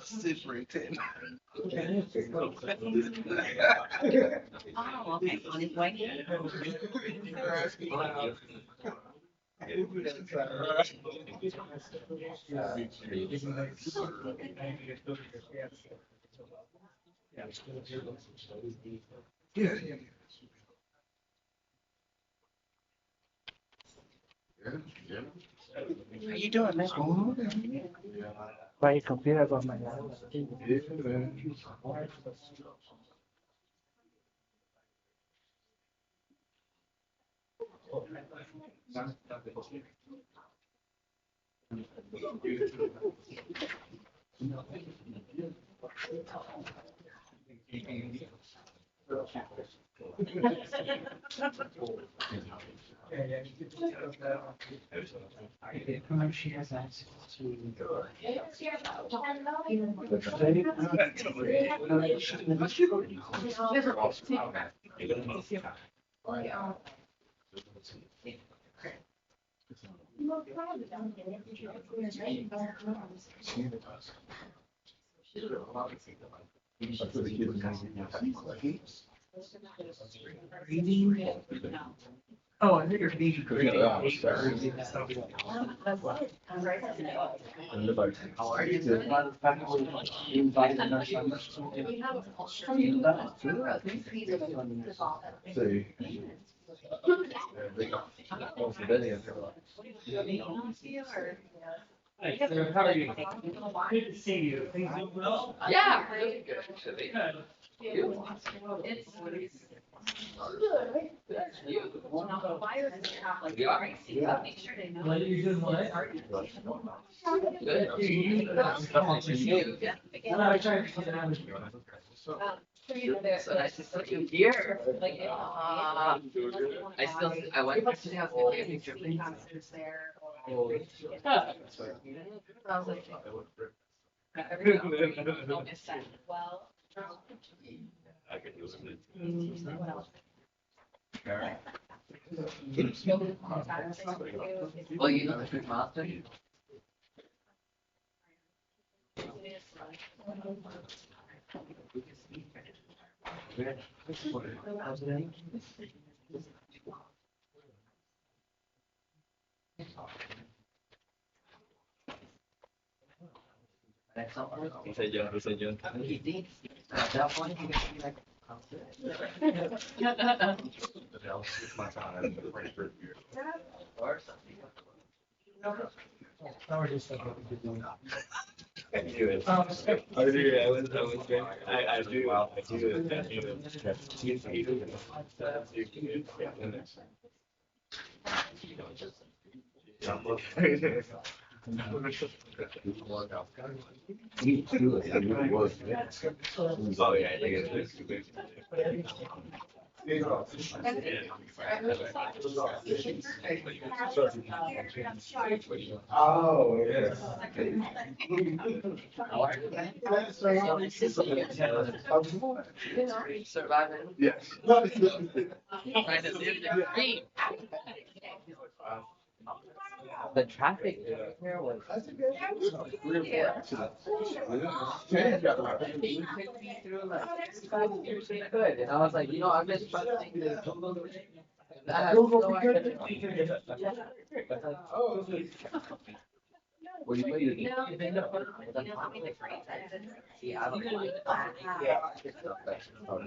Superintendent. Oh, okay. On his way. Yeah. How you doing, man? By computer on my she has access to Oh, I think you're being great. How are you? Invited our summer school. Hi, sir. How are you? Good to see you. Things going well? Yeah, really good, actually. Make sure they know. What are you doing? What? Good. I tried to get out of here. So nice to see you here. I went yesterday, I was gonna take a picture of you. I was like, don't miss that. Well. Well, you know the quick milestone. Diseño. That one, you can be like. Or something. Now we're just like what we do. I knew it. I do. Oh yeah, I think it's oh yeah. Surviving. Yes. Trying to live the dream. The traffic here was. Yeah. He took me through like 5 years he could, and I was like, I've been trusting this Google. I have no idea. Oh. Well, you made it. No, you know how many degrees yeah, I don't know. Yeah.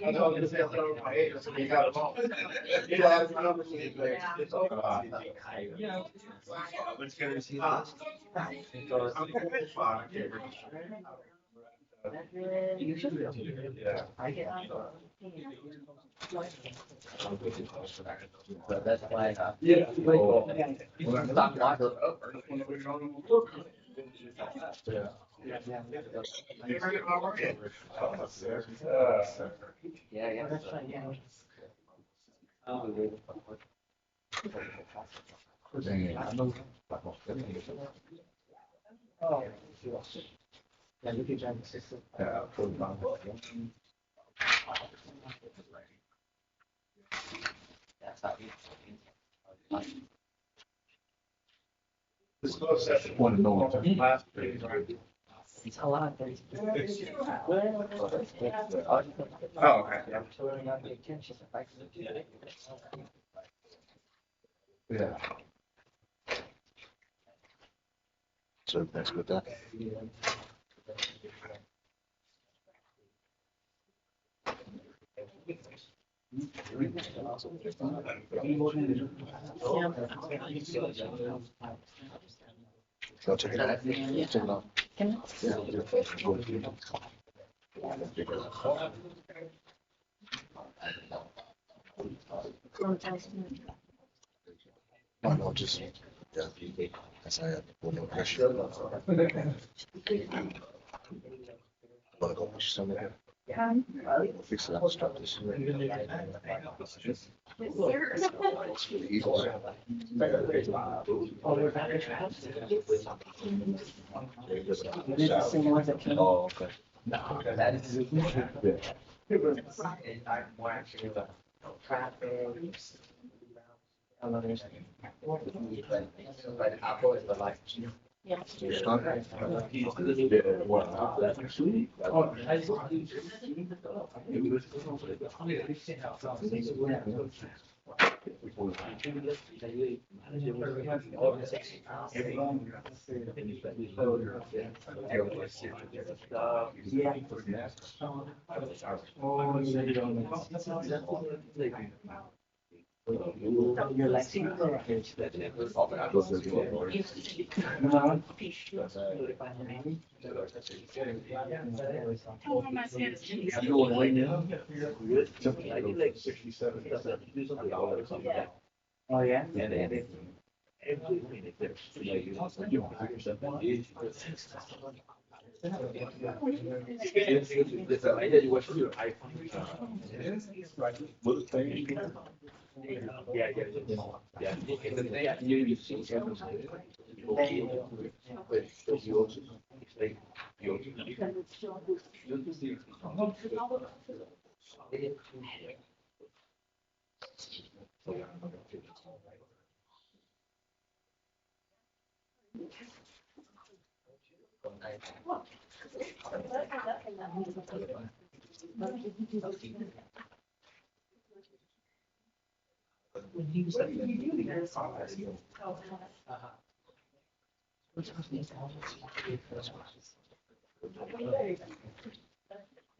I know this is over my age, so you got them all. You have my number, it's over. Yeah. It's good to see that. It's fine. You should be able to. Yeah. I get but that's why Yeah. stop watching. Yeah. Yeah. Oh. Yeah, you can join the system. Yeah. That's how you. This closed session. Want to know. Last page, right? It's a lot. There's. Oh, okay. Yeah. So that's with that. So check it out. Check it out. Oh, no, just, yeah, that's how I have no pressure. Wanna go push some of it? Fix it up, start this. It's for the Eagles. Oh, okay. That is. But Apple is the life. You start? Your life. Like 67. Oh, yeah?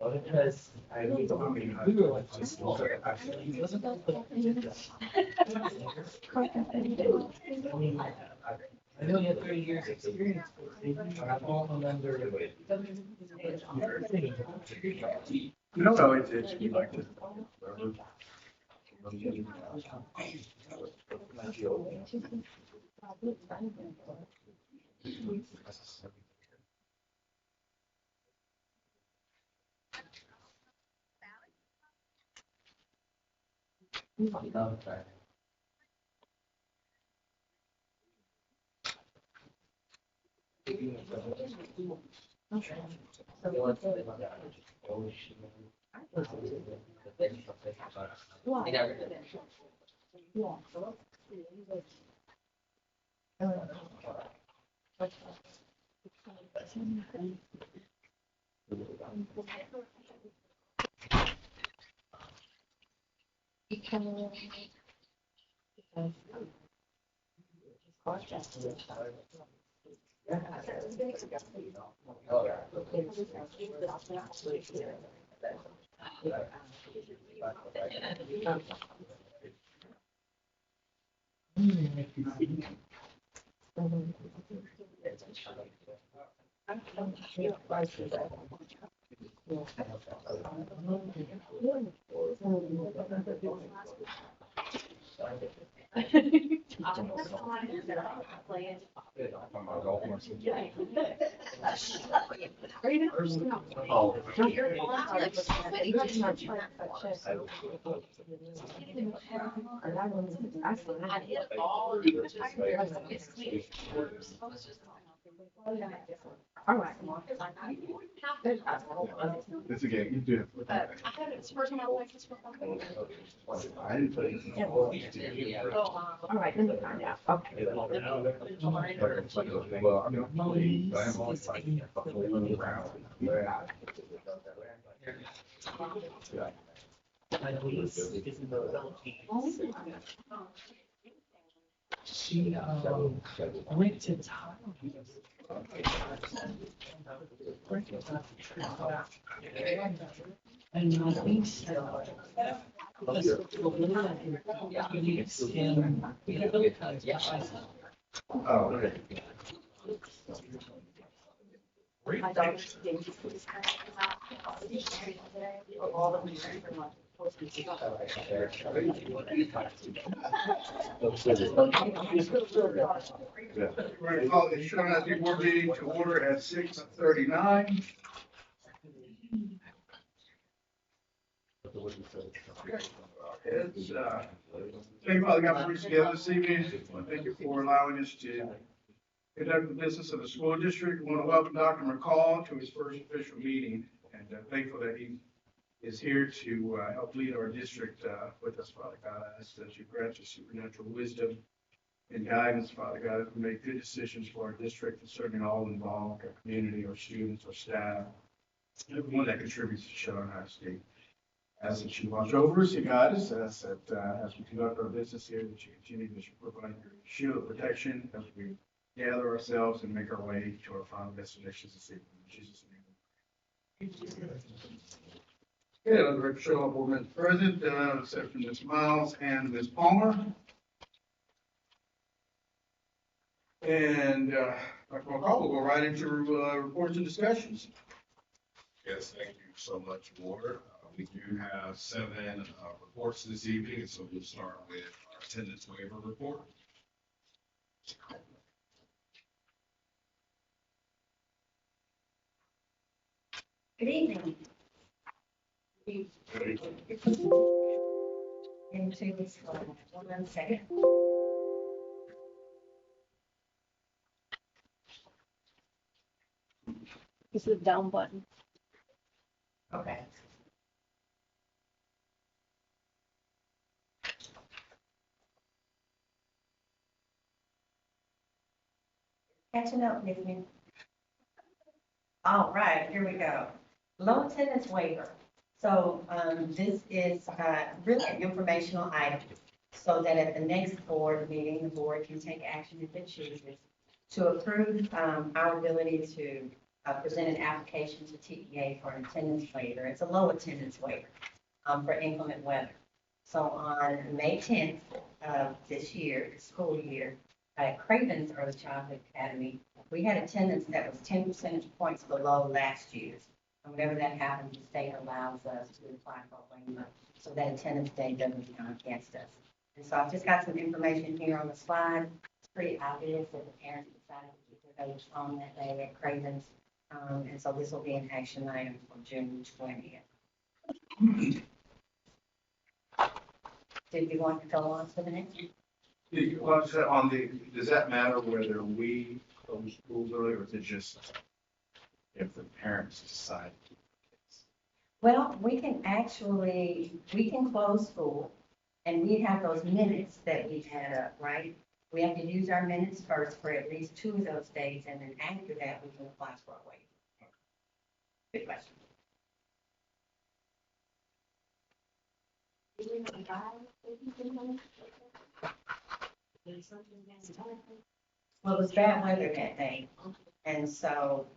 Because I we were like actually he wasn't I know you had 30 years experience, but I'm all under. No, no, it's we like to. It's a game. You do. I didn't put it. All right, let me find out. Okay. My niece is in the Philippines. She went to Thailand. And my niece lives in the Philippines. Oh, okay. My daughter did. We're going to call the Shawnee Board meeting to order at 6:39. Thank you, Father God, for bringing us together this evening. Thank you for allowing us to conduct the business of the school district. We want to welcome Dr. McCall to his first official meeting, and thankful that he is here to help lead our district with us, Father God. I ask that you grant us supernatural wisdom and guidance, Father God, as we make good decisions for our district and certainly all involved, our community, our students, our staff, everyone that contributes to Shawnee State. As that you watch over us and guide us, as we conduct our business here, that you continue to provide your shield of protection as we gather ourselves and make our way to our final destinations this evening. In Jesus' name. Okay, let the record show board members present, except for Ms. Miles and Ms. Palmer. And Dr. McCall will go right into reports and discussions. Yes, thank you so much, Ward. We do have 7 reports this evening, and so we'll start with our attendance waiver report. Good evening. Into this one. 1 second. This is the down button. Okay. Catching up with me. All right, here we go. Low attendance waiver. So this is really an informational item so that at the next board meeting, the board can take action if it chooses to approve our ability to present an application to TEA for an attendance waiver. It's a low attendance waiver for inclement weather. So on May 10th of this year, school year, at Craven's Early Childhood Academy, we had attendance that was 10 percentage points below last year's. And whenever that happens, the state allows us to apply for a waiver so that attendance day doesn't count against us. And so I've just got some information here on the slide. It's pretty obvious that the parents decided to keep their babies home that day at Craven's. And so this will be an action item for June 20th. Did you want to go on to the next one? Does that matter whether we close schools early or is it just if the parents decide? Well, we can close school and we have those minutes that we had up, right? We have to use our minutes first for at least 2 of those days, and then after that, we can apply for a waiver. Good question. Well, it was bad weather that day, and so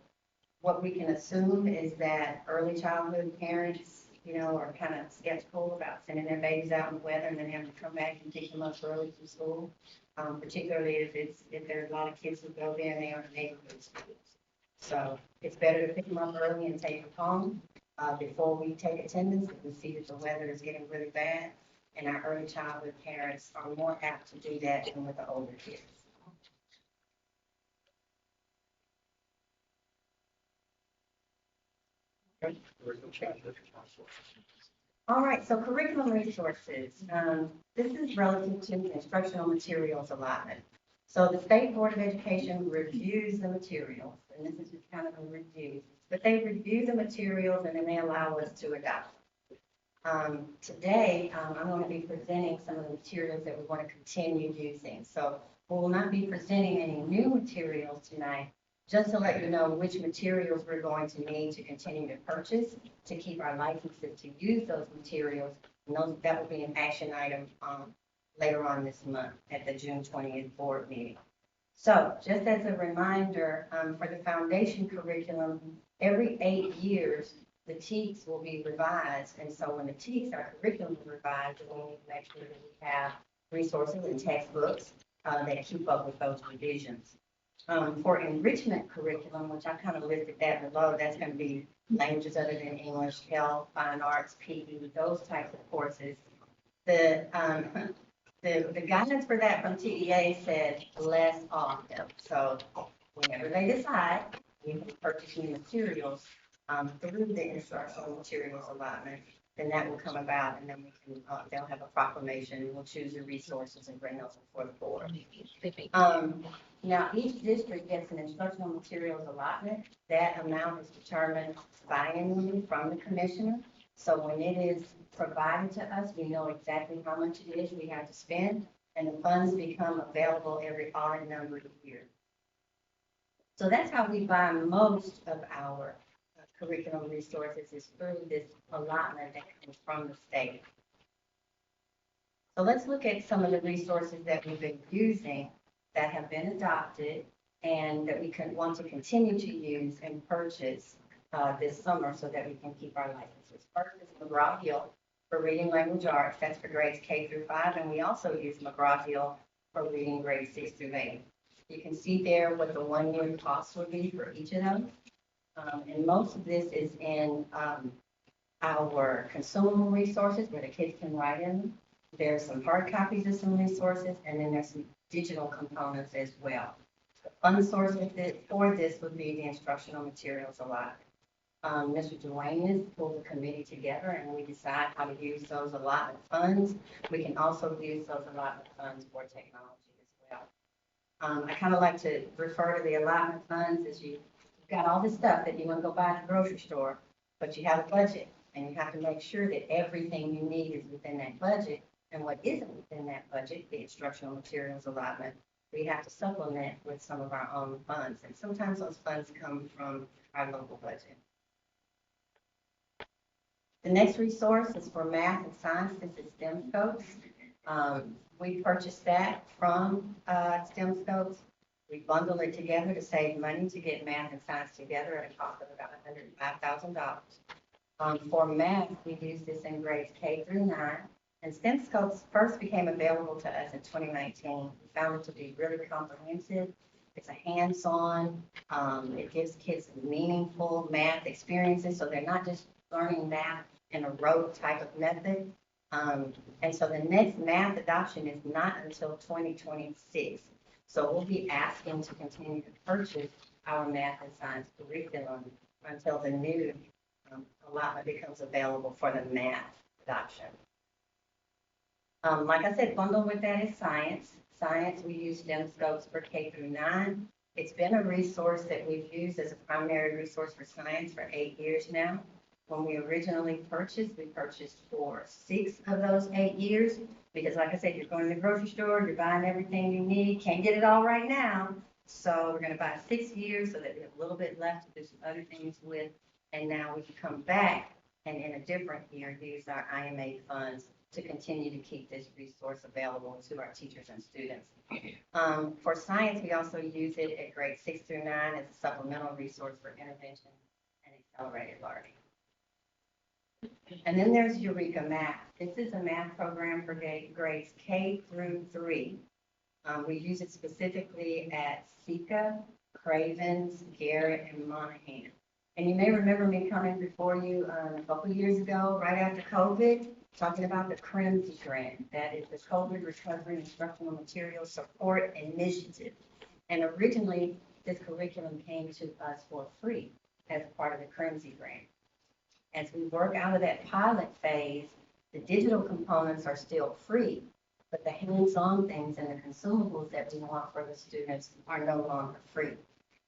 what we can assume is that early childhood parents, are kind of skeptical about sending their babies out in the weather and then having to come back and pick them up early from school, particularly if there are a lot of kids who go there and they are in neighborhood schools. So it's better to pick them up early and take them home before we take attendance if we see that the weather is getting really bad. And our early childhood parents are more apt to do that than with the older kids. All right, so curriculum resources. This is relative to the instructional materials allotment. So the State Board of Education reviews the materials, and this is just kind of a review, but they review the materials and then they allow us to adopt. Today, I'm going to be presenting some of the materials that we want to continue using. So We will not be presenting any new materials tonight, just to let you know which materials we're going to need to continue to purchase to keep our licenses to use those materials. And that will be an action item later on this month at the June 20th board meeting. So just as a reminder, for the foundation curriculum, every 8 years, the TEKS will be revised. And so when the TEKS, our curriculum is revised, we need to make sure that we have resources and textbooks that keep up with those revisions. For enrichment curriculum, which I kind of listed that below, that's going to be languages other than English, health, fine arts, PE, those types of courses. The guidance for that from TEA said less often. So whenever they decide, we can purchase new materials through the instructional materials allotment, then that will come about, and then we can, they'll have a proclamation, and we'll choose the resources and bring those before the board. Now, each district gets an instructional materials allotment. That amount is determined biannually from the commissioner. So when it is provided to us, we know exactly how much it is we have to spend, and the funds become available every odd number of years. So that's how we buy most of our curriculum resources, is through this allotment that comes from the state. So let's look at some of the resources that we've been using that have been adopted and that we want to continue to use and purchase this summer so that we can keep our licenses. First is McGraw-Hill for reading language arts. That's for grades K through 5, and we also use McGraw-Hill for reading grades 6 through 8. You can see there what the 1-year cost would be for each of them. And most of this is in our consumable resources where the kids can write in them. There's some hard copies of some resources, and then there's some digital components as well. The fund source for this would be the instructional materials allotment. Mr. Dwayne has pulled the committee together, and we decide how to use those allotment funds. We can also use those allotment funds for technology as well. I kind of like to refer to the allotment funds as you've got all this stuff that you want to go buy at the grocery store, but you have a budget, and you have to make sure that everything you need is within that budget. And what isn't within that budget, the instructional materials allotment, we have to supplement with some of our own funds. And sometimes those funds come from our local budget. The next resource is for math and science. This is STEM Scopes. We purchased that from STEM Scopes. We bundle it together to save money to get math and science together at a cost of about $105,000. For math, we use this in grades K through 9. And STEM Scopes first became available to us in 2019. We found it to be really comprehensive. It's a hands-on. It gives kids meaningful math experiences, so they're not just learning math in a rote type of method. And so the next math adoption is not until 2026. So we'll be asking to continue to purchase our math and science curriculum until the new allotment becomes available for the math adoption. Like I said, bundled with that is science. Science, we use STEM Scopes for K through 9. It's been a resource that we've used as a primary resource for science for 8 years now. When we originally purchased, we purchased for 6 of those 8 years. Because like I said, you're going to the grocery store, you're buying everything you need, can't get it all right now. So we're going to buy 6 years so that we have a little bit left to do some other things with. And now we can come back and in a different year use our IMA funds to continue to keep this resource available to our teachers and students. For science, we also use it at grades 6 through 9 as a supplemental resource for intervention and accelerated learning. And then there's Eureka Math. This is a math program for grades K through 3. We use it specifically at Sika, Cravens, Garrett, and Monahan. And you may remember me coming before you a couple of years ago, right after COVID, talking about the CRIMS grant. That is the COVID Recovery Instructional Materials Support Initiative. And originally, this curriculum came to us for free as part of the CRIMS grant. As we work out of that pilot phase, the digital components are still free, but the hands-on things and the consumables that we want for the students are no longer free.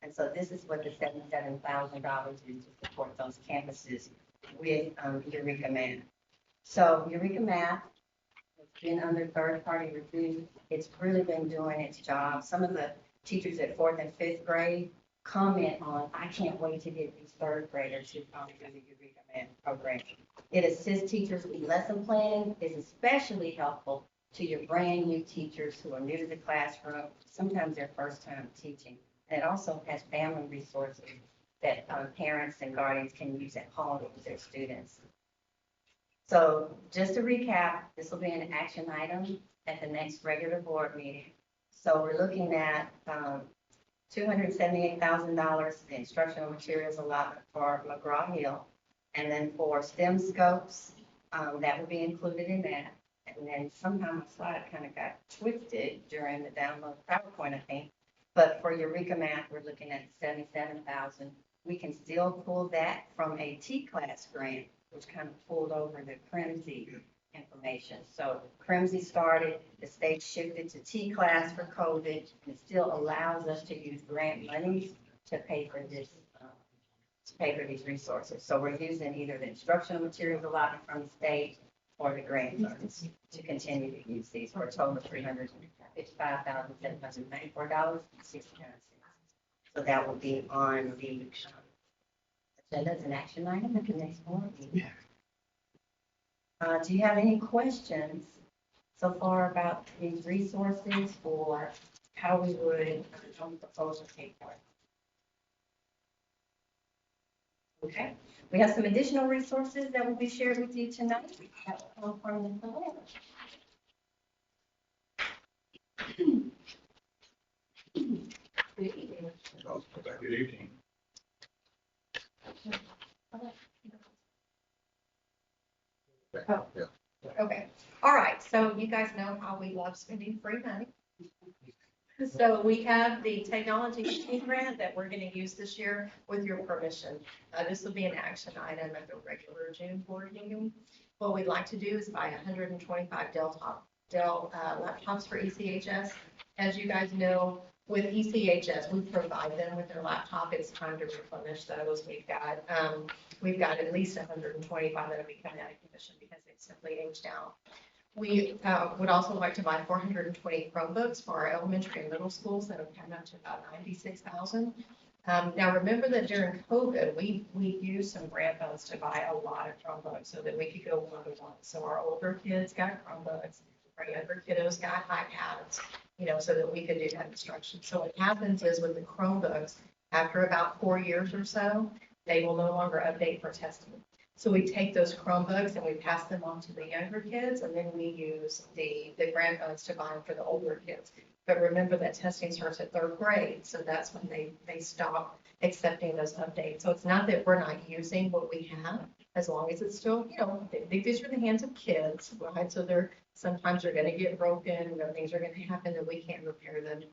And so this is what the $77,000 is to support those campuses with Eureka Math. So Eureka Math was been under third-party review. It's really been doing its job. Some of the teachers at fourth and fifth grade comment on, I can't wait to get these third graders to come through the Eureka Man program. It assists teachers with lesson planning, is especially helpful to your brand new teachers who are new to the classroom, sometimes their first time teaching. And it also has family resources that parents and guardians can use at home with their students. So just to recap, this will be an action item at the next regular board meeting. So we're looking at $278,000 instructional materials allotment for McGraw-Hill. And then for STEM scopes, that will be included in that. And then somehow my slide kind of got twisted during the download PowerPoint, I think. But for Eureka Math, we're looking at 77,000. We can still pull that from a T-class grant, which kind of pulled over the Crimsey information. So Crimsey started, the state shifted to T-class for COVID, and it still allows us to use grant monies to pay for this, to pay for these resources. So we're using either the instructional materials allotment from the state or the grant funds to continue to use these for a total of $355,794.69. So that will be on the agenda as an action item at the next board meeting. Do you have any questions so far about these resources or how we would propose to pay for it? Okay, we have some additional resources that will be shared with you tonight. That will come from the plan. Good evening. Oh. Yeah. Okay, all right, so you guys know how we love spending free money. So we have the technology team grant that we're gonna use this year with your permission. This will be an action item at the regular June board meeting. What we'd like to do is buy 125 Dell laptops for ECHS. As you guys know, with ECHS, we provide them with their laptop. It's time to replenish those. We've got at least 125 that will be coming out of commission because they simply aged out. We would also like to buy 420 Chromebooks for our elementary and middle schools that have come up to about 96,000. Now remember that during COVID, we used some grant funds to buy a lot of Chromebooks so that we could go one-to-one. So our older kids got Chromebooks, our younger kiddos got iPads, so that we could do that instruction. So what happens is with the Chromebooks, after about 4 years or so, they will no longer update for testing. So we take those Chromebooks and we pass them on to the younger kids, and then we use the grant funds to buy them for the older kids. But remember that testing starts at third grade, so that's when they stop accepting those updates. So it's not that we're not using what we have, as long as it's still, these are the hands of kids, right? So sometimes they're gonna get broken, things are gonna happen that we can't repair them.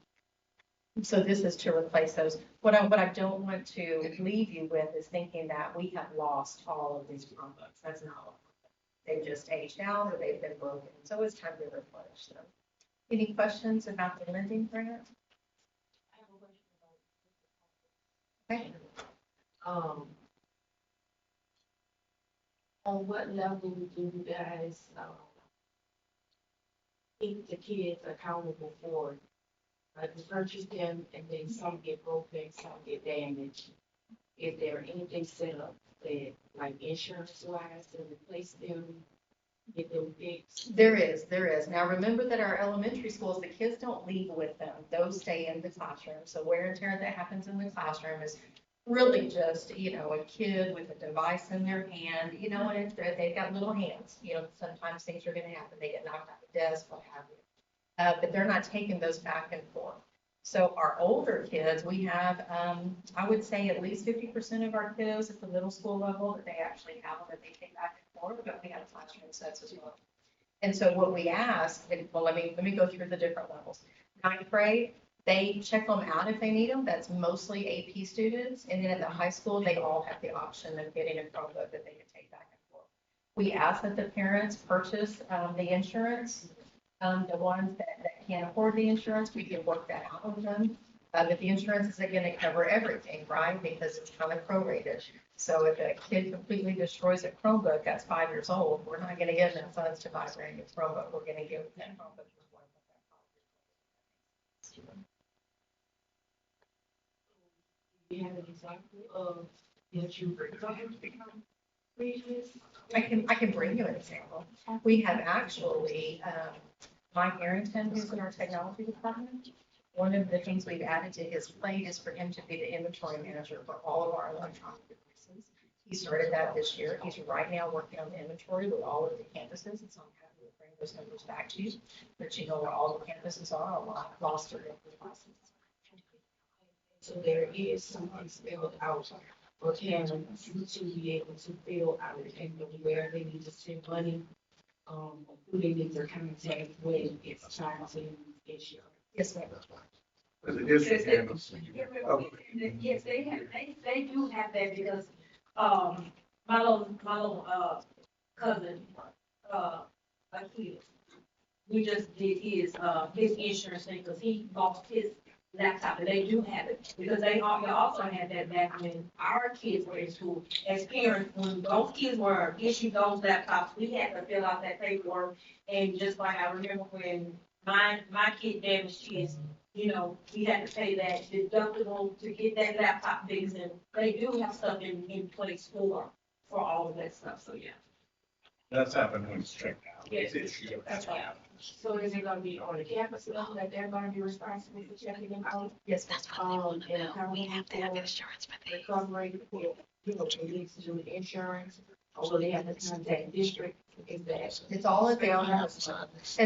So this is to replace those. What I don't want to leave you with is thinking that we have lost all of these Chromebooks. That's not what they've just aged out or they've been broken. So it's time to replenish them. Any questions about the lending grant? Okay. On what level do you guys keep the kids accountable for? Like purchase them and then some get broken, some get damaged. Is there anything set up that, like insurance wise, to replace them, get them fixed? There is. Now remember that our elementary schools, the kids don't leave with them. Those stay in the classroom. So wear and tear that happens in the classroom is really just, a kid with a device in their hand, and they've got little hands. Sometimes things are going to happen. They get knocked off the desk, what have you. But they're not taking those back and forth. So our older kids, we have, I would say at least 50% of our kiddos at the middle school level that they actually have them that they take back and forth, but we have classroom sets as well. And so what we ask, let me go through the different levels. Ninth grade, they check them out if they need them. That's mostly AP students. And then at the high school, they all have the option of getting a Chromebook that they can take back and forth. We ask that the parents purchase the insurance. The ones that can't afford the insurance, we can work that out with them. But the insurance isn't gonna cover everything, right? Because it's kind of prorated. So if a kid completely destroys a Chromebook that's 5 years old, we're not gonna give them funds to buy a brand new Chromebook. We're gonna give them that Chromebook. Do you have an example of what you learned previous? I can bring you an example. We have actually, Mike Arrington, who's in our technology department. One of the things we've added to his plate is for him to be the inventory manager for all of our electronic devices. He started that this year. He's right now working on the inventory with all of the campuses, and so I'm happy to bring those numbers back to you. But you know where all the campuses are, a lot lost their devices. So there is something spelled out for parents to be able to fill out and know where they need to send money, who they need to contact when it's time to issue. Yes, ma'am. As a district campus. Yes, they do have that because, my little cousin, Akil, we just did his insurance thing, cause he lost his laptop, and they do have it, because they also had that back when our kids were in school. As parents, when those kids were issued those laptops, we had to fill out that paperwork, and just like I remember when my kid damaged his, you know, we had to pay that deductible to get that laptop fixed, and they do have stuff in place for all of that stuff, so yeah. That's happened when it's checked out. Yes. It's issued. That's right. So is it gonna be on the campus level that they're gonna be responsible for checking them out? Yes, That's what they want to And know. We have to have insurance for this. recovery for, you know, they need to do the insurance, or will they have to contact district? Is that? it's all at their own. And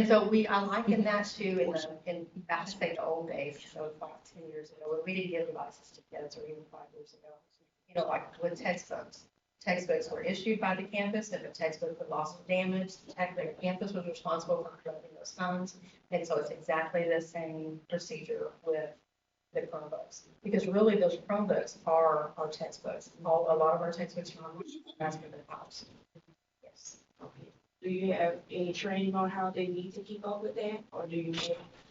so I liken that to in back to say the old days, so it's like 10 years ago, when we didn't give devices to kids, or even 5 years ago. You know, like with textbooks. Textbooks were issued by the campus. If a textbook was lost or damaged, the campus was responsible for collecting those funds. And so it's exactly the same procedure with the Chromebooks. Because really those Chromebooks are our textbooks. A lot of our textbooks are on that's for the house. Yes. Okay. Do you have any training on how they need to keep up with that, or do you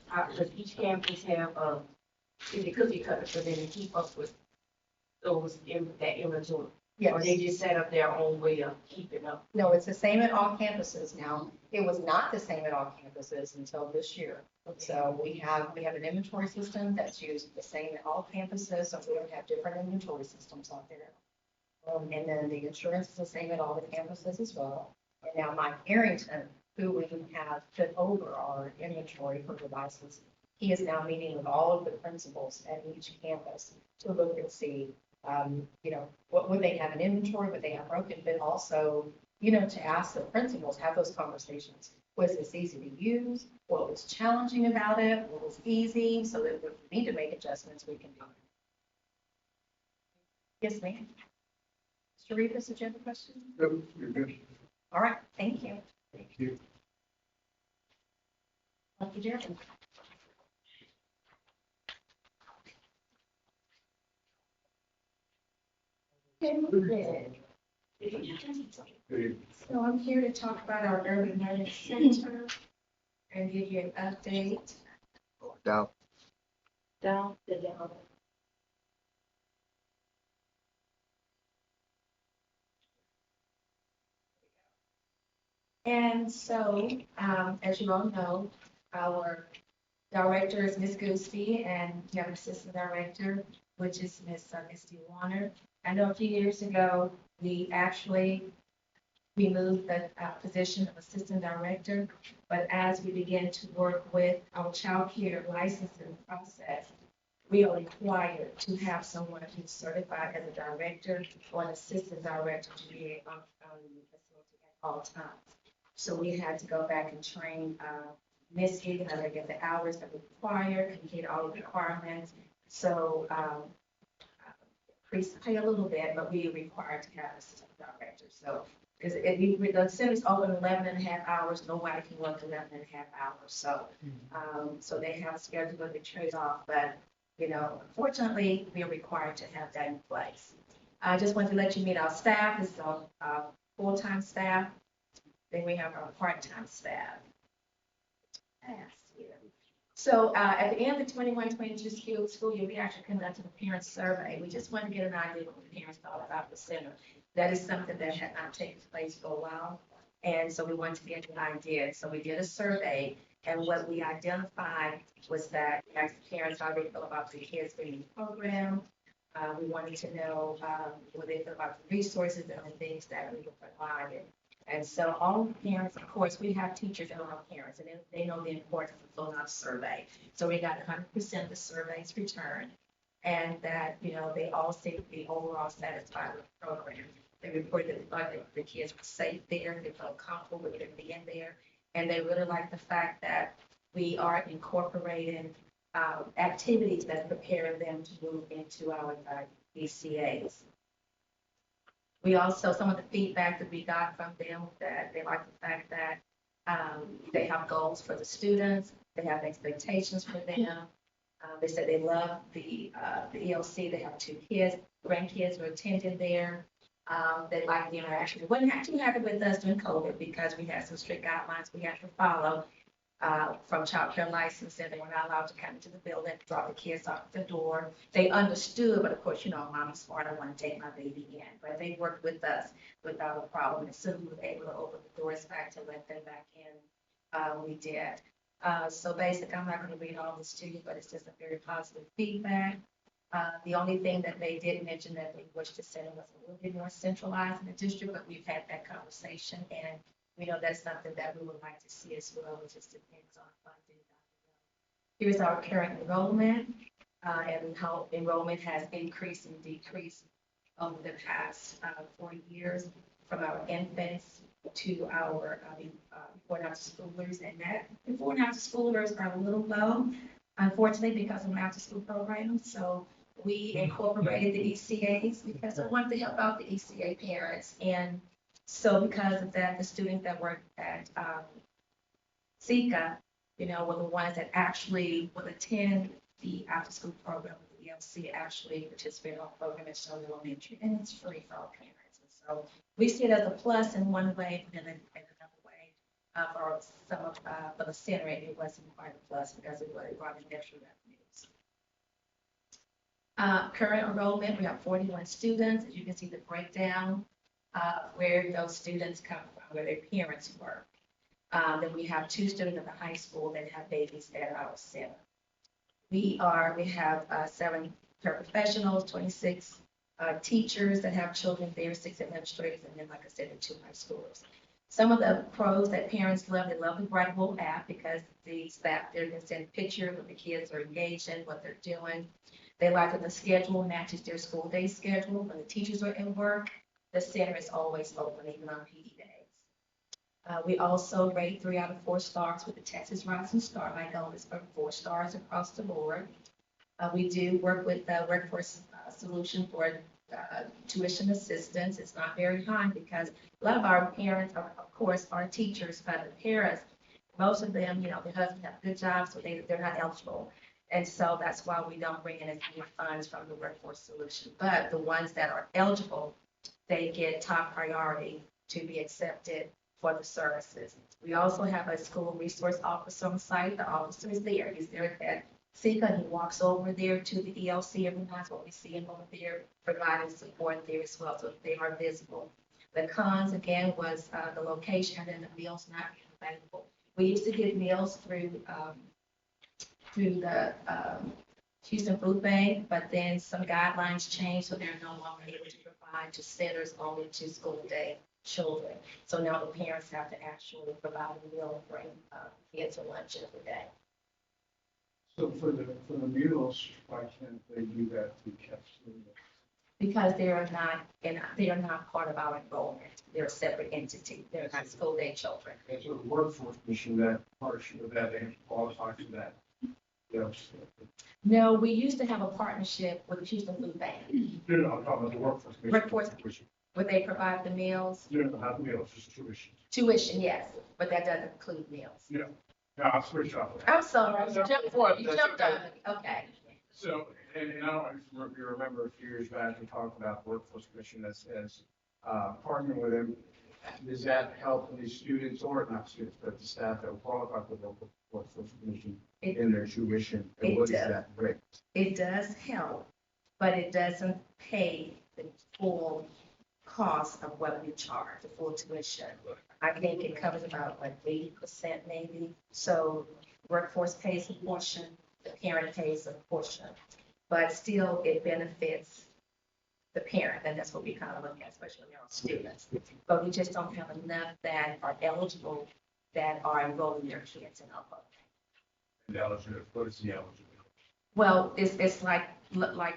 have, does each campus have, is it cookie cutter for them to keep up with those, that inventory? Or Yes. they just set up their own way of keeping up? No, it's the same at all campuses now. It was not the same at all campuses until this year. So we have an inventory system that's used the same at all campuses, so we don't have different inventory systems out there. And then the insurance is the same at all the campuses as well. And now Mike Arrington, who we have put over our inventory for devices, he is now meeting with all of the principals at each campus to look and see, you know, what would they have in inventory, what they have broken, but also, you know, to ask the principals, have those conversations. Was this easy to use? What was challenging about it? What was easy? So that if we need to make adjustments, we can do it. Yes, ma'am. Mr. Rivas, did you have a question? No, you're good. All right, thank you. Thank you. Dr. Jeff. So I'm here to talk about our early learning center and give you an update. Down. Down. And so, as you all know, our director is Ms. Goosey, and we have an assistant director, which is Ms. Misty Warner. I know a few years ago, we actually removed the position of assistant director, but as we began to work with our child care licensing process, we are required to have someone who's certified as a director or an assistant director to be on the facility at all times. So we had to go back and train Misty, how to get the hours that we require, complete all the requirements. So increase the pay a little bit, but we are required to have an assistant director. So because the center's open 11 and a half hours, nobody can work 11 and a half hours. So so they have a schedule that they trade off, but you know, unfortunately, we are required to have that in place. I just want to let you meet our staff. This is our full-time staff. Then we have our part-time staff. So, at the end of the 21-22 school year, we actually conducted a parent survey. We just wanted to get an idea what the parents thought about the center. That is something that had not taken place for a while. And so we wanted to get an idea. So we did a survey, and what we identified was that we asked the parents how they feel about the kids being in the program. We wanted to know, what they feel about the resources and the things that we were providing. And so all parents, of course, we have teachers and our parents, and they know the importance of filling out a survey. So we got 100% of the surveys returned, and that, they all seem to be overall satisfied with the program. They reported that they thought that the kids were safe there, they felt comfortable with them being there, and they really like the fact that we are incorporating activities that prepare them to move into our ECAs. We also, some of the feedback that we got from them, that they like the fact that they have goals for the students, they have expectations for them. They said they love the ELC. They have 2 kids, grandkids who attended there. They like the interaction. They wasn't too happy with us during COVID because we had some strict guidelines we had to follow from child care license, and they were not allowed to come into the building, drop the kids off at the door. They understood, but of course, mom's smart, I want to take my baby in. But they worked with us without a problem. As soon as we were able to open the doors back to let them back in, we did. So basically, I'm not going to read all this to you, but it's just a very positive feedback. The only thing that they did mention that they wished the center was a little bit more centralized in the district, but we've had that conversation, and we know that's something that we would like to see as well. It just depends on funding. Here's our current enrollment, and how enrollment has increased and decreased over the past 4 years, from our infants to our before and after schoolers, and that before and after schoolers are a little low, unfortunately, because of an after school program. So we incorporated the ECAs because I wanted to help out the ECA parents. And so because of that, the students that work at SICA, were the ones that actually would attend the after school program with the ELC, actually participate in our program at Shirley Elementary, and it's free for our parents. And so we see it as a plus in one way, but then in another way, for the center, it wasn't quite a plus because it brought in extra revenues. Current enrollment, we have 41 students. As you can see the breakdown where those students come from, where their parents work. Then we have 2 students at the high school that have babies at our center. We have 7 paraprofessionals, 26 teachers that have children there, 6 administrators, and then, like I said, the 2 high schoolers. Some of the pros that parents love, they love the Brightwell app because the staff there can send pictures of the kids are engaged in what they're doing. They like that the schedule matches their school day schedule. When the teachers are in work, the center is always open, even on PD days. We also rate 3 out of 4 stars with the Texas Rising Star. My goal is for 4 stars across the board. We do work with the Workforce Solution for tuition assistance. It's not very high because a lot of our parents, of course, are teachers, but the parents, most of them, their husbands have good jobs, so they're not eligible. And so that's why we don't bring in as many funds from the Workforce Solution. But the ones that are eligible, they get top priority to be accepted for the services. We also have a school resource officer on site. The officer is there. He's there at SICA. He walks over there to the ELC every month. What we see him over there providing support there as well, so they are visible. The cons, again, was the location and the meals not being available. We used to get meals through the Houston Food Bank, but then some guidelines changed, so they're no longer able to provide to centers only to school day children. So now the parents have to actually provide a meal and bring kids a lunch every day. So for the meals, why can't they do that through cafeteria? Because they are not part of our enrollment. They're a separate entity. They're not school day children. And so the workforce mission, that partnership with that, they have to qualify for that. Yes. No, we used to have a partnership with the Houston Food Bank. No, I'm talking about the workforce mission. Workforce, where they provide the meals. No, not the meals, just tuition. Tuition, yes, but that doesn't include meals. Yeah. No, I'll switch off. I'm sorry, you jumped forward. You jumped on me. Okay. So, and I don't know if you remember a few years back, we talked about workforce commission as partnering with them. Does that help these students, or not students, but the staff that will qualify for the for tuition It- in their tuition, and it what is does. that rate? It does help, but it doesn't pay the full cost of what we charge, the full tuition. I think it covers about like 80% maybe. So workforce pays a portion, the parent pays a portion, but still it benefits the parent, and that's what we kind of look at, especially when they're on students. But we just don't have enough that are eligible, that are enrolling their kids in our program. The eligibility, what is the eligibility? Well, it's like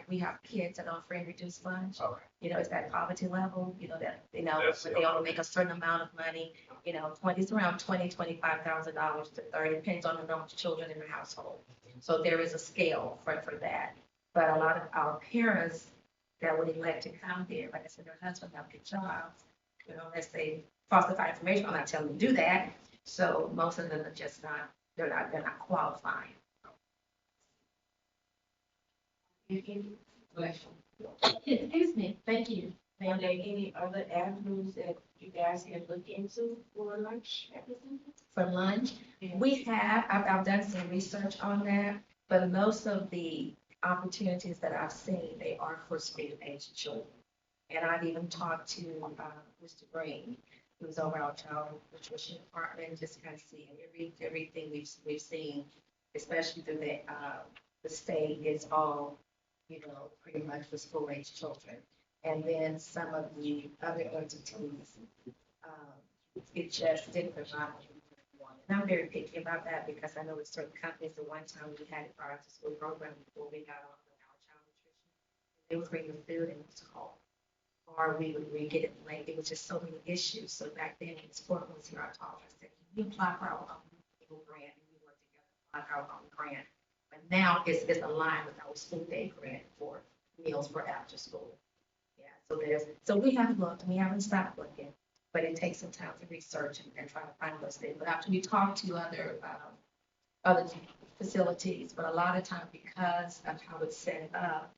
we have kids that are free and reduced lunch. Okay. You know, it's that poverty level, you know, that, That's but they only make a certain amount of money, it's around $25,000 to 30, depends on the number of children in the household. So there is a scale for that. But a lot of our parents that would elect to come here, like I said, their husband have good jobs, unless they falsify information, I'm not telling them to do that. So most of them are just not, they're not qualifying. Excuse me, thank you. Are there any other avenues that you guys have looked into for lunch representatives? For lunch. I've done some research on that, but most of the opportunities that I've seen, they are for school-aged children. And I've even talked to Mr. Green, who's over our child nutrition department, just kind of seeing everything we've seen, especially through the state, is all, pretty much for school-aged children. And then some of the other entities, it just didn't provide what we wanted. And I'm very picky about that because I know with certain companies, the one time we had it for our after-school program before we got on with our child nutrition, they would bring the food and it was cold. Or we would get it late. It was just so many issues. So back then, when Ms. Portman was here, I told her, I said, can we apply for our own grant? And we worked together to apply for our own grant. But now it's aligned with our school day grant for meals for after school. Yeah, so we haven't looked, and we haven't stopped looking, but it takes some time to research and try to find those things. But after we talk to other facilities, but a lot of time because of how it's set up,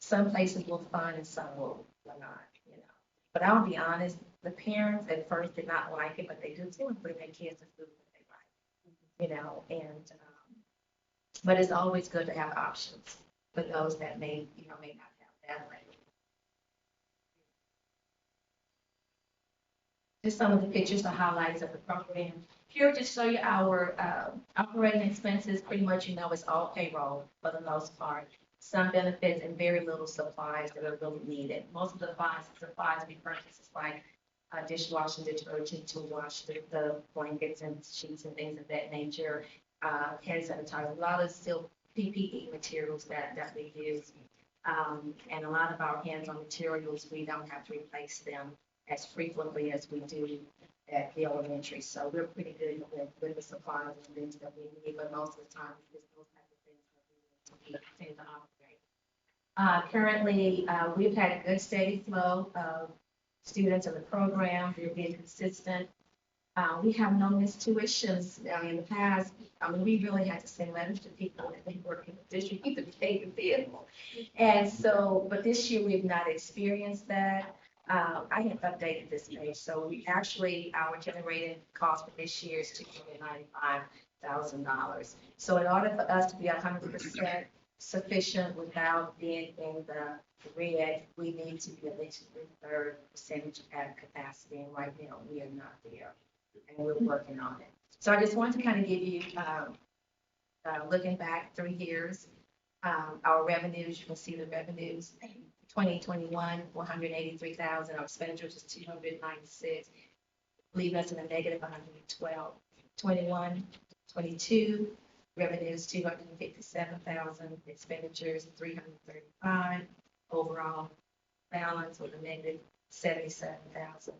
some places will fund and some will not, But I'll be honest, the parents at first did not like it, but they do still bring their kids to food that they like, but it's always good to have options for those that may not have that way. Just some of the pictures, the highlights of the program. Here to show you our operating expenses, pretty much, it's all payroll for the most part. Some benefits and very little supplies that are really needed. Most of the supplies we purchase is like dishwashing detergent to wash the blankets and sheets and things of that nature. Hand sanitizer, a lot of still PPE materials that we use. And a lot of our hands-on materials, we don't have to replace them as frequently as we do at the elementary. So we're pretty good with the supplies and things that we need, but most of the time, it's those type of things that we tend to operate. Currently, we've had a good steady flow of students in the program. We're being consistent. We have no missed tuitions. In the past, we really had to send letters to people that they work in the district, either pay the bill. And so, but this year we've not experienced that. I have updated this page. So our generated cost for this year is $295,000. So in order for us to be 100% sufficient without being in the red, we need to be at least 3/3% at capacity. And right now we are not there, and we're working on it. So I just want to kind of give you, looking back 3 years, our revenues. You can see the revenues. 2021, 183,000. Our expenditures is 296, leaving us in a negative 112. 21, 22, revenues 257,000, expenditures 335. Overall balance with a negative 77,000.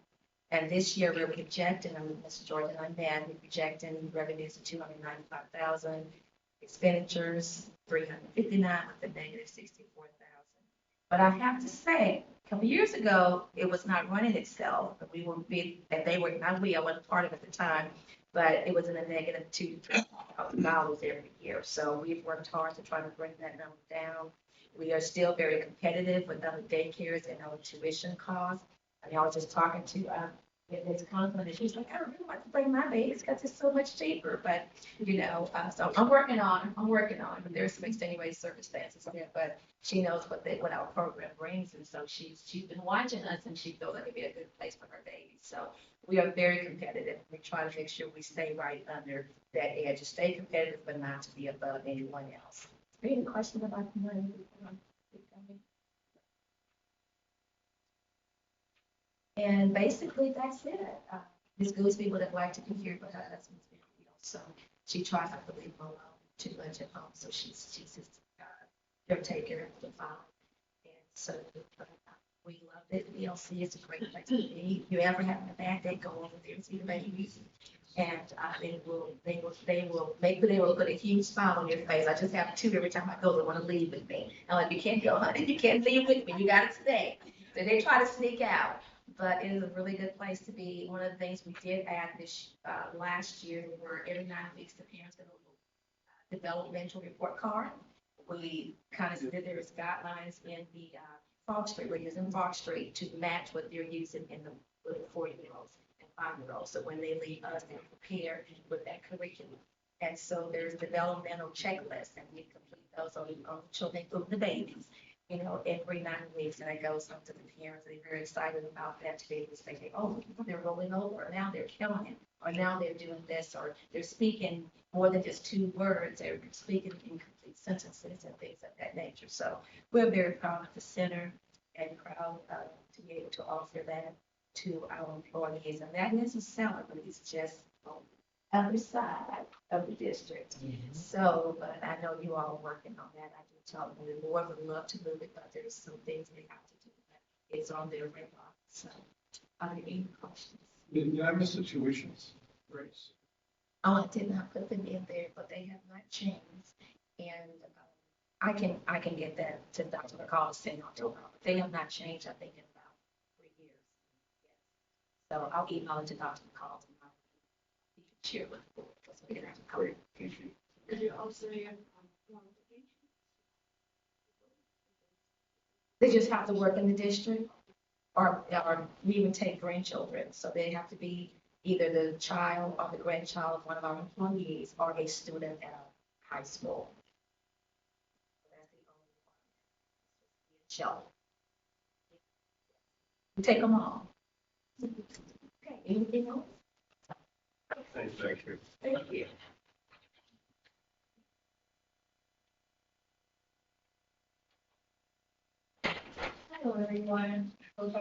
And this year we're projecting, Mr. Jordan, I'm bad, we're projecting revenues of 295,000, expenditures 359 with a negative 64,000. But I have to say, a couple years ago, it was not running itself. I wasn't part of it at the time, but it was in a negative $2,000 to $3,000 every year. So we've worked hard to try to bring that number down. We are still very competitive with other daycares and our tuition costs. I was just talking to if it's conflict, she's like, I don't really want to bring my babies because it's so much cheaper, but, so I'm working on, but there's some extenuating circumstances there, but she knows what our program brings, and so she's been watching us, and she feels like it'd be a good place for her babies, so we are very competitive, we try to make sure we stay right under that edge, to stay competitive, but not to be above anyone else. Any questions about the money? And basically, that's it. Ms. Gooseby would have liked to be here, but her husband's been ill, so she tries not to leave him alone too much at home, so she's his caretaker of the father. And so we love it. VLC is a great place to be. If you ever have a bad day, go over there and see the babies. And they will put a huge smile on your face. I just have two every time I go. They want to leave with me. I'm like, you can't go, honey. You can't leave with me. You got to stay. So they try to sneak out. But it is a really good place to be. One of the things we did add this last year were every 9 weeks the parents get a little developmental report card. We kind of did there's guidelines in the Frog Street. We're using Frog Street to match what they're using in the 4-year-olds and 5-year-olds. So when they leave us, they're prepared with that curriculum. And so there's developmental checklists, and we complete those on children, including the babies. Every 9 weeks, and it goes up to the parents. They're very excited about that to be able to say, oh, they're rolling over, or now they're killing it, or now they're doing this, or they're speaking more than just 2 words. They're speaking in complete sentences and things of that nature. So we're very proud of the center and proud to be able to offer that to our employees. And that is a salary, but it's just on the other side of the district. So, but I know you all are working on that. I do tell them the board would love to move it, but there's some things they have to do. But it's on their radar. So, are there any questions? Did I miss the tuitions rates? Oh, I did not put them in there, but they have not changed. And I can get that to Dr. McCall to send out to her. But they have not changed, I think, in about 3 years. Yes. So I'll email it to Dr. McCall tomorrow. You can share with the board. Because we can have a call. Could you also have qualifications? They just have to work in the district, or we even take grandchildren. So they have to be either the child or the grandchild of one of our employees or a student at a high school. That's the only one. Show. We take them all. Okay, anything else? Thank you. Thank you. Hello, everyone. Thank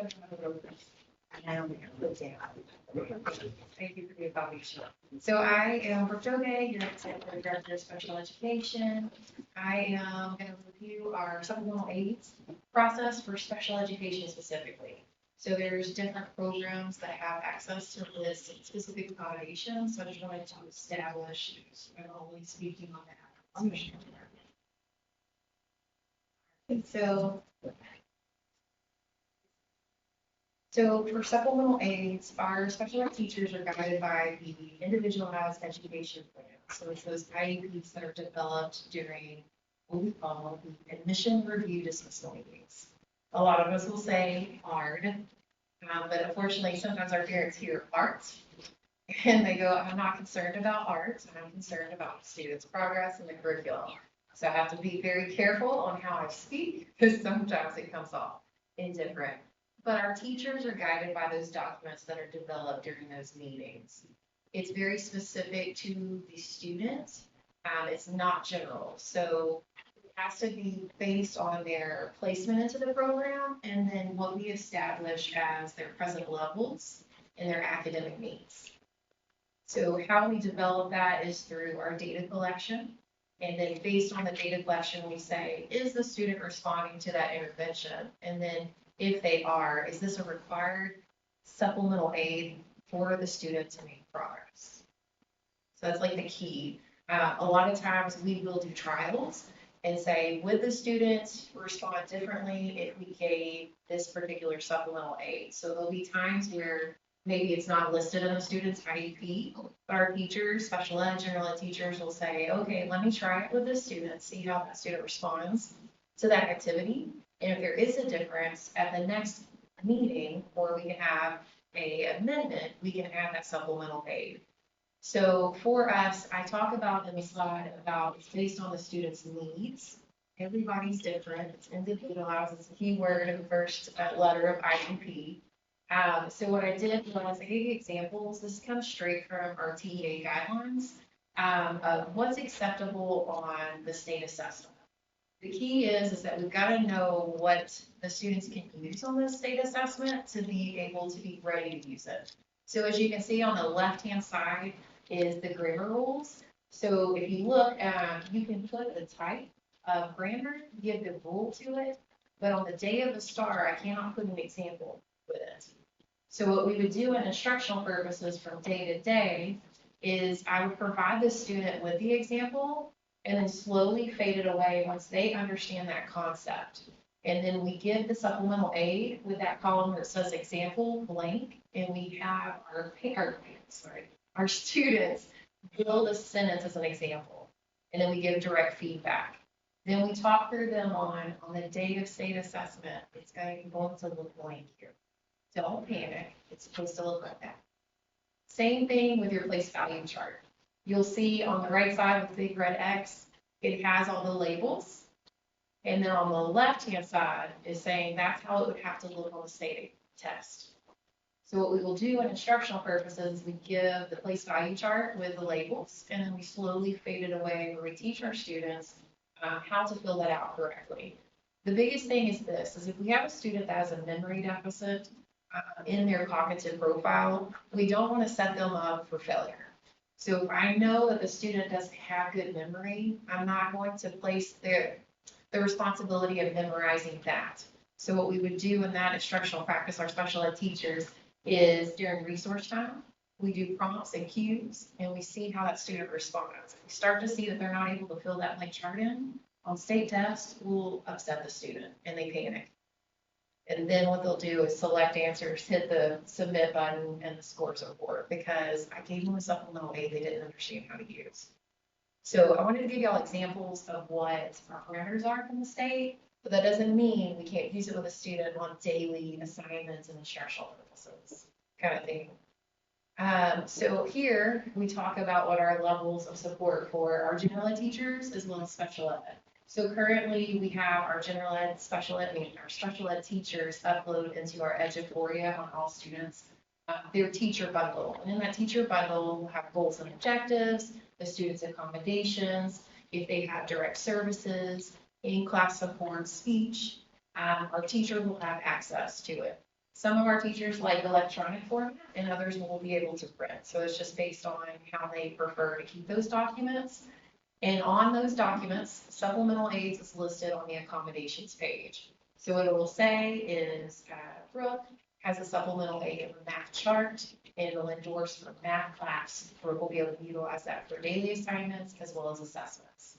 you for the evaluation. So I am Brooke Joge, your Executive Director of Special Education. I am going to review our supplemental aids process for special education specifically. So there's different programs that have access to this specific accommodation. So I just wanted to establish, I'm always speaking on that. And so for supplemental aids, our special ed teachers are guided by the individualized education plan. So it's those IEPs that are developed during what we call the admission review dismissal meetings. A lot of us will say hard, but unfortunately, sometimes our parents hear art and they go, I'm not concerned about art, I'm concerned about students' progress and the curriculum. So I have to be very careful on how I speak because sometimes it comes off indifferent. But our teachers are guided by those documents that are developed during those meetings. It's very specific to the students. It's not general. So it has to be based on their placement into the program and then what we establish as their present levels and their academic needs. So how we develop that is through our data collection. And then based on the data collection, we say, is the student responding to that intervention? And then if they are, is this a required supplemental aid for the student to make progress? So that's like the key. A lot of times we will do trials and say, would the students respond differently if we gave this particular supplemental aid? So there'll be times where maybe it's not listed in the student's IEP, but our teachers, special ed, general ed teachers will say, okay, let me try it with this student, see how that student responds to that activity. And if there is a difference at the next meeting, or we can have a amendment, we can add that supplemental aid. So for us, I talk about in the slide about it's based on the student's needs. Everybody's different, it's individualized, it's a key word in the first letter of IEP. So what I did was I gave you examples, this is kind of straight from our TEA guidelines, of what's acceptable on the state assessment. The key is that we've got to know what the students can use on this state assessment to be able to be ready to use it. So as you can see on the left-hand side is the grammar rules. So if you look at, you can put the type of grammar, give the rule to it, but on the day of the star, I cannot put an example with it. So what we would do in instructional purposes from day to day is I would provide the student with the example and then slowly fade it away once they understand that concept. And then we give the supplemental aid with that column where it says example blank, and we have our students build a sentence as an example, and then we give direct feedback. Then we talk through them on the day of state assessment, it's going to look blank here. Don't panic, it's supposed to look like that. Same thing with your place value chart. You'll see on the right side with the big red X, it has all the labels. And then on the left-hand side is saying that's how it would have to look on the state test. So what we will do in instructional purposes, we give the place value chart with the labels, and then we slowly fade it away where we teach our students how to fill that out correctly. The biggest thing is this, is if we have a student that has a memory deficit in their cognitive profile, we don't want to set them up for failure. So if I know that the student doesn't have good memory, I'm not going to place the responsibility of memorizing that. So what we would do in that instructional practice, our special ed teachers, is during resource time, we do prompts and cues, and we see how that student responds. If we start to see that they're not able to fill that blank chart in, on state test, we'll upset the student, and they panic. And then what they'll do is select answers, hit the submit button, and the scores report, because I gave them a supplemental aid they didn't understand how to use. So I wanted to give y'all examples of what our parameters are from the state, but that doesn't mean we can't use it with a student on daily assignments and instructional purposes, kind of thing. So here we talk about what our levels of support for our general ed teachers as well as special ed. So currently we have our general ed, special ed, our special ed teachers upload into our Eduphoria on all students, their teacher bundle. And in that teacher bundle, we'll have goals and objectives, the students' accommodations, if they have direct services, in-class support, speech, our teacher will have access to it. Some of our teachers like electronic format and others will be able to print. So it's just based on how they prefer to keep those documents. And on those documents, supplemental aids is listed on the accommodations page. So what it will say is Brooke has a supplemental aid of a math chart, and it'll endorse for math class. Brooke will be able to utilize that for daily assignments as well as assessments.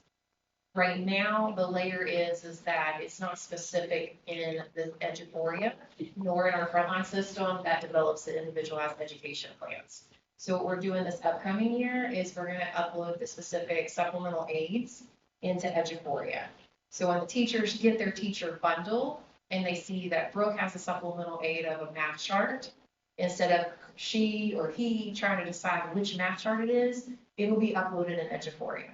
Right now, the layer is that it's not specific in the Eduphoria, nor in our frontline system that develops the individualized education plans. So what we're doing this upcoming year is we're going to upload the specific supplemental aids into Eduphoria. So when the teachers get their teacher bundle and they see that Brooke has a supplemental aid of a math chart, instead of she or he trying to decide which math chart it is, it will be uploaded in Eduphoria.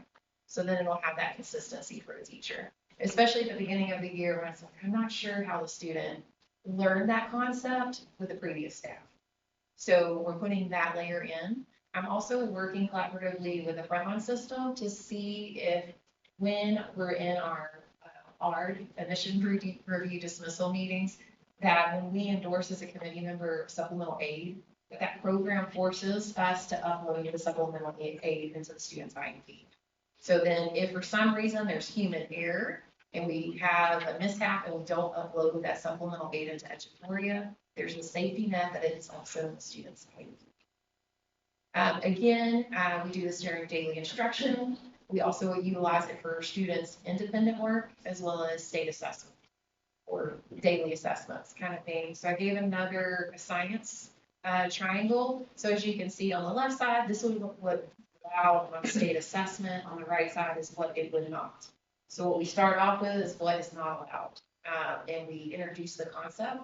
So then it'll have that consistency for the teacher, especially at the beginning of the year when it's like, I'm not sure how the student learned that concept with the previous staff. So we're putting that layer in. I'm also working collaboratively with the frontline system to see if when we're in our admission review dismissal meetings, that when we endorse as a committee member supplemental aid, that program forces us to upload the supplemental aid into the student's IEP. So then if for some reason there's human error and we have a mishap and we don't upload that supplemental aid into Eduphoria, there's a safety net that it's also in the student's IEP. Again, we do this during daily instruction. We also utilize it for students' independent work as well as state assessment or daily assessments kind of thing. So I gave another science triangle. So as you can see on the left side, this would look what allowed on state assessment. On the right side is what it would not. So what we start off with is what is not allowed. And we introduce the concept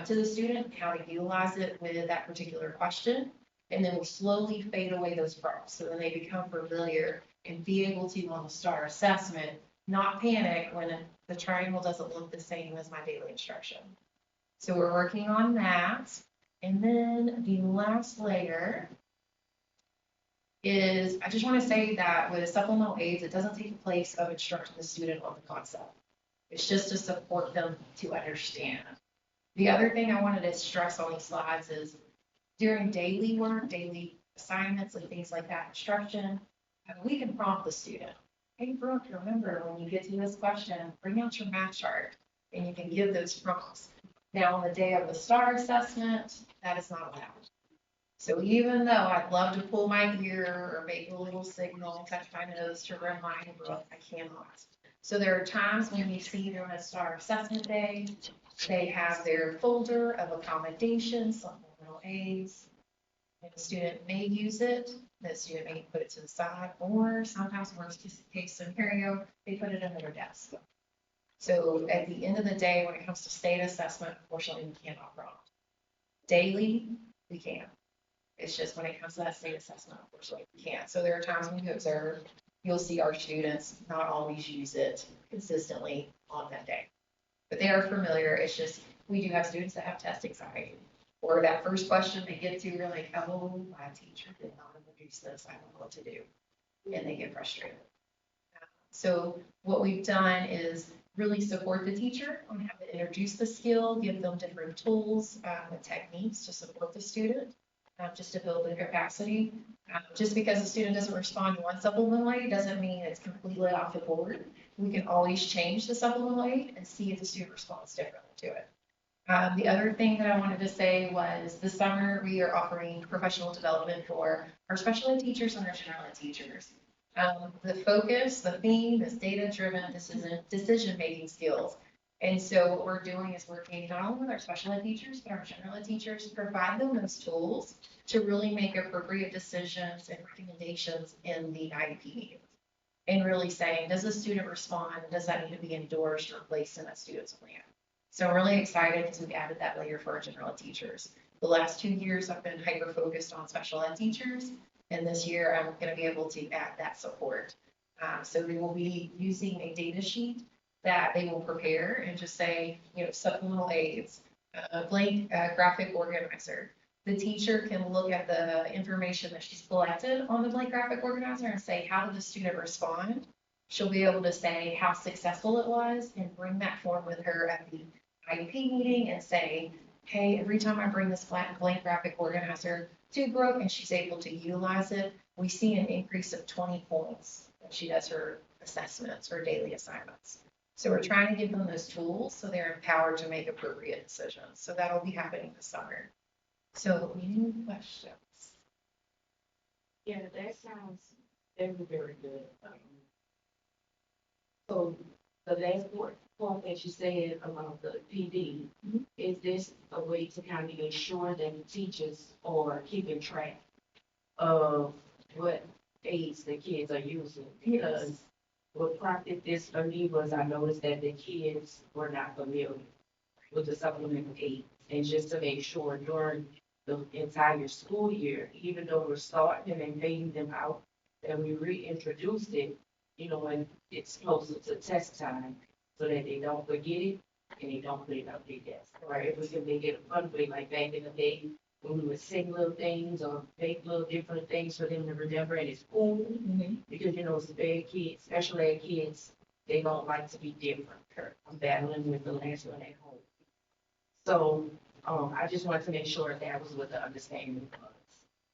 to the student, how to utilize it with that particular question. And then we'll slowly fade away those prompts. So then they become familiar and be able to, on the STAR assessment, not panic when the triangle doesn't look the same as my daily instruction. So we're working on that. And then the last layer is, I just want to say that with supplemental aids, it doesn't take the place of instructing the student on the concept. It's just to support them to understand. The other thing I wanted to stress on these slides is during daily work, daily assignments and things like that, instruction, we can prompt the student. Hey, Brooke, remember when you get to this question, bring out your math chart and you can give those prompts. Now, on the day of the STAR assessment, that is not allowed. So even though I'd love to pull my ear or make a little signal, touch my nose to remind Brooke, I cannot. So there are times when you see during a STAR assessment day, they have their folder of accommodations, supplemental aids. And the student may use it, the student may put it to the side, or sometimes worst case scenario, they put it under their desk. So at the end of the day, when it comes to state assessment, unfortunately, we cannot prompt. Daily, we can. It's just when it comes to that state assessment, unfortunately, we can't. So there are times when you observe, you'll see our students not always use it consistently on that day. But they are familiar. It's just, we do have students that have test anxiety. Or that first question they get to, you're like, oh, my teacher did not introduce this. I don't know what to do. And they get frustrated. So what we've done is really support the teacher on how to introduce the skill, give them different tools and techniques to support the student, just to build their capacity. Just because a student doesn't respond to one supplemental aid doesn't mean it's completely off the board. We can always change the supplemental aid and see if the student responds differently to it. The other thing that I wanted to say was this summer we are offering professional development for our special ed teachers and our general ed teachers. The focus, the theme is data-driven decision-making skills. And so what we're doing is working not only with our special ed teachers, but our general ed teachers, provide them those tools to really make appropriate decisions and recommendations in the IEP meetings. And really saying, does the student respond? Does that need to be endorsed or placed in that student's plan? So I'm really excited because we've added that layer for our general ed teachers. The last 2 years, I've been hyper-focused on special ed teachers. And this year, I'm going to be able to add that support. So we will be using a data sheet that they will prepare and just say, supplemental aids, blank graphic organizer. The teacher can look at the information that she's collected on the blank graphic organizer and say, how did the student respond? She'll be able to say how successful it was and bring that form with her at the IEP meeting and say, hey, every time I bring this blank graphic organizer to Brooke and she's able to utilize it, we see an increase of 20 points when she does her assessments or daily assignments. So we're trying to give them those tools so they're empowered to make appropriate decisions. So that'll be happening this summer. So any questions? Yeah, that sounds very, very good. So the last point that you said about the PD, is this a way to kind of ensure that the teachers are keeping track of what aids the kids are using? Because what prompted this for me was I noticed that the kids were not familiar with the supplemental aid. And just to make sure during the entire school year, even though we're starting and fading them out, that we reintroduced it, when it's closer to test time, so that they don't forget it and they don't put it out their desk. Right? If we can make it a fun way, like back in the day when we would sing little things or make little different things for them to remember, and it's cool because bad kids, special ed kids, they don't like to be different. I'm battling with the last one at home. So I just wanted to make sure that was what the understanding was.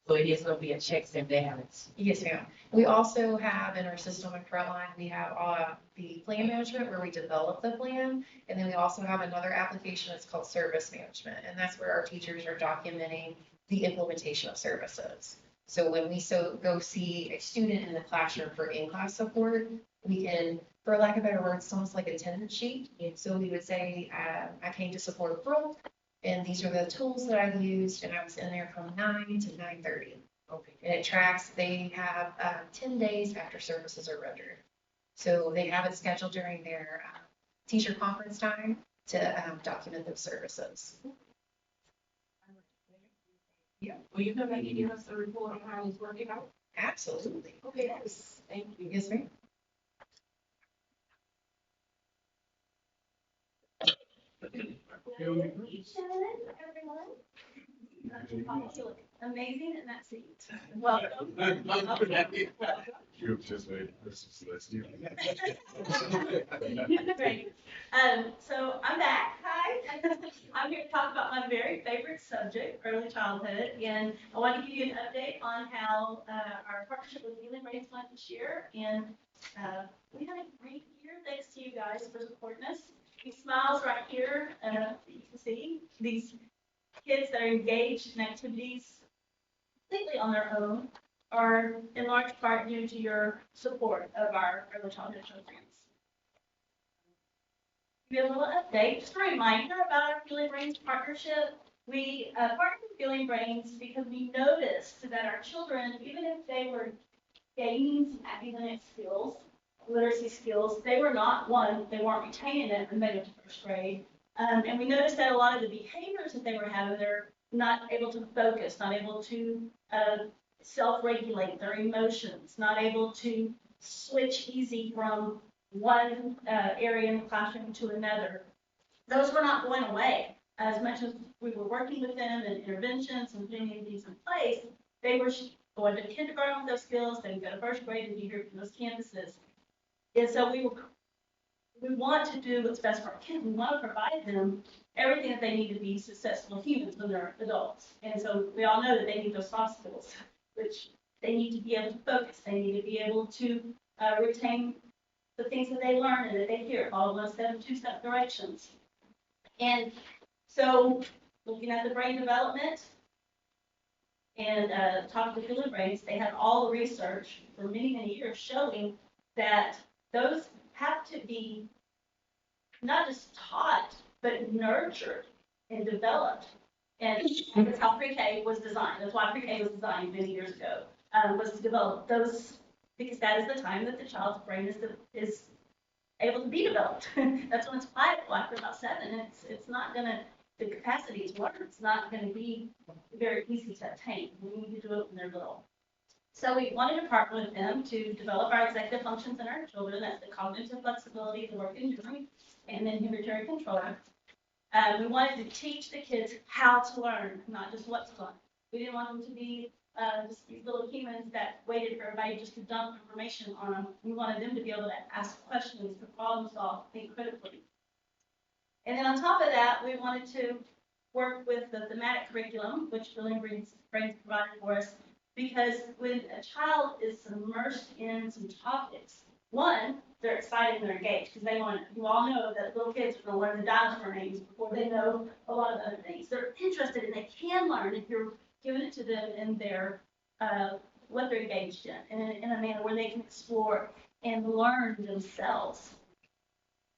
So it is going to be a checks and balance. Yes, ma'am. We also have in our system in Frontline, we have the plan management where we develop the plan. And then we also have another application that's called service management. And that's where our teachers are documenting the implementation of services. So when we go see a student in the classroom for in-class support, we can, for lack of better words, it's almost like a attendance sheet. And so we would say, I came to support Brooke. And these are the tools that I used, and I was in there from 9 to 9:30. Okay. And it tracks, they have 10 days after services are rendered. So they have it scheduled during their teacher conference time to document those services. Will you come back and give us a report on how it's working out? Absolutely. Okay, yes, thank you. Yes, ma'am. Everyone. You look amazing in that seat. Welcome. You participated, this is Leslie. Great. So I'm back. Hi. I'm here to talk about my very favorite subject, early childhood. And I want to give you an update on how our partnership with Healing Brains went this year. And we had a great year. Thanks to you guys for supporting us. These smiles right here, you can see these kids that are engaged in activities completely on their own are in large part due to your support of our early childhood programs. Give you a little update, just a reminder about our Feeling Brains partnership. We partnered with Feeling Brains because we noticed that our children, even if they were gaining some academic skills, literacy skills, they were not, one, they weren't retaining it when they went to first grade. And we noticed that a lot of the behaviors that they were having, they're not able to focus, not able to self-regulate their emotions, not able to switch easy from one area in the classroom to another. Those were not going away. As much as we were working with them and interventions and putting these in place, they were going to kindergarten with those skills, they would go to first grade and be here from those campuses. And so we want to do what's best for our kids. We want to provide them everything that they need to be successful humans when they're adults. And so we all know that they need those soft skills, which they need to be able to focus. They need to be able to retain the things that they learn and that they hear, all 1 step, 2 step directions. And so looking at the brain development and talking to Feeling Brains, they had all the research for many, many years showing that those have to be not just taught, but nurtured and developed. And that's how pre-K was designed. That's why pre-K was designed many years ago, was to develop those, because that is the time that the child's brain is able to be developed. That's when it's pliable after about 7. It's not gonna, the capacity to learn, it's not gonna be very easy to attain. We need to do it when they're little. So we wanted to partner with them to develop our executive functions in our children. That's the cognitive flexibility, the work enduring, and then inhibitory control. We wanted to teach the kids how to learn, not just what to learn. We didn't want them to be just these little humans that waited for everybody just to dump information on them. We wanted them to be able to ask questions, to problem solve, think critically. And then on top of that, we wanted to work with the thematic curriculum, which Feeling Brains provided for us. Because when a child is immersed in some topics, one, they're excited and they're engaged because they want, you all know that little kids are going to learn the dinosaur names before they know a lot of other things. They're interested and they can learn if you're giving it to them in their, what they're engaged in a manner where they can explore and learn themselves.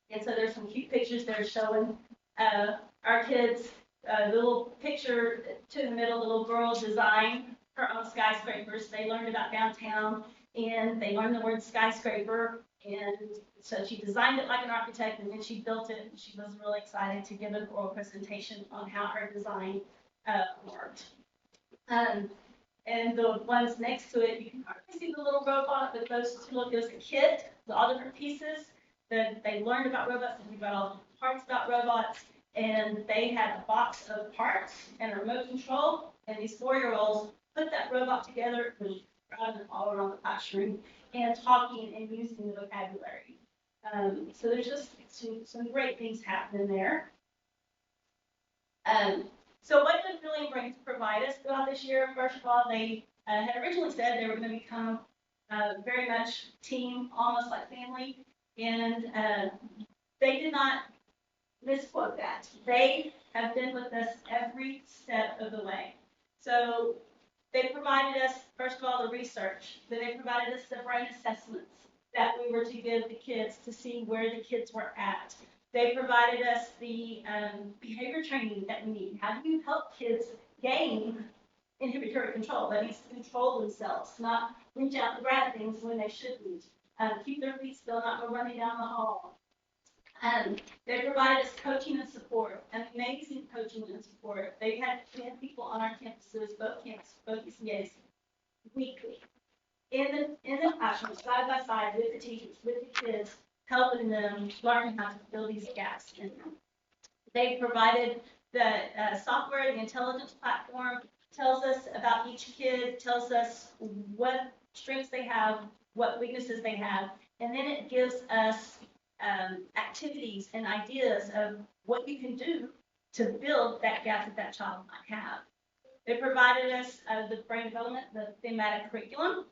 And so there's some cute pictures there showing our kids, the little picture to the middle, the little girl designed her own skyscrapers. They learned about downtown and they learned the word skyscraper. And so she designed it like an architect and then she built it. And she was really excited to give an oral presentation on how her design worked. And the ones next to it, you can hardly see the little robot, but those two look as a kit with all different pieces that they learned about robots and we got all the parts about robots. And they had a box of parts and a remote control. And these 4-year-olds put that robot together and driving them all around the classroom and talking and using the vocabulary. So there's just some great things happening there. So what did Feeling Brains provide us throughout this year? First of all, they had originally said they were going to become very much team, almost like family. And they did not misquote that. They have been with us every step of the way. So they provided us, first of all, the research. Then they provided us the brain assessments that we were to give the kids to see where the kids were at. They provided us the behavior training that we need. How do you help kids gain inhibitory control? That means control themselves, not reach out and grab things when they shouldn't. Keep their feet still, not go running down the hall. They provided us coaching and support, amazing coaching and support. We had people on our campuses, both ECAs, weekly, in the classroom, side by side with the teachers, with the kids, helping them learn how to fill these gaps in them. They provided the software, the intelligence platform, tells us about each kid, tells us what strengths they have, what weaknesses they have, and then it gives us activities and ideas of what you can do to build that gap that that child might have. They provided us the brain development, the thematic curriculum,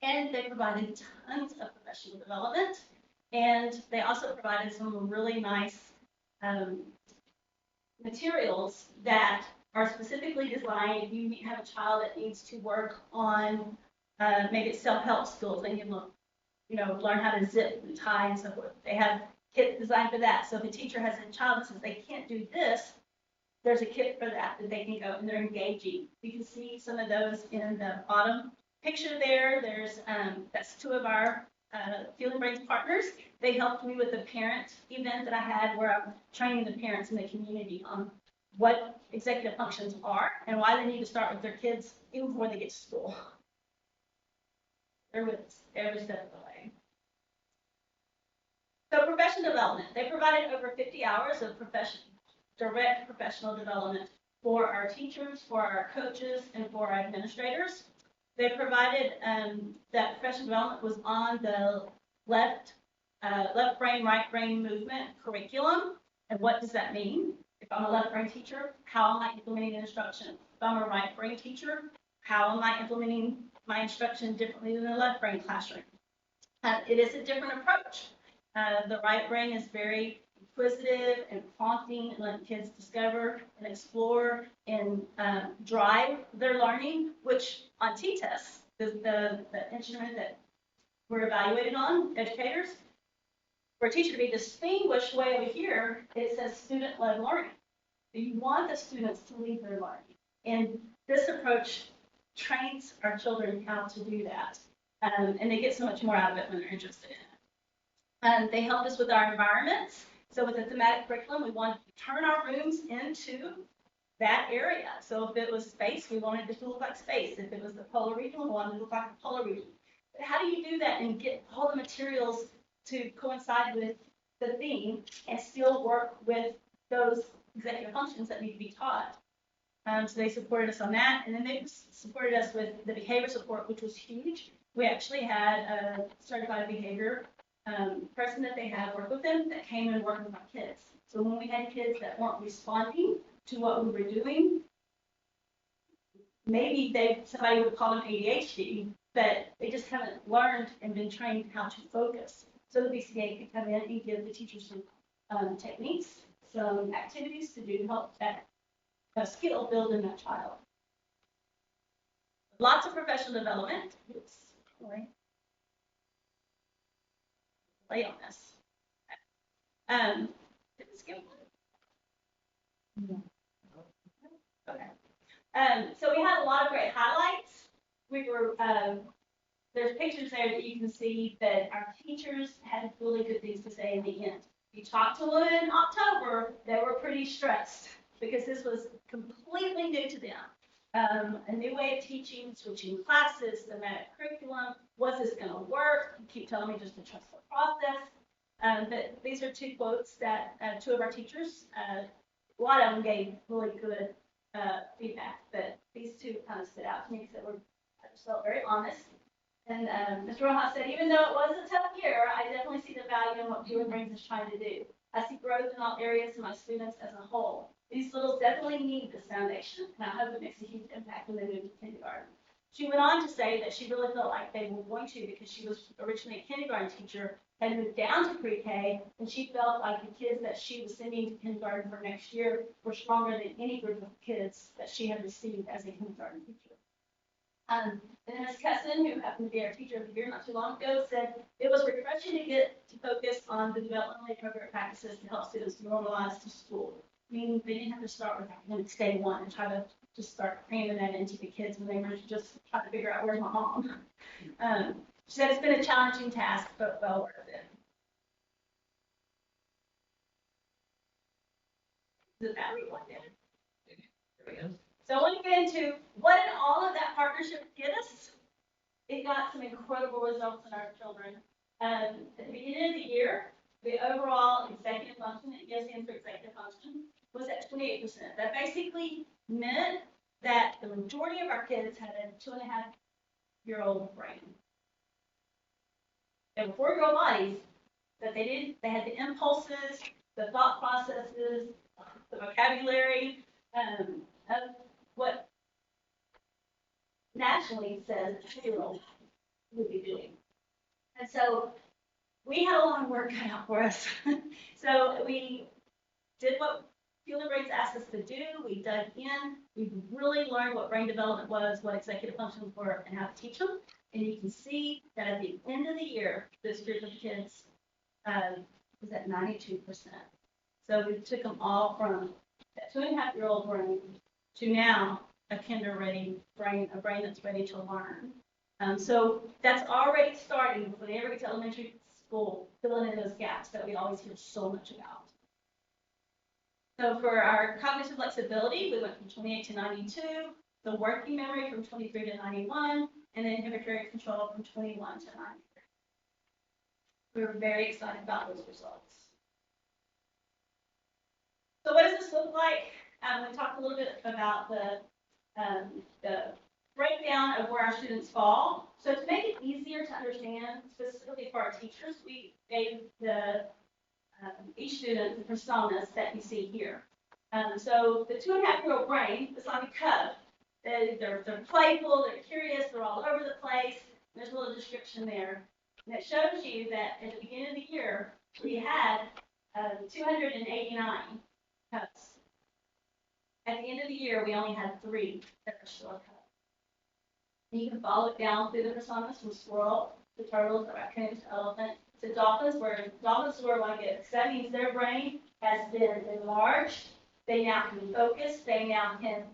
and they provided tons of professional development. And they also provided some really nice materials that are specifically designed if you have a child that needs to work on maybe it's self-help skills. They can learn how to zip and tie and so forth. They have kits designed for that. So if a teacher has a child that says they can't do this, there's a kit for that they can go and they're engaging. You can see some of those in the bottom picture there. There's that's two of our Fueling Brains partners. They helped me with the parent event that I had where I'm training the parents in the community on what executive functions are and why they need to start with their kids even before they get to school. They're with us every step of the way. So professional development. They provided over 50 hours of direct professional development for our teachers, for our coaches, and for our administrators. They provided that professional development was on the left brain, right brain movement curriculum. And what does that mean? If I'm a left brain teacher, how am I implementing instruction? If I'm a right brain teacher, how am I implementing my instruction differently than the left brain classroom? It is a different approach. The right brain is very inquisitive and prompting and letting kids discover and explore and drive their learning, which on T-tests, the instrument that we're evaluated on, educators, for a teacher to be distinguished way over here, it says student-led learning. You want the students to lead their learning. And this approach trains our children how to do that. And they get so much more out of it when they're interested in it. They helped us with our environments. So with the thematic curriculum, we wanted to turn our rooms into that area. So if it was space, we wanted it to look like space. If it was the polar region, we wanted it to look like the polar region. But how do you do that and get all the materials to coincide with the theme and still work with those executive functions that need to be taught? So they supported us on that. And then they supported us with the behavior support, which was huge. We actually had a certified behavior person that they had work with them that came and worked with our kids. So when we had kids that weren't responding to what we were doing, maybe somebody would call them ADHD, but they just haven't learned and been trained how to focus. So the BCA could come in and give the teachers some techniques, some activities to do to help that skill build in that child. Lots of professional development. Oops, sorry. Lay on this. Did it skip one? Okay. So we had a lot of great highlights. We were there's pictures there that you can see that our teachers had really good things to say in the end. If you talked to them in October, they were pretty stressed because this was completely new to them. A new way of teaching, switching classes, thematic curriculum. Was this going to work? You keep telling me just to trust the process. But these are two quotes that two of our teachers, a lot of them gave really good feedback, but these two kind of stood out to me because they were, I just felt very honest. And Mr. Rojas said, even though it was a tough year, I definitely see the value in what Fueling Brains is trying to do. I see growth in all areas of my students as a whole. These littles definitely need this foundation, and I hope it makes a huge impact when they move to kindergarten. She went on to say that she really felt like they were going to because she was originally a kindergarten teacher, had moved down to pre-K, and she felt like the kids that she was sending to kindergarten for next year were stronger than any group of kids that she had received as a kindergarten teacher. And Ms. Kesson, who happened to be our teacher of the year not too long ago, said it was refreshing to get to focus on the developmentally appropriate practices to help students normalize to school. Meaning they didn't have to start with academics day one and try to just start cramming that into the kids when they were just trying to figure out where's my mom. She said it's been a challenging task, but well worth it. the battery one there. There we go. So I want to get into what did all of that partnership get us? It got some incredible results in our children. At the beginning of the year, the overall executive function, it stands for executive function, was at 28%. That basically meant that the majority of our kids had a 2.5-year-old brain. They were 4-year-old bodies, but they had the impulses, the thought processes, the vocabulary, of what nationally says a 2-year-old would be doing. And so we had a lot of work cut out for us. So we did what Fueling Brains asked us to do. We dug in. We really learned what brain development was, what executive functions were, and how to teach them. And you can see that at the end of the year, this group of kids was at 92%. So we took them all from that 2.5-year-old brain to now a kinder-ready brain, a brain that's ready to learn. So that's already starting before they ever get to elementary school, filling in those gaps that we always hear so much about. So for our cognitive flexibility, we went from 28 to 92, the working memory from 23 to 91, and then inhibitory control from 21 to 93. We were very excited about those results. So what does this look like? We talked a little bit about the breakdown of where our students fall. So to make it easier to understand, specifically for our teachers, we gave each student the personas that you see here. So the 2.5-year-old brain is like a cub. They're playful, they're curious, they're all over the place. There's a little description there. And it shows you that at the beginning of the year, we had 289 cubs. At the end of the year, we only had 3 that are still a cub. And you can follow it down through the personas from squirrel to turtles to raccoons to elephant to dolphins, where dolphins were like it. So that means their brain has been enlarged. They now can focus. They now can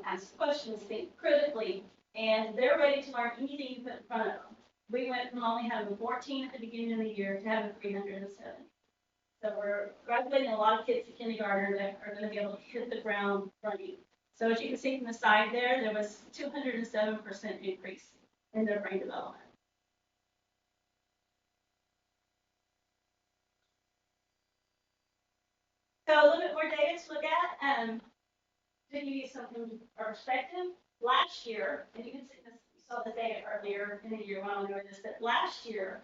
ask questions, think critically, and they're ready to learn anything you put in front of them. We went from only having 14 at the beginning of the year to having 307. So we're graduating a lot of kids to kindergarten that are going to be able to hit the ground running. So as you can see from the side there was 207% increase in their brain development. So a little bit more data to look at. To give you some perspective, last year, and you can see this, you saw the data earlier in the year when I went over this, but last year,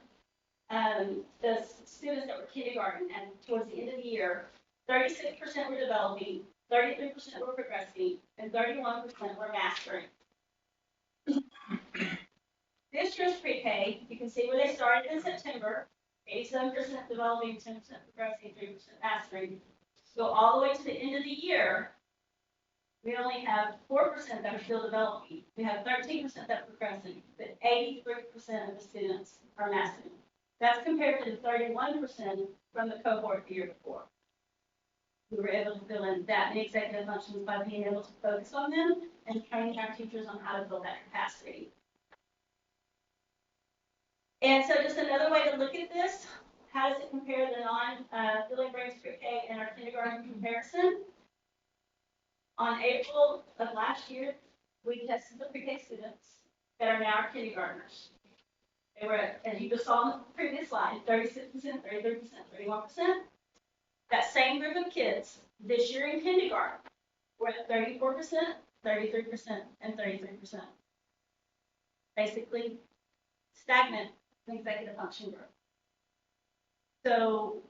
the students that were kindergarten and towards the end of the year, 36% were developing, 33% were progressing, and 31% were mastering. This year's pre-K, you can see where they started in September, 87% developing, 10% progressing, 3% mastering. Go all the way to the end of the year, we only have 4% that are still developing. We have 13% that are progressing, but 83% of the students are mastering. That's compared to the 31% from the cohort the year before. We were able to fill in that many executive functions by being able to focus on them and training our teachers on how to build that capacity. And so just another way to look at this, how does it compare to the non-Fueling Brains pre-K and our kindergarten comparison? On April of last year, we tested the pre-K students that are now our kindergartners. They were, as you just saw on the previous slide, 36%, 33%, 31%. That same group of kids this year in kindergarten were at 34%, 33%, and 33%. Basically, stagnant in executive function growth. So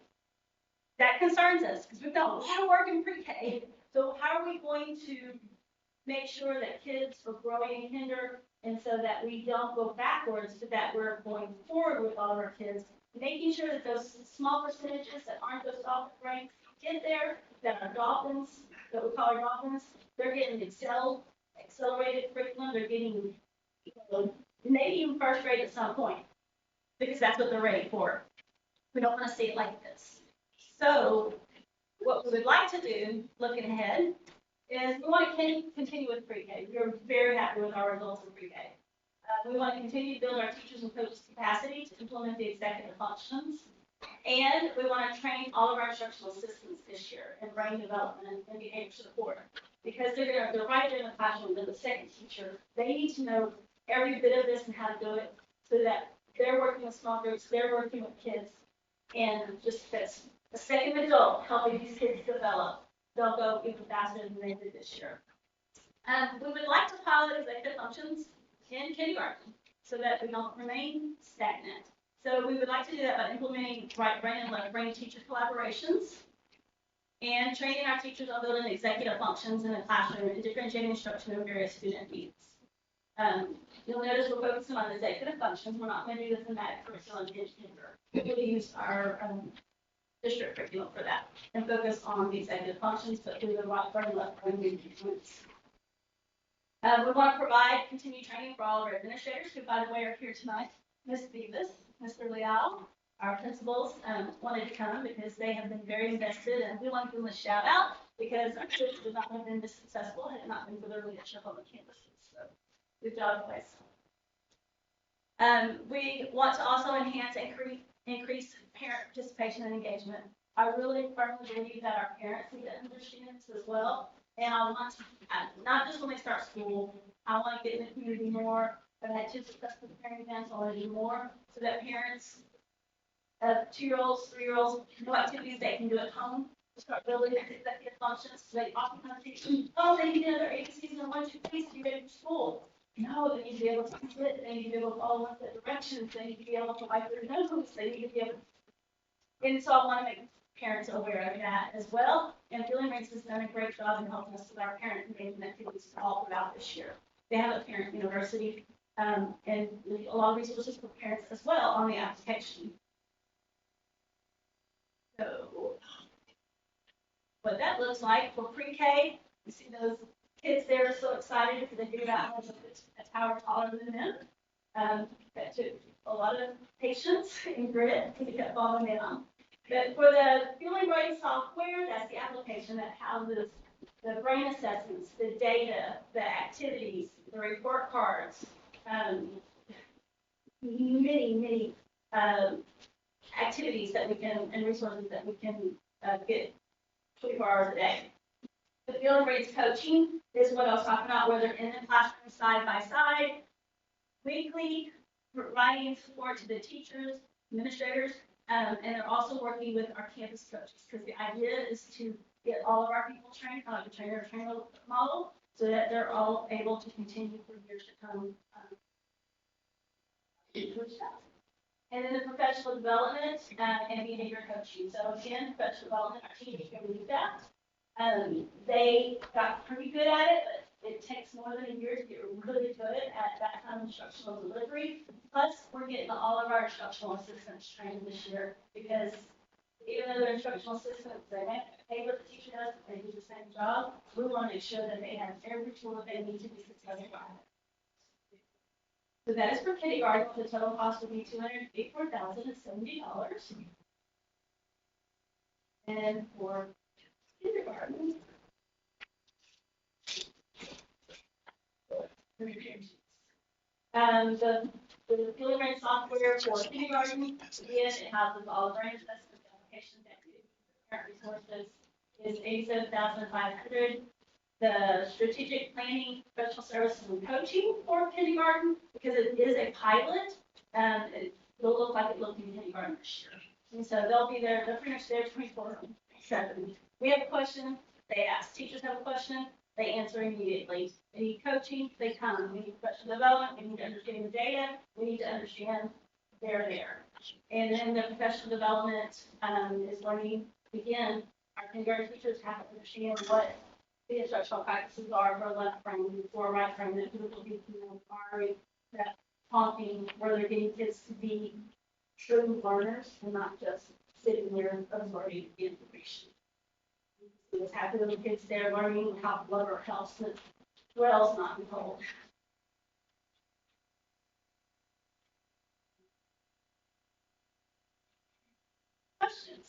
that concerns us because we've done a lot of work in pre-K. So how are we going to make sure that kids are growing in kinder and so that we don't go backwards, but that we're going forward with all of our kids, making sure that those small percentages that aren't those dolphin ranks get there, that our dolphins, that we call our dolphins, they're getting accelerated curriculum, they're getting maybe even first grade at some point, because that's what they're ready for. We don't want to see it like this. So what we would like to do, looking ahead, is we want to continue with pre-K. We're very happy with our results in pre-K. We want to continue to build our teachers and coaches' capacity to implement the executive functions. And we want to train all of our instructional assistants this year in brain development and behavior support. Because they're right there in the classroom, they're the second teacher. They need to know every bit of this and how to do it so that they're working with small groups, they're working with kids, and just that's a second adult helping these kids develop. They'll go even faster than they did this year. We would like to pilot executive functions in kindergarten so that we don't remain stagnant. So we would like to do that by implementing right brain and left brain teacher collaborations and training our teachers on building executive functions in the classroom and differentiating instruction of various student needs. You'll notice we're focusing on executive functions. We're not going to do the thematic curriculum in kindergarten. We'll use our district curriculum for that and focus on the executive functions, but through the right brain, left brain engagements. We want to provide continued training for all of our administrators who, by the way, are here tonight. Ms. Vivas, Mr. Leal, our principals wanted to come because they have been very invested, and we want to give them a shout out because our kids would not have been this successful had it not been for their leadership on the campuses. So, good job, guys. We want to also enhance and increase parent participation and engagement. I really firmly believe that our parents need to understand this as well. And I want to, not just when they start school, I want to get in the community more. I've had two successful parent events, I want to do more so that parents of 2-year-olds, 3-year-olds know activities they can do at home to start building executive functions. So they oftentimes think, oh, they need to know their ABCs and 1, 2, 3 to be ready for school. No, they need to be able to sit, they need to be able to follow the directions, they need to be able to wipe their nose, they need to be able to. And so I want to make parents aware of that as well. And Feeling Race has done a great job in helping us with our parent engagement activities all throughout this year. They have a parent university and a lot of resources for parents as well on the application. So what that looks like for pre-K, you see those kids there are so excited because they figured out how to put a tower taller than them. That took a lot of patience and grit because it kept falling down. But for the Feeling Brain software, that's the application that houses the brain assessments, the data, the activities, the report cards, many activities that we can and resources that we can get 24 hours a day. The Feeling Brains coaching is what I was talking about, where they're in the classroom side by side, weekly, providing support to the teachers, administrators, and they're also working with our campus coaches because the idea is to get all of our people trained, kind of like a trainer model, so that they're all able to continue for years to come. And then the professional development and behavior coaching. So again, professional development, our team can lead that. They got pretty good at it, but it takes more than a year to get really good at that kind of instructional delivery. Plus, we're getting all of our instructional assistants trained this year because even though they're instructional assistants, they may pay what the teacher does, but they do the same job. We want to make sure that they have every tool that they need to be successful at it. So that is for kindergarten. The total cost would be $284,070. And for kindergarten, the Feeling Brain software for kindergarten, again, it houses all of our assessment applications, activities, parent resources, is $87,500. The strategic planning, professional services, and coaching for kindergarten, because it is a pilot, it will look like it looked in kindergarten this year. And so they'll be there, they're pretty much there 24/7. We have a question, they ask. Teachers have a question, they answer immediately. They need coaching, they come. We need professional development, we need to understand the data, we need to understand they're there. And then the professional development is learning, again, our kindergarten teachers have to understand what the instructional practices are for left brain, for right brain, that people be that prompting where they're getting kids to be true learners and not just sitting there absorbing the information. What's happening with the kids there learning how blubber helps and what else not be told. Questions?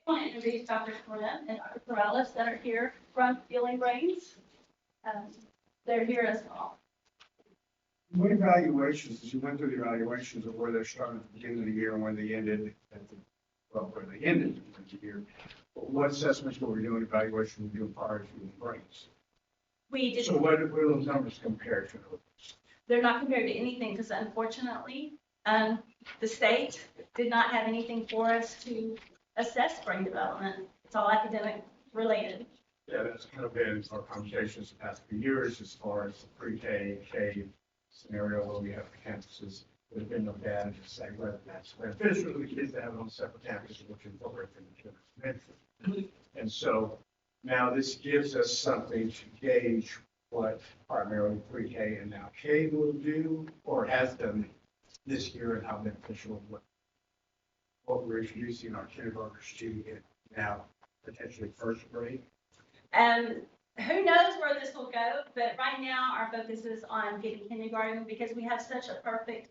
I want to introduce Dr. Corinne and Dr. Corrales that are here from Feeling Brains. They're here as well. What evaluations, as you went through the evaluations of where they started at the beginning of the year and where they ended where they ended at the year, what assessments were we doing, evaluation were we doing prior to the grades? We did, So what do those numbers compare to? they're not compared to anything because unfortunately, the state did not have anything for us to assess brain development. It's all academic related. Yeah, that's kind of been our conversations the past few years as far as the pre-K, K scenario where we have campuses. There's been no data to say whether that's beneficial to the kids that have it on separate campuses, which incorporate them. And so now this gives us something to gauge what primarily pre-K and now K will do or has done this year and how beneficial what we're introducing our kindergartners to in now potentially first grade. Who knows where this will go, but right now our focus is on getting kindergarten because we have such a perfect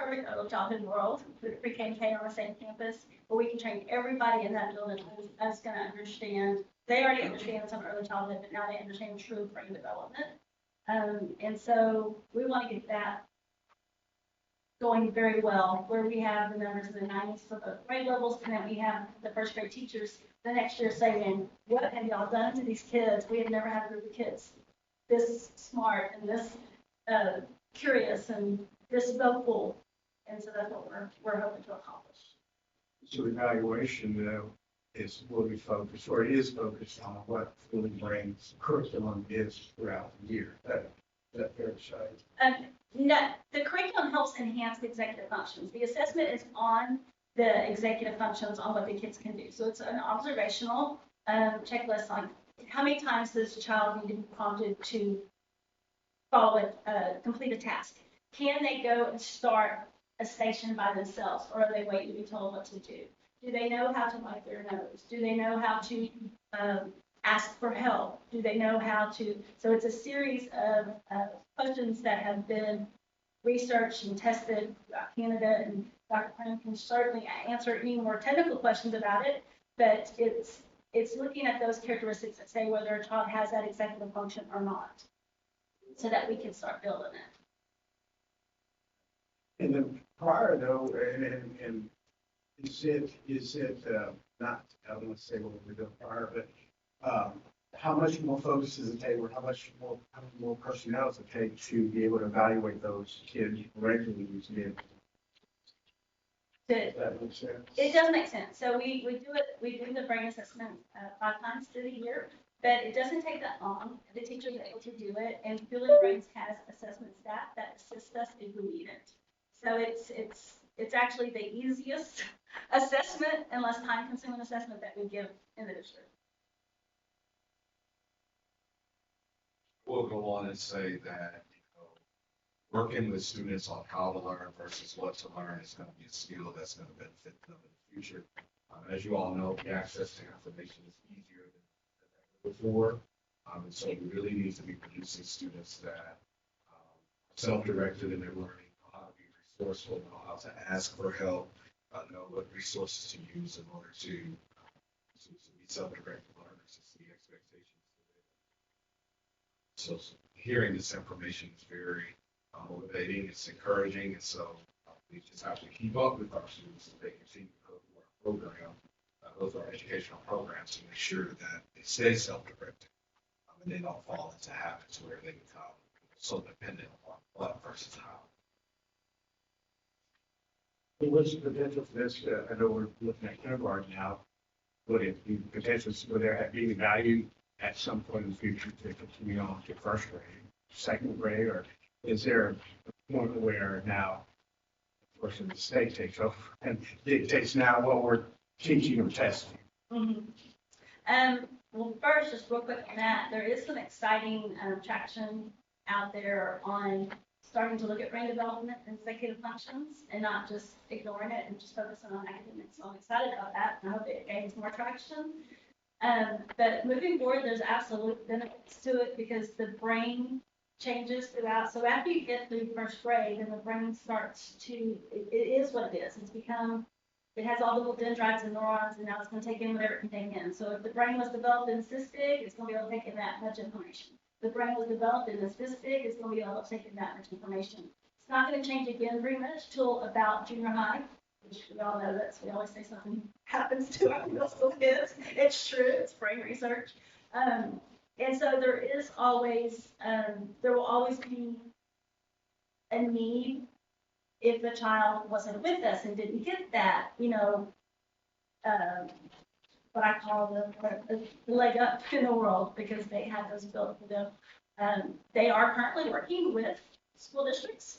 early childhood world with pre-K and K on the same campus, where we can train everybody in that building that's going to understand. They already understand some early childhood, but now they understand true brain development. And so we want to get that going very well, where we have the numbers in the 90s for both grade levels, and then we have the first grade teachers the next year saying, what have y'all done to these kids? We have never had a group of kids this smart and this curious and this vocal. And so that's what we're hoping to accomplish. So evaluation though will be focused or is focused on what Feeling Brains curriculum is throughout the year. That fair to say? No, the curriculum helps enhance the executive functions. The assessment is on the executive functions on what the kids can do. So it's an observational checklist on how many times does a child need to be prompted to complete a task. Can they go and start a station by themselves, or are they waiting to be told what to do? Do they know how to wipe their nose? Do they know how to ask for help? Do they know how to? So it's a series of questions that have been researched and tested throughout Canada, and Dr. Prim can certainly answer any more technical questions about it, but it's looking at those characteristics that say whether a child has that executive function or not, so that we can start building it. And then prior though, and is it not, I don't want to say what we were doing prior, but how much more focus does it take, or how many more personnel does it take to be able to evaluate those kids regularly each day? That makes sense. It does make sense. So we do the brain assessment 5 times through the year, but it doesn't take that long. The teachers are able to do it, and Feeling Brains has assessment staff that assist us if we need it. So it's actually the easiest assessment and less time-consuming assessment that we give in the district. We'll go on and say that, working with students on how to learn versus what to learn is going to be a skill that's going to benefit them in the future. As you all know, the access to information is easier than before. And so we really need to be producing students that are self-directed in their learning, know how to be resourceful, know how to ask for help, know what resources to use in order to be self-directed learners. It's the expectations. So hearing this information is very motivating, it's encouraging, and so we just have to keep up with our students as they continue to go through our program, go through our educational programs to make sure that they stay self-directed and they don't fall into habits where they become so dependent on what versus how. What's the potential for this? I know we're looking at kindergarten now. Would it be potential for there being value at some point in the future to continue on to first grade, second grade, or is there a point where now, of course, the state takes over and dictates now what we're teaching or testing? Mm-hmm. Well, first, just real quick on that, there is some exciting traction out there on starting to look at brain development and executive functions and not just ignoring it and just focusing on academics. So I'm excited about that, and I hope it gains more traction. But moving forward, there's absolute benefits to it because the brain changes throughout. So after you get through first grade, then the brain starts to, it is what it is. It has all the little dendrites and neurons, and now it's going to take in whatever it can take in. So if the brain was developed in SISD, it's going to be able to take in that much information. the brain was developed and it's this big, it's gonna be able to take in that much information. It's not gonna change again very much till about junior high, which we all know that, so we always say something happens to our middle school kids. It's true, it's brain research. And so there is always, there will always be a need if the child wasn't with us and didn't get that, what I call the leg up in the world because they had those built for them. They are currently working with school districts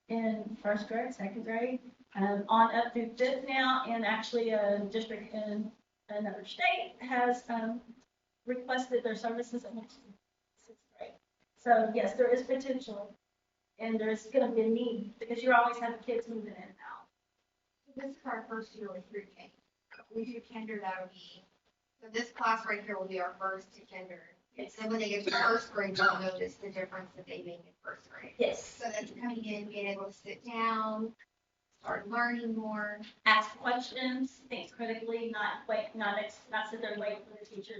in first grade, second grade, on up through fifth now, and actually a district in another state has requested their services in sixth grade. So yes, there is potential, and there's going to be a need because you always have kids moving in and out. This is our first year with pre-K. We do kinder, that would be, so this class right here will be our first to kinder. Yes. Then when they get to first grade, they'll notice the difference that they make in first grade. Yes. So that's coming in, being able to sit down, start learning more. Ask questions, think critically, not sit there and wait for the teacher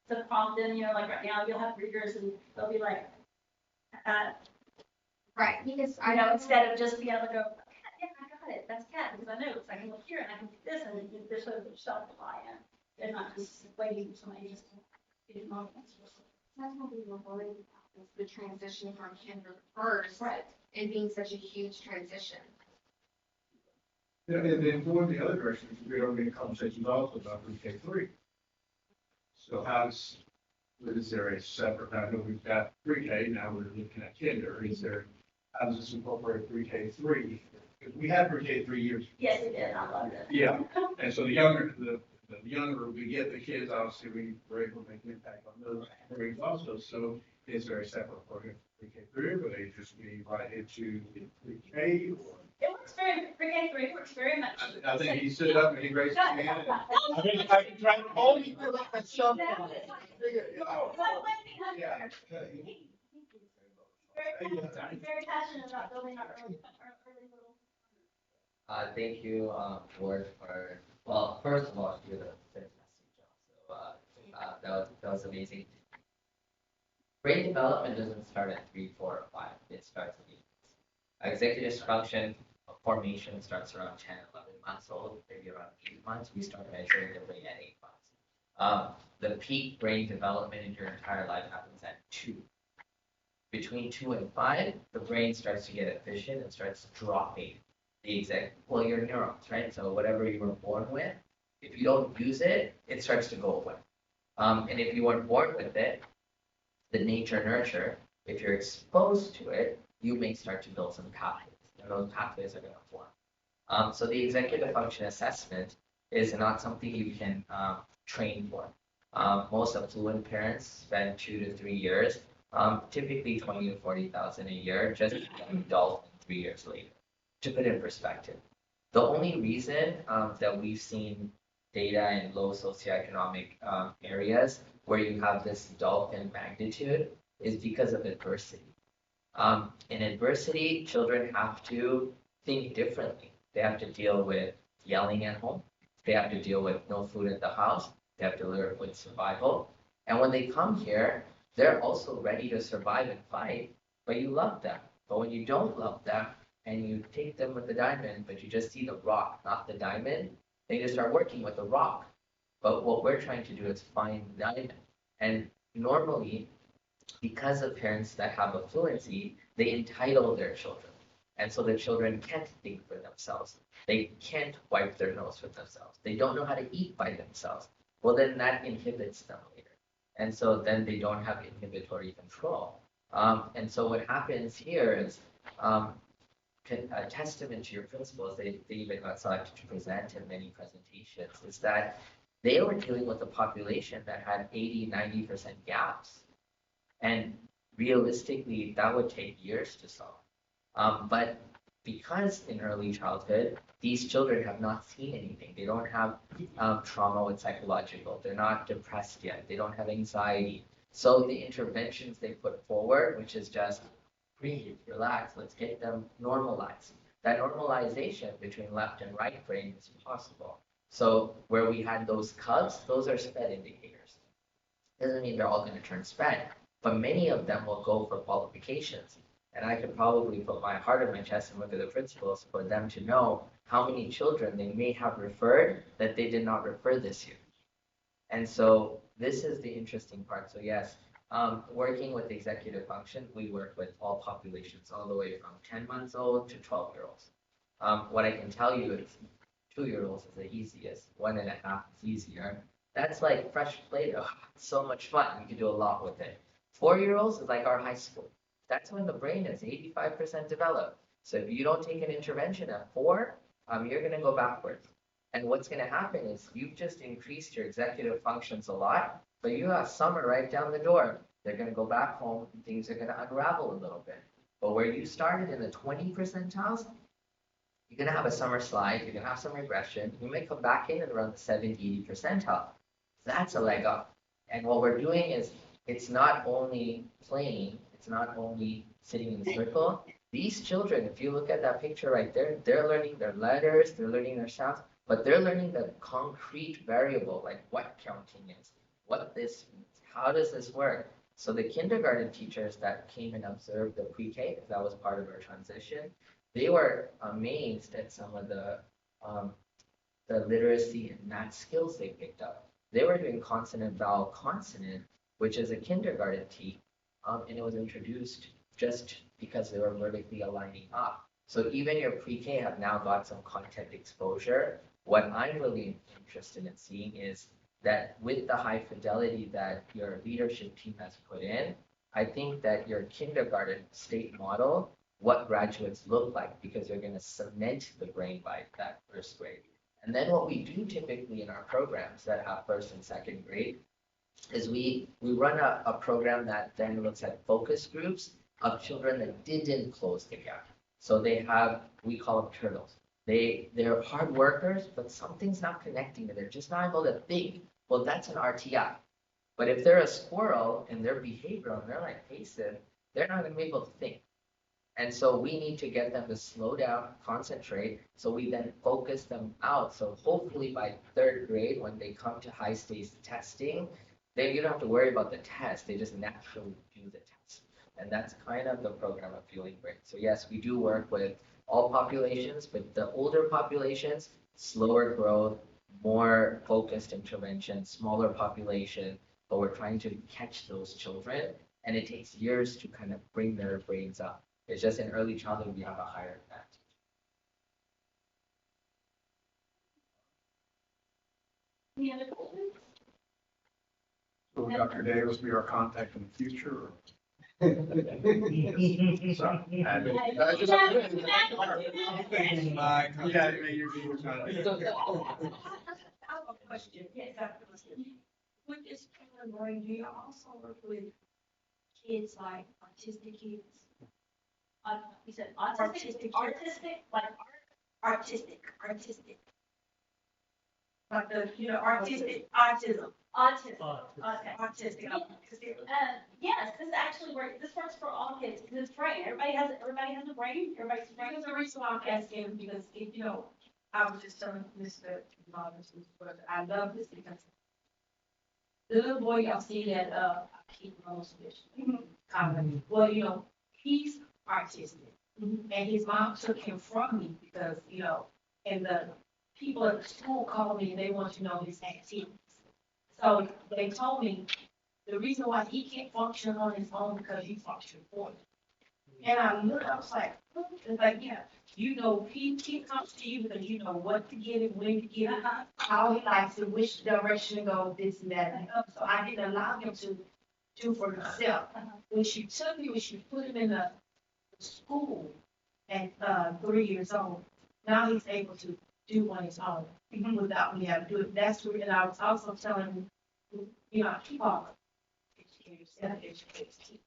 to prompt them. Like right now, you'll have readers and they'll be like, Right, because I I know, know instead of just being able to go, yeah, I got it, that's cat, because I know, it's I can look here and I can do this, and they're sort of self-reliant. They're not just waiting for somebody just to get it on. that's what we were worried about, is the transition from kinder to first. Right. And being such a huge transition. Yeah, and then going the other direction, we're going to be in conversations also about pre-K three. So is there a separate, I know we've got pre-K, now we're looking at kinder, how does this incorporate pre-K three? Because we had pre-K 3 years. Yes, it did, I loved it. Yeah, and so the younger we get the kids, obviously, we were able to make an impact on those grades also. So is there a separate program for pre-K three, or would they just be right into pre-K? It works pre-K 3 works very much. I think he stood up and he raised his hand. I've been trying to hold you. Yeah. Very passionate about building our early little. Thank you, board, for, well, first of all, you did a fantastic job. So, that was amazing. Brain development doesn't start at 3, 4, or 5. It starts at 8. Executive function formation starts around 10, 11 months old, maybe around 8 months. We start measuring the brain at 8 months. The peak brain development in your entire life happens at 2. Between 2 and 5, the brain starts to get efficient and starts dropping your neurons, right? So whatever you were born with, if you don't use it, it starts to go away. And if you weren't born with it, the nature nurture, if you're exposed to it, you may start to build some pathways, and those pathways are going to form. So the executive function assessment is not something you can train for. Most affluent parents spend 2 to 3 years, typically 20 to 40,000 a year, just to become an adult 3 years later. To put it in perspective, the only reason that we've seen data in low socioeconomic areas where you have this dolphin magnitude is because of adversity. In adversity, children have to think differently. They have to deal with yelling at home. They have to deal with no food at the house. They have to live with survival. And when they come here, they're also ready to survive and fight, but you love them. But when you don't love them and you take them with the diamond, but you just see the rock, not the diamond, they just start working with the rock. But what we're trying to do is find the diamond. And normally, because of parents that have affluency, they entitle their children. And so the children can't think for themselves. They can't wipe their nose for themselves. They don't know how to eat by themselves. Well, then that inhibits them later. And so then they don't have inhibitory control. And so what happens here is a testament to your principles, they even got selected to present in many presentations, is that they were dealing with a population that had 80, 90% gaps. And realistically, that would take years to solve. But because in early childhood, these children have not seen anything. They don't have trauma with psychological. They're not depressed yet. They don't have anxiety. So the interventions they put forward, which is just breathe, relax, let's get them normalized. That normalization between left and right brain is possible. So where we had those cubs, those are SPED indicators. Doesn't mean they're all going to turn SPED, but many of them will go for qualifications. And I could probably put my heart on my chest and look at the principals for them to know how many children they may have referred that they did not refer this year. And so this is the interesting part. So yes, working with executive function, we work with all populations, all the way from 10 months old to 12-year-olds. What I can tell you is 2-year-olds is the easiest, 1.5 is easier. That's like fresh Play-Doh. It's so much fun. You can do a lot with it. 4-year-olds is like our high school. That's when the brain is 85% developed. So if you don't take an intervention at 4, you're going to go backwards. And what's going to happen is you've just increased your executive functions a lot, but you have summer right down the door. They're going to go back home and things are going to unravel a little bit. But where you started in the 20 percentiles, you're going to have a summer slide, you're going to have some regression. You may come back in and around the 70, 80 percentile. That's a leg up. And what we're doing is it's not only playing, it's not only sitting in a circle. These children, if you look at that picture right there, they're learning their letters, they're learning their sounds, but they're learning the concrete variable, like what counting is, what this means, how does this work? So the kindergarten teachers that came and observed the pre-K, because that was part of our transition, they were amazed at some of the literacy and math skills they picked up. They were doing consonant, vowel, consonant, which is a kindergarten T, and it was introduced just because they were vertically aligning up. So even your pre-K have now got some content exposure. What I'm really interested in seeing is that with the high fidelity that your leadership team has put in, I think that your kindergarten state model, what graduates look like, because you're going to cement the brain by that first grade. And then what we do typically in our programs that have first and second grade is we run a program that then looks at focus groups of children that didn't close the gap. So they have, we call them turtles. They're hard workers, but something's not connecting and they're just not able to think. Well, that's an RTI. But if they're a squirrel and they're behavioral and they're like Payson, they're not going to be able to think. And so we need to get them to slow down, concentrate, so we then focus them out. So hopefully by 3rd grade, when they come to high stakes testing, then you don't have to worry about the test. They just naturally do the test. And that's kind of the program of Feeling Great. So yes, we do work with all populations, but the older populations, slower growth, more focused intervention, smaller population, but we're trying to catch those children. And it takes years to kind of bring their brains up. It's just in early childhood, we have a higher advantage. Any other questions? Will Dr. Davis be our contact in the future? Or? So, yeah, maybe you're being kind I have a question. Yes, Dr. With this kind of brain, do you also work with kids like autistic kids? You said autistic, like Artistic. Like autism. autism. Okay. Autistic. Yes, this actually works. This works for all kids because it's brain. Everybody has a brain. Everybody's brain. Because the reason why I'm asking, because if, I was just telling Mr. Roberts, I love this because the little boy y'all see that, Keith Rose, comment, well, he's artistic. And his mom took him from me because, and the people at the school called me and they want to know his activities. So they told me the reason why he can't function on his own because he functioned for you. And I was like, it's like, yeah, he comes to you because you know what to get him, when to get him, how he likes it, which direction to go, this and that and up. So I didn't allow him to do for himself. When she took me, when she put him in a school at 3 years old, now he's able to do on his own without me having to do it. That's where, and I was also telling him, keep on educating yourself, educate kids.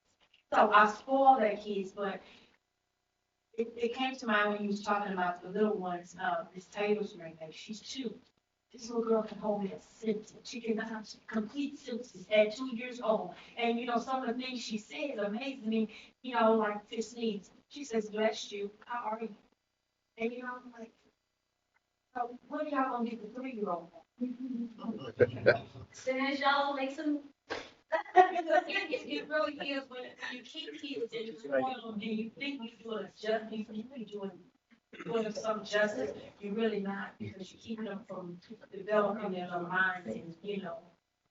So I spoil their kids, but it came to mind when you was talking about the little ones, Miss Taylor's grandbaby, she's 2. This little girl can hold a sentence. She can complete sentences at 2 years old. And, some of the things she says amaze me, like this needs. She says, bless you, how are you? And, I'm like, so what are y'all gonna do the 3-year-old? Soon as y'all make some It really is when you keep kids and you spoil them and you think you're doing justice, you really doing them some justice. You're really not, because you're keeping them from developing their own minds and,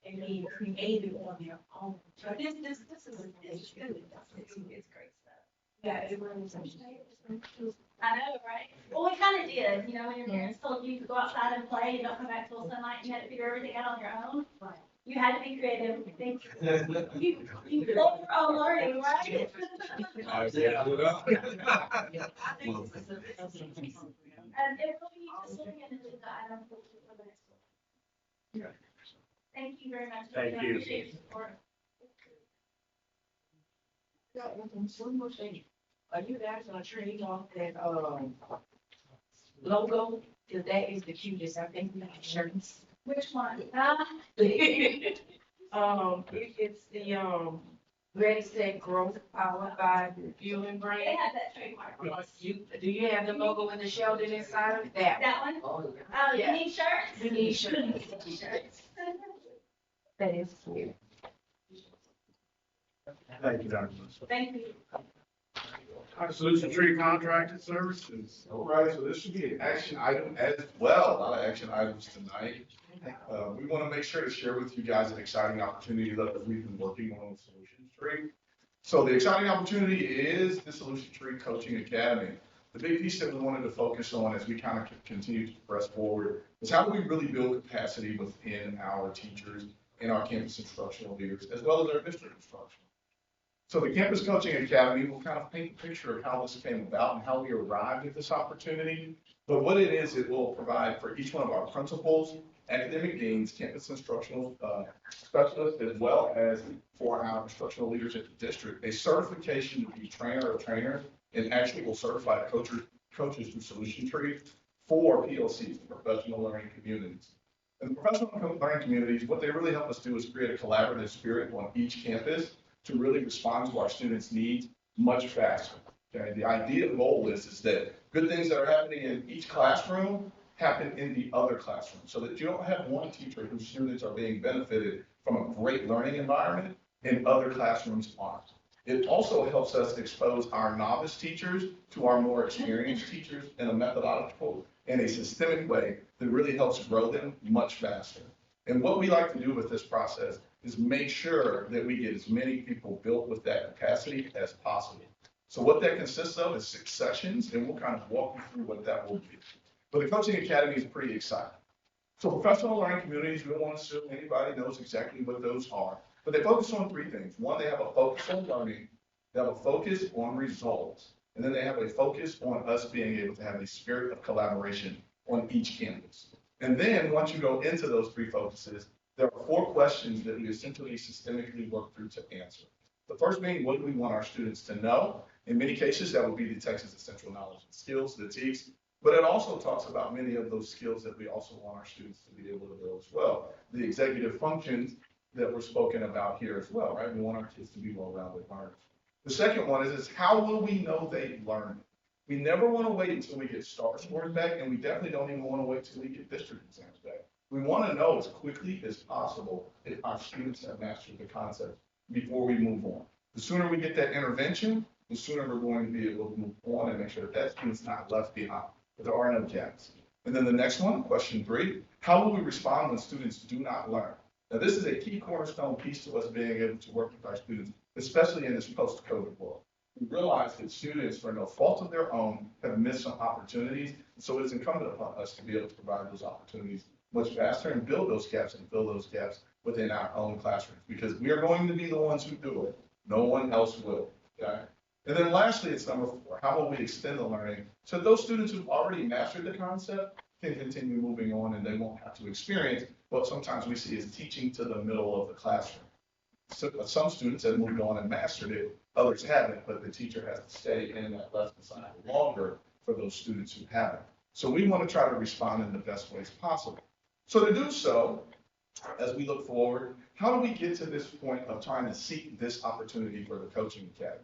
and being creative on their own. So this is good. It's great stuff. Yeah, it really is. I know, right? Well, we kind of did, when your parents told you to go outside and play and don't come back till sunlight, and you had to figure everything out on your own. Right. You had to be creative. You built your own learning, right? I was able to do I think this is a And it really needs to swing into the item for the next one. Thank you very much. Thank I you. appreciate your support. One more thing. Are you guys gonna trade off that, logo? Cause that is the cutest, I think, we have shirts. Which one? It's the, Ready, Set, Growth, powered by Fueling They Brand. have that trademark. Do you have the logo with the Sheldon inside of it? That That one? Oh, yeah. Oh, Yeah. you need shirts? We need shirts. Shirts. That is cute. Thank you, Dr. Lewis. Thank you. All right, Solution Tree Contracted Services. All right, so this should be an action item as well, a lot of action items tonight. We want to make sure to share with you guys an exciting opportunity that we've been working on with Solution Tree. So the exciting opportunity is the Solution Tree Coaching Academy. The big piece that we wanted to focus on as we kind of continue to press forward is how do we really build capacity within our teachers and our campus instructional leaders, as well as our district instructional. So the Campus Coaching Academy will kind of paint a picture of how this came about and how we arrived at this opportunity. But what it is, it will provide for each one of our principals, academic deans, campus instructional specialists, as well as for our instructional leaders at the district, a certification to be trainer of trainers and actual certified coaches through Solution Tree for PLCs, professional learning communities. And the professional learning communities, what they really help us do is create a collaborative spirit on each campus to really respond to our students' needs much faster. Okay, the ideal goal is that good things that are happening in each classroom happen in the other classroom, so that you don't have one teacher whose students are being benefited from a great learning environment and other classrooms aren't. It also helps us expose our novice teachers to our more experienced teachers in a methodological and a systemic way that really helps grow them much faster. And what we like to do with this process is make sure that we get as many people built with that capacity as possible. So what that consists of is 6 sessions, and we'll kind of walk you through what that will be. But the Coaching Academy is pretty exciting. So professional learning communities, we don't want to assume anybody knows exactly what those are, but they focus on 3 things. One, they have a focus on learning, they have a focus on results, and then they have a focus on us being able to have a spirit of collaboration on each campus. And then once you go into those 3 focuses, there are 4 questions that we essentially systemically work through to answer. The first being, what do we want our students to know? In many cases, that would be the Texas Essential Knowledge and Skills, the TEKS, but it also talks about many of those skills that we also want our students to be able to build as well. The executive functions that were spoken about here as well, right? We want our kids to be well-rounded learners. The second one is how will we know they learned? We never want to wait until we get STAR scores back, and we definitely don't even want to wait until we get district exams back. We want to know as quickly as possible if our students have mastered the concept before we move on. The sooner we get that intervention, the sooner we're going to be able to move on and make sure that that student's not left behind, but there are no gaps. And then the next one, question 3, how will we respond when students do not learn? Now, this is a key cornerstone piece to us being able to work with our students, especially in this post-COVID world. We realize that students, for no fault of their own, have missed some opportunities. So it is incumbent upon us to be able to provide those opportunities much faster and build those gaps and fill those gaps within our own classrooms, because we are going to be the ones who do it. No one else will, okay? And then lastly, it's number 4, how will we extend the learning so that those students who've already mastered the concept can continue moving on and they won't have to experience what sometimes we see as teaching to the middle of the classroom. So, some students have moved on and mastered it, others haven't, but the teacher has to stay in that lesson cycle longer for those students who haven't. So we want to try to respond in the best ways possible. So to do so, as we look forward, how do we get to this point of trying to seek this opportunity for the Coaching Academy?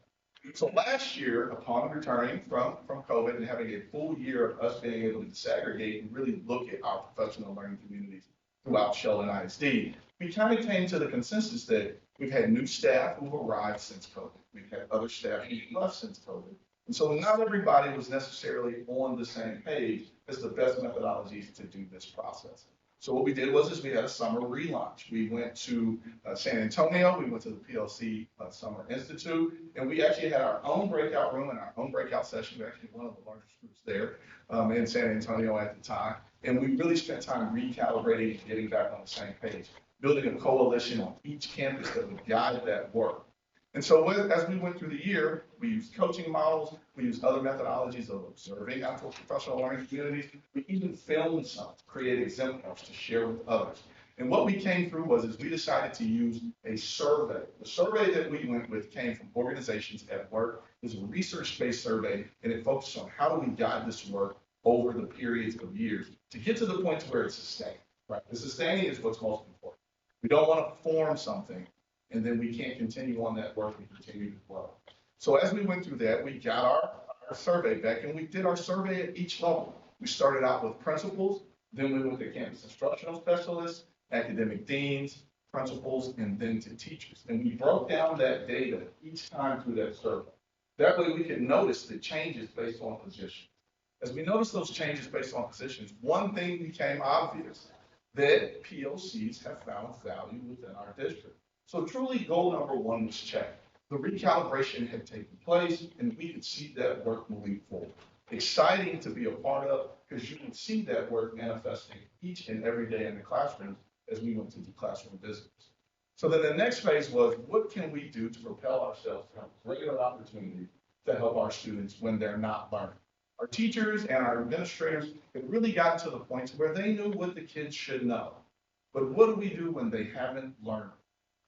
So last year, upon returning from COVID and having a full year of us being able to disaggregate and really look at our professional learning communities throughout Sheldon ISD, we kind of came to the consensus that we've had new staff who've arrived since COVID. We've had other staff who've left since COVID. And so not everybody was necessarily on the same page as the best methodologies to do this process. So what we did was we had a summer relaunch. We went to San Antonio, we went to the PLC Summer Institute, and we actually had our own breakout room and our own breakout session. We're actually one of the largest groups there in San Antonio at the time. And we really spent time recalibrating and getting back on the same page, building a coalition on each campus that would guide that work. And so as we went through the year, we used coaching models, we used other methodologies of observing actual professional learning communities. We even filmed some to create exemplars to share with others. And what we came through was we decided to use a survey. The survey that we went with came from organizations at work. It was a research-based survey, and it focused on how do we guide this work over the periods of years to get to the point to where it's sustained. Right? The sustaining is what's most important. We don't want to form something and then we can't continue on that work and continue to grow. So as we went through that, we got our survey back, and we did our survey at each level. We started out with principals, then we went to campus instructional specialists, academic deans, principals, and then to teachers. And we broke down that data each time through that survey. That way we could notice the changes based on position. As we noticed those changes based on positions, one thing became obvious, that POCs have found value within our district. So truly goal number one was checked. The recalibration had taken place and we could see that work moving forward. Exciting to be a part of because you can see that work manifesting each and every day in the classroom as we went to the classroom visits. So then the next phase was, what can we do to propel ourselves to have a greater opportunity to help our students when they're not learning? Our teachers and our administrators had really gotten to the point where they knew what the kids should know. But what do we do when they haven't learned?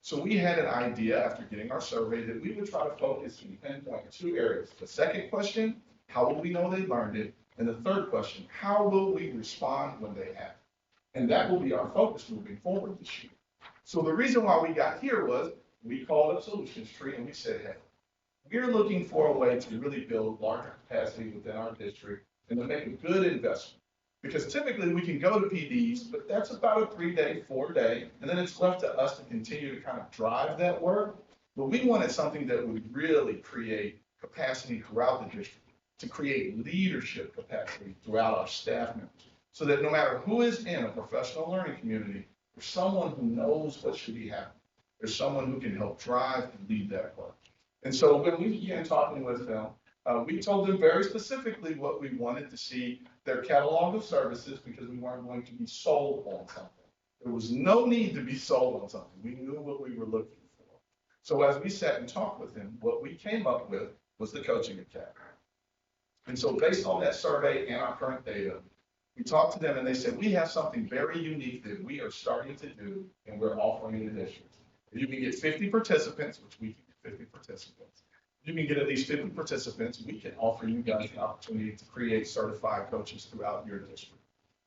So we had an idea after getting our survey that we would try to focus and pinpoint two areas. The second question, how will we know they learned it? And the third question, how will we respond when they haven't? And that will be our focus moving forward this year. So the reason why we got here was we called up Solutions Tree and we said, hey, we're looking for a way to really build larger capacity within our district and to make a good investment. Because typically we can go to PDs, but that's about a 3-day, 4-day, and then it's left to us to continue to kind of drive that work. But we wanted something that would really create capacity throughout the district, to create leadership capacity throughout our staff members, so that no matter who is in a professional learning community, there's someone who knows what should be happening. There's someone who can help drive and lead that work. And so when we began talking with them, we told them very specifically what we wanted to see their catalog of services because we weren't going to be sold on something. There was no need to be sold on something. We knew what we were looking for. So as we sat and talked with them, what we came up with was the coaching academy. And so based on that survey and our current data, we talked to them and they said, we have something very unique that we are starting to do and we're offering in the district. If you can get 50 participants, which we can get 50 participants, you can get at least 50 participants, we can offer you guys the opportunity to create certified coaches throughout your district.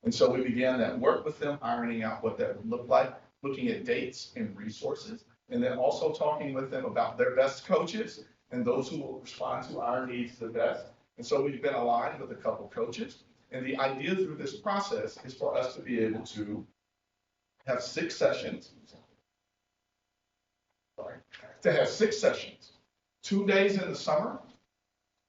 And so we began that work with them, ironing out what that would look like, looking at dates and resources, and then also talking with them about their best coaches and those who will respond to our needs the best. And so we've been aligned with a couple coaches. And the idea through this process is for us to be able to have 6 sessions. To have 6 sessions. 2 days in the summer,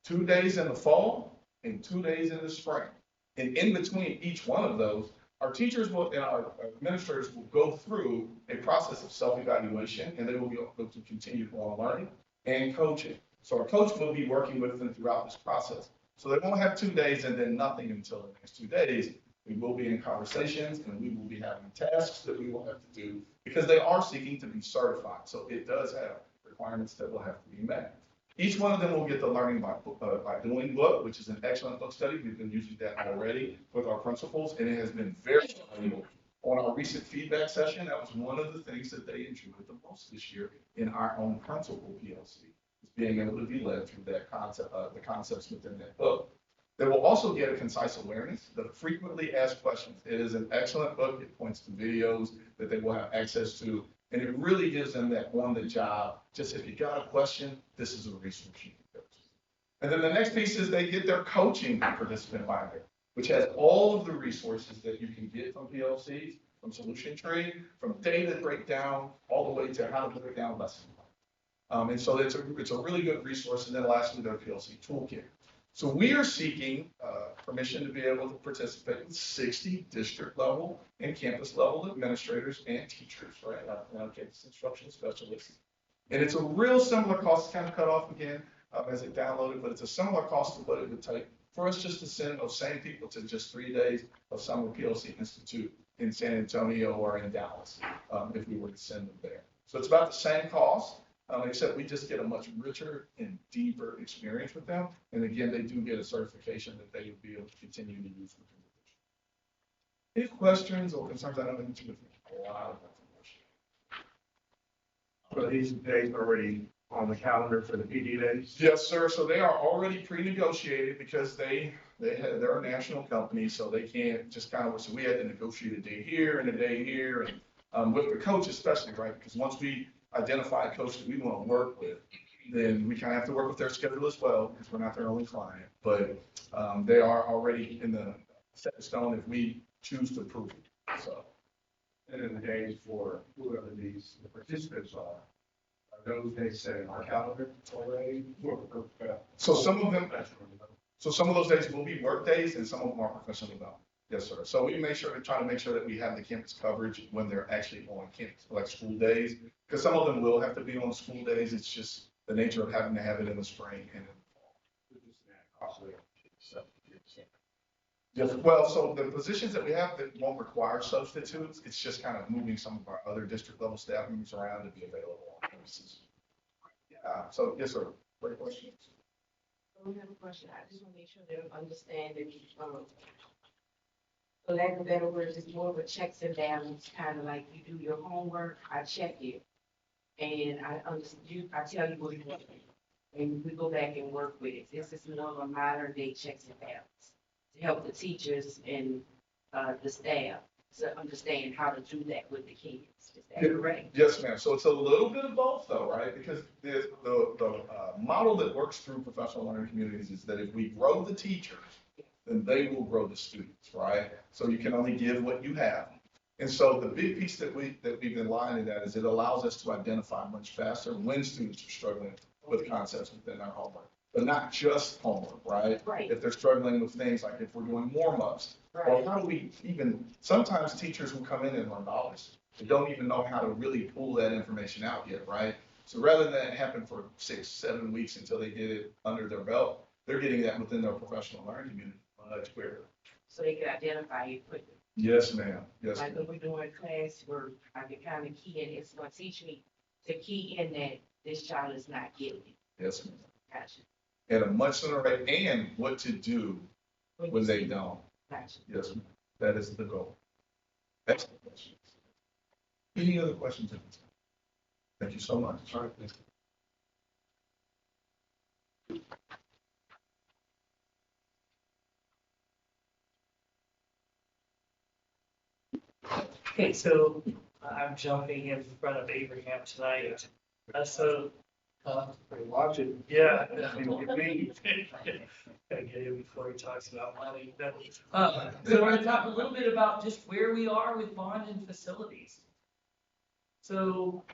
2 days in the fall, and 2 days in the spring. And in between each one of those, our teachers will, and our administrators will go through a process of self-evaluation, and they will be able to continue on learning and coaching. So our coach will be working with them throughout this process. So they won't have 2 days and then nothing until the next 2 days. We will be in conversations and we will be having tasks that we will have to do because they are seeking to be certified. So it does have requirements that will have to be met. Each one of them will get the learning by doing book, which is an excellent book study. We've been using that already with our principals, and it has been very valuable. On our recent feedback session, that was one of the things that they enjoyed the most this year in our own principal PLC, is being able to be led through that concept, the concepts within that book. They will also get a concise awareness, the frequently asked questions. It is an excellent book. It points to videos that they will have access to. And it really gives them that on the job, just if you got a question, this is a resource you can go to. And then the next piece is they get their coaching participant binder, which has all of the resources that you can get from PLCs, from solution tree, from data breakdown, all the way to how to break down lessons. And so it's a really good resource. And then lastly, their PLC toolkit. So we are seeking permission to be able to participate with 60 district level and campus level administrators and teachers, right? Campus instruction specialists. And it's a real similar cost. It's kind of cut off again as it downloaded, but it's a similar cost to what it would take for us just to send those same people to just 3 days of Summer PLC Institute in San Antonio or in Dallas, if we were to send them there. So it's about the same cost. Except we just get a much richer and deeper experience with them. And again, they do get a certification that they would be able to continue to use within the district. Any questions or concerns? I know I need to a lot of information. So these days already on the calendar for the PD days? Yes, sir. So they are already pre-negotiated because they're a national company, so they can't just kind of, so we had to negotiate a day here and a day here. And with the coach especially, right? Because once we identify a coach that we want to work with, then we kind of have to work with their schedule as well, because we're not their only client. But they are already in the set in stone if we choose to prove it. So, And then the days for whoever the participants are those days set in our calendar already? so some of those days will be work days and some of them are professional development. Yes, sir. So we try to make sure that we have the campus coverage when they're actually on campus, like school days, because some of them will have to be on school days. It's just the nature of having to have it in the spring and in the fall. Yes, well, so the positions that we have that won't require substitutes, it's just kind of moving some of our other district level staff members around to be available on campuses. Yeah, so yes, sir. Great question. We have a question. I just want to make sure they understand that, for lack of better words, it's more of a checks and balance, kind of like you do your homework, I check it. And I understand I tell you what you want. And we go back and work with it. This is more of a modern day checks and balance to help the teachers and the staff to understand how to do that with the kids. Is that correct? Yes, ma'am. So it's a little bit of both though, right? Because the model that works through professional learning communities is that if we grow the teachers, then they will grow the students, right? So you can only give what you have. And so the big piece that we've been lying in that is it allows us to identify much faster when students are struggling with concepts within their homework, but not just homework, right? Right. If they're struggling with things like if we're doing warm-ups, or how do we even, sometimes teachers who come in and learn knowledge, they don't even know how to really pull that information out yet, right? So rather than that happen for 6-7 weeks until they get it under their belt, they're getting that within their professional learning community much quicker. So they can identify it quickly. Yes, ma'am. Yes. Like when we're doing classwork, I can kind of key in, it's going to teach me to key in that this child is not getting it. Yes, ma'am. Gotcha. At a much sooner rate, and what to do when they don't. Gotcha. Yes, ma'am. That is the goal. Excellent questions. Any other questions? Thank you so much. All right. Okay, so I'm jumping in front of Abraham tonight. Watch it. Yeah. I mean, get me. Gotta get him before he talks about money. So we're gonna talk a little bit about just where we are with bond and facilities. So.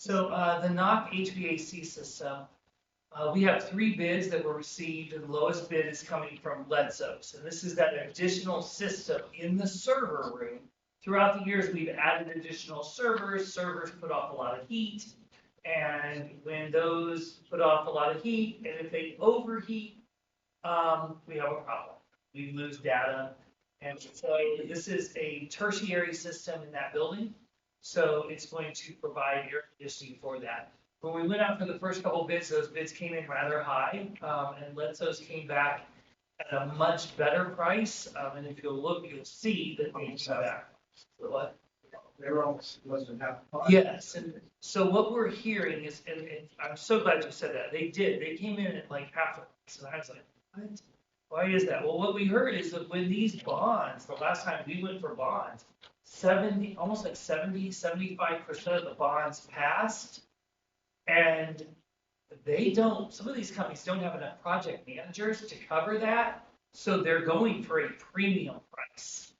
The knock HVAC system, we have 3 bids that were received, and the lowest bid is coming from Letzos. And this is that additional system in the server room. Throughout the years, we've added additional servers. Servers put off a lot of heat. And when those put off a lot of heat, and if they overheat, we have a problem. We lose data. And so this is a tertiary system in that building. So it's going to provide air conditioning for that. When we went out for the first couple of bids, those bids came in rather high, and Letzos came back at a much better price. And if you'll look, you'll see that they came back. What? They were almost less than half. Yes, and so what we're hearing is, and I'm so glad you said that, they did, they came in at like half the price, and I was like, what? Why is that? Well, what we heard is that when these bonds, the last time we went for bonds, 75% of the bonds passed, and some of these companies don't have enough project managers to cover that, so they're going for a premium price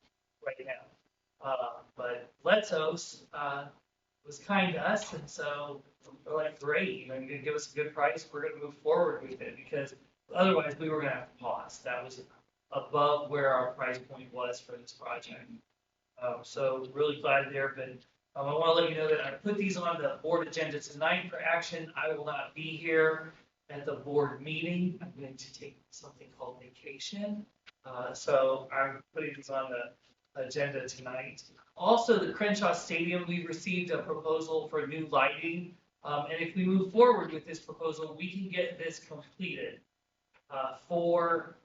right now. But Letzos, was kind to us, and so we're like, great, you're gonna give us a good price, we're gonna move forward with it, because otherwise we were gonna have to pause. That was above where our price point was for this project. So really glad there, but I want to let you know that I put these on the board agenda tonight for action. I will not be here at the board meeting. I'm going to take something called vacation. So I'm putting these on the agenda tonight. Also, the Crenshaw Stadium, we received a proposal for new lighting. And if we move forward with this proposal, we can get this completed for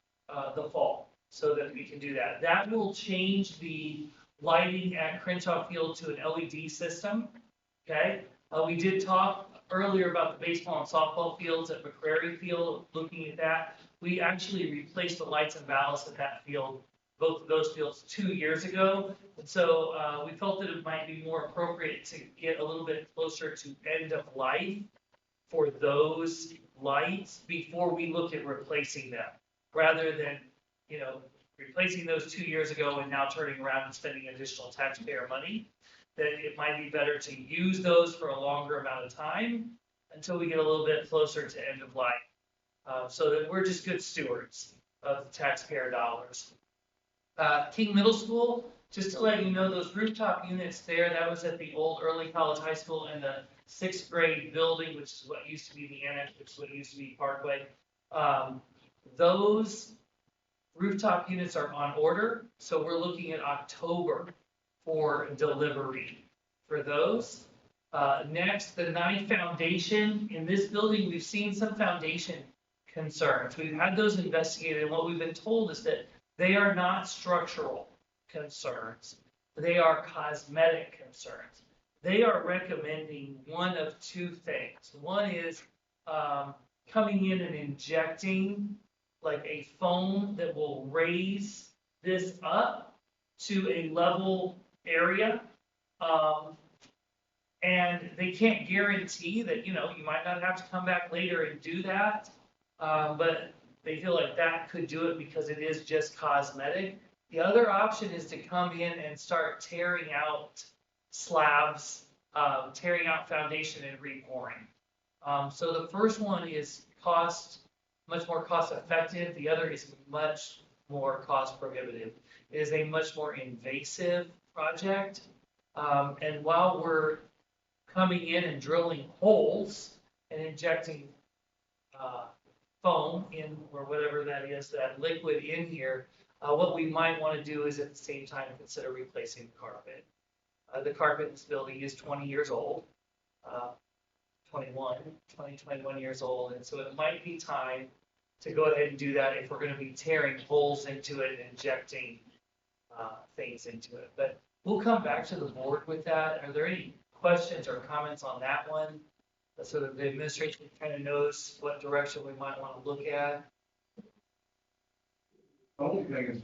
the fall, so that we can do that. That will change the lighting at Crenshaw Field to an LED system, okay? We did talk earlier about the baseball and softball fields at McCrary Field, looking at that. We actually replaced the lights and ballasts at that field, both of those fields 2 years ago. And so we felt that it might be more appropriate to get a little bit closer to end of life for those lights before we look at replacing them, rather than, replacing those 2 years ago and now turning around and spending additional taxpayer money. That it might be better to use those for a longer amount of time until we get a little bit closer to end of life, so that we're just good stewards of the taxpayer dollars. King Middle School, just to let you know, those rooftop units there, that was at the old Early College High School and the 6th grade building, which is what used to be the annex, which is what used to be Parkway. Those rooftop units are on order, so we're looking at October for delivery for those. Next, the 9th foundation. In this building, we've seen some foundation concerns. We've had those investigated, and what we've been told is that they are not structural concerns. They are cosmetic concerns. They are recommending one of two things. One is coming in and injecting like a foam that will raise this up to a level area. And they can't guarantee that, you might not have to come back later and do that. But they feel like that could do it because it is just cosmetic. The other option is to come in and start tearing out slabs, tearing out foundation and repouring. So the first one is much more cost effective. The other is much more cost prohibitive. It is a much more invasive project. And while we're coming in and drilling holes and injecting foam in, or whatever that is, that liquid in here, what we might want to do is at the same time consider replacing the carpet. The carpet in this building is 20 years old, 21 years old. And so it might be time to go ahead and do that if we're going to be tearing holes into it and injecting things into it. But we'll come back to the board with that. Are there any questions or comments on that one? So that the administration kind of knows what direction we might want to look at. The only thing is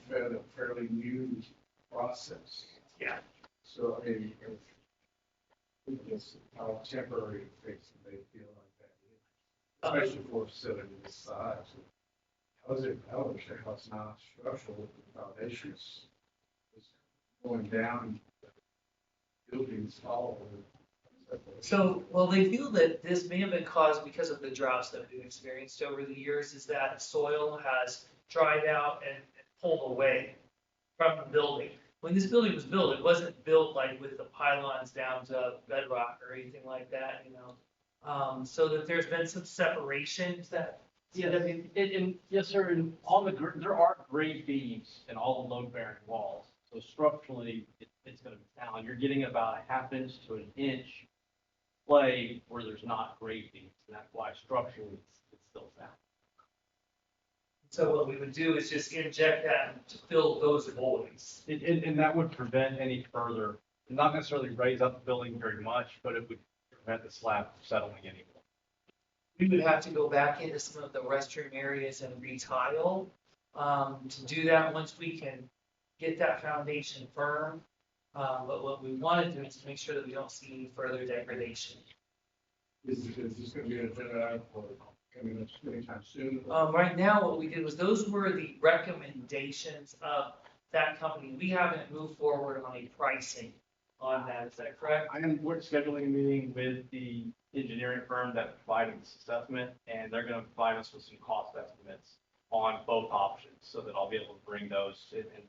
fairly new process. Yeah. So, I mean, it's how temporary fix they feel like that is, especially for a facility this size. How is it, I don't understand how it's not structural with the foundation is going down, buildings all over. So, well, they feel that this may have been caused because of the droughts that we've experienced over the years, is that soil has dried out and pulled away from the building. When this building was built, it wasn't built like with the pylons down to bedrock or anything like that, so that there's been some separation that. Yeah, I mean, and yes, sir, and there are grade beams in all the load-bearing walls. So structurally, it's going to be sound. You're getting about a 1/2 inch to 1 inch play where there's not grade beams, and that's why structurally it's still sound. So what we would do is just inject that to fill those voids. And that would prevent any further, not necessarily raise up the building very much, but it would prevent the slab from settling anymore. We would have to go back into some of the restroom areas and retile. To do that, once we can get that foundation firm. But what we want to do is to make sure that we don't see any further degradation. Is this gonna be an agenda item for coming up anytime soon? Right now, what we did was those were the recommendations of that company. We haven't moved forward on a pricing on that, is that correct? We're scheduling a meeting with the engineering firm that provided this assessment, and they're gonna provide us with some cost estimates on both options, so that I'll be able to bring those in, and,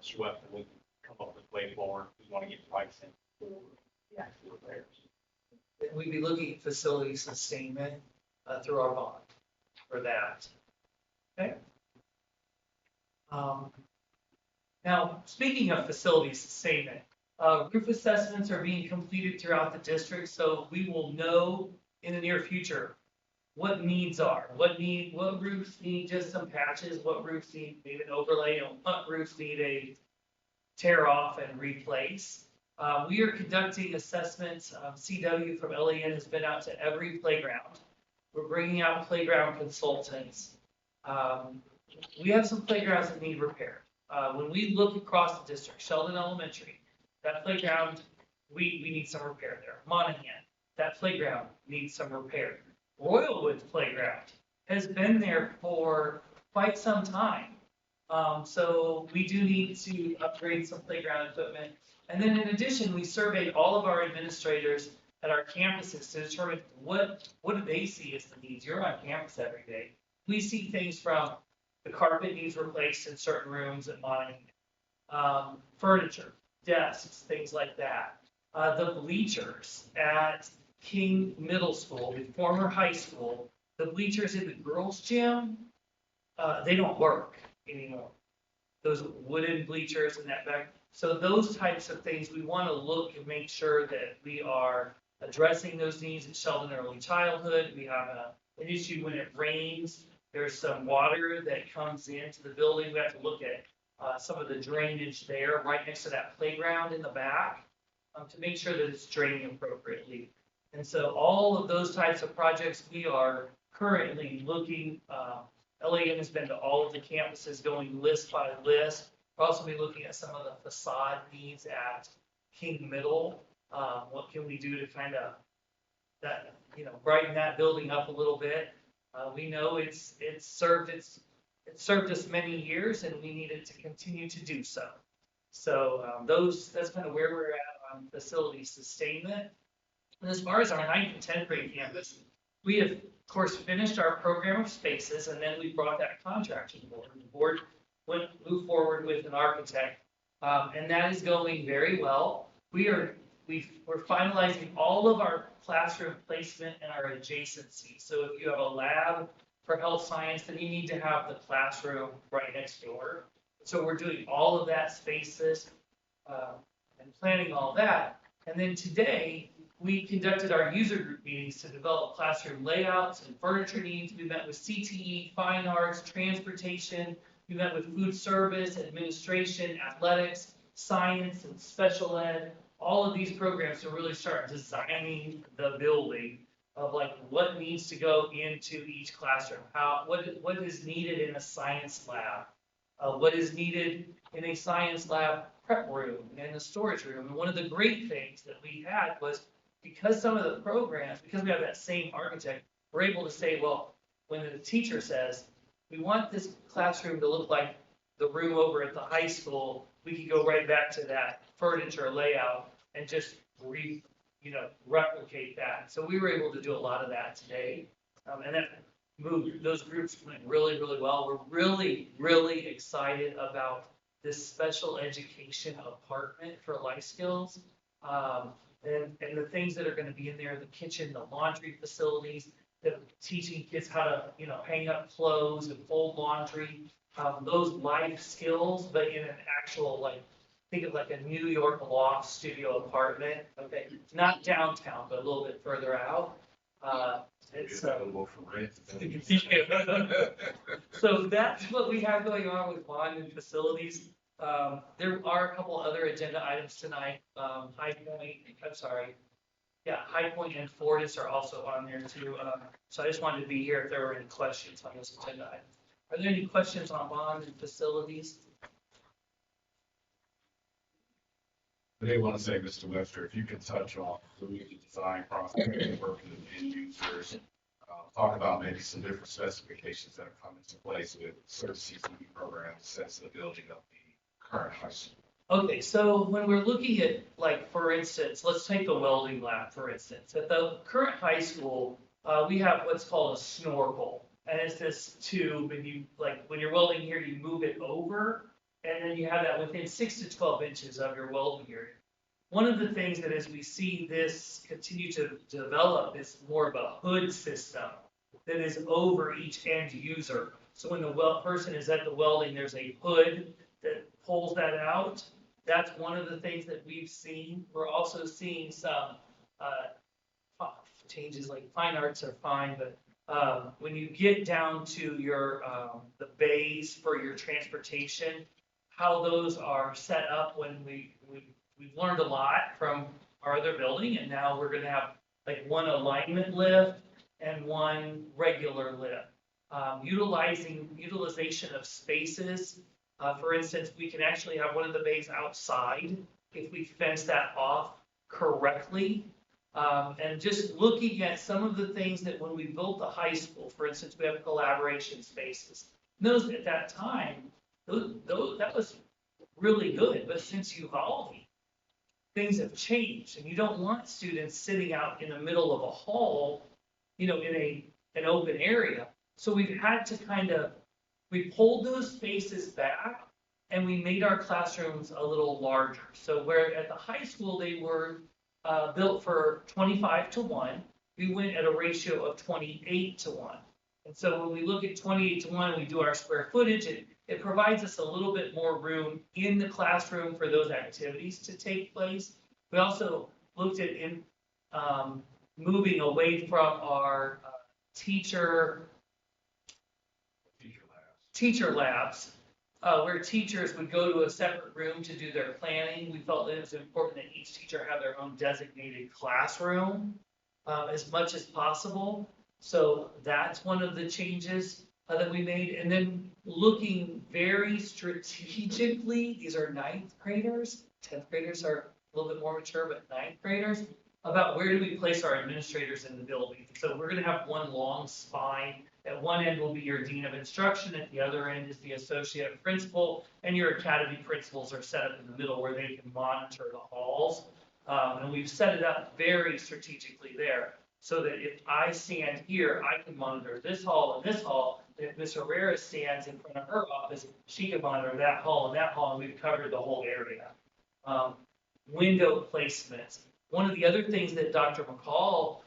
Mr. Webb, we can come up with a way forward. We want to get pricing for the actual repairs. And we'd be looking at facility sustainment, through our bond for that. Okay? Now, speaking of facility sustainment, roof assessments are being completed throughout the district, so we will know in the near future what needs are, what roofs need just some patches, what roofs need maybe an overlay, and what roofs need a tear off and replace. We are conducting assessments. CW from LAN has been out to every playground. We're bringing out playground consultants. We have some playgrounds that need repair. When we look across the district, Sheldon Elementary, that playground, we need some repair there. Monahan, that playground needs some repair. Royal Woods Playground has been there for quite some time. So we do need to upgrade some playground equipment. And then in addition, we surveyed all of our administrators at our campuses to determine what do they see as the needs. You're on campus every day. We see things from the carpet needs replaced in certain rooms at Monahan, furniture, desks, things like that. The bleachers at King Middle School, the former high school, the bleachers in the girls' gym, they don't work anymore. Those wooden bleachers in that back. So those types of things, we want to look and make sure that we are addressing those needs in Sheldon Early Childhood. We have an issue when it rains. There's some water that comes into the building. We have to look at some of the drainage there right next to that playground in the back to make sure that it's draining appropriately. And so all of those types of projects we are currently looking. LAN has been to all of the campuses going list by list. We'll also be looking at some of the facade needs at King Middle. What can we do to kind of that, brighten that building up a little bit? We know it's served us many years, and we need it to continue to do so. So that's kind of where we're at on facility sustainment. And as far as our 9th and 10th grade campus, we have, of course, finished our program of spaces, and then we brought that contract to the board. The board moved forward with an architect, and that is going very well. We're finalizing all of our classroom placement and our adjacency. So if you have a lab for health science, then you need to have the classroom right next door. So we're doing all of that spaces and planning all that. And then today, we conducted our user group meetings to develop classroom layouts and furniture needs. We met with CTE, fine arts, transportation. We met with food service, administration, athletics, science, and special ed. All of these programs to really start designing the building of like what needs to go into each classroom. What is needed in a science lab? What is needed in a science lab prep room and a storage room? And one of the great things that we had was because some of the programs, because we have that same architect, we're able to say, well, when the teacher says, we want this classroom to look like the room over at the high school, we can go right back to that furniture layout and just replicate that. So we were able to do a lot of that today. And that those groups went really, really well. We're really, really excited about this special education apartment for life skills. And the things that are going to be in there, the kitchen, the laundry facilities, teaching kids how to, hang up clothes and fold laundry, those life skills, but in an actual, think of like a New York loft studio apartment. Okay, not downtown, but a little bit further out. It's available for rent. So that's what we have going on with bond and facilities. There are a couple other agenda items tonight. High Point and Fortis are also on there too. So I just wanted to be here if there were any questions on this agenda item. Are there any questions on bond and facilities? I did want to say, Mr. Webster, if you could touch on the design process, working with end users, talk about maybe some different specifications that have come into place with certain CCD programs since the building of the current high school. Okay, so when we're looking at, like, for instance, let's take the welding lab, for instance. At the current high school, we have what's called a snorkel. And it's this tube, and you, like, when you're welding here, you move it over, and then you have that within 6 to 12 inches of your welding area. One of the things that as we see this continue to develop is more of a hood system that is over each end user. So when the person is at the welding, there's a hood that pulls that out. That's one of the things that we've seen. We're also seeing some changes, like fine arts are fine, but when you get down to your the bays for your transportation, how those are set up when we've learned a lot from our other building, and now we're gonna have like one alignment lift and one regular lift. Utilization of spaces. For instance, we can actually have one of the bays outside if we fence that off correctly. And just looking at some of the things that when we built the high school, for instance, we have collaboration spaces. Those at that time, that was really good, but since Uvalde, things have changed, and you don't want students sitting out in the middle of a hall, in an open area. So we've had to we pulled those spaces back, and we made our classrooms a little larger. So where at the high school, they were built for 25:1, we went at a ratio of 28:1. And so when we look at 28:1, we do our square footage, it provides us a little bit more room in the classroom for those activities to take place. We also looked at moving away from our teacher labs, where teachers would go to a separate room to do their planning. We felt that it was important that each teacher have their own designated classroom as much as possible. So that's one of the changes that we made. And then looking very strategically, these are 9th graders, 10th graders are a little bit more mature, but 9th graders, about where do we place our administrators in the building. So we're gonna have one long spine. At one end will be your dean of instruction, at the other end is the associate principal, and your academy principals are set up in the middle where they can monitor the halls. And we've set it up very strategically there, so that if I stand here, I can monitor this hall and this hall. If Ms. Herrera stands in front of her office, she can monitor that hall and that hall, and we've covered the whole area. Window placements. One of the other things that Dr. McCall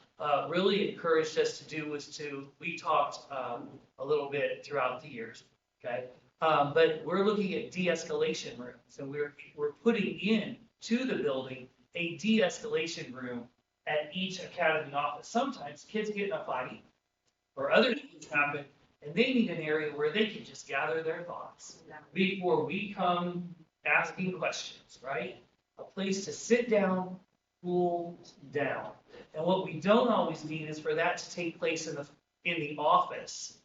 really encouraged us to do was we talked a little bit throughout the years, okay? But we're looking at de-escalation rooms, and we're putting in to the building a de-escalation room at each academy office. Sometimes kids get in a fight or other things happen, and they need an area where they can just gather their thoughts before we come asking questions, right? A place to sit down, cool down. And what we don't always need is for that to take place in the office,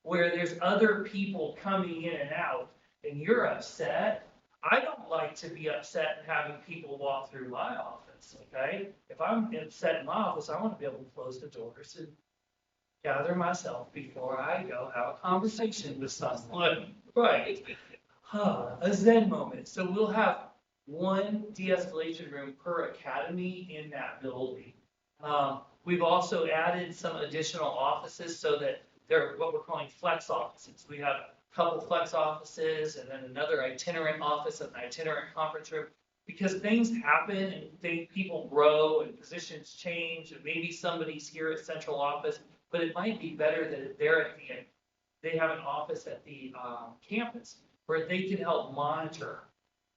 where there's other people coming in and out, and you're upset. I don't like to be upset and having people walk through my office, okay? If I'm upset in my office, I want to be able to close the doors and gather myself before I go have a conversation with someone, right? A Zen moment. So we'll have one de-escalation room per academy in that building. We've also added some additional offices so that they're what we're calling flex offices. We have a couple flex offices and then another itinerant office, an itinerant conference room, because things happen and people grow and positions change, and maybe somebody's here at central office, but it might be better that they're at the end. They have an office at the campus where they can help monitor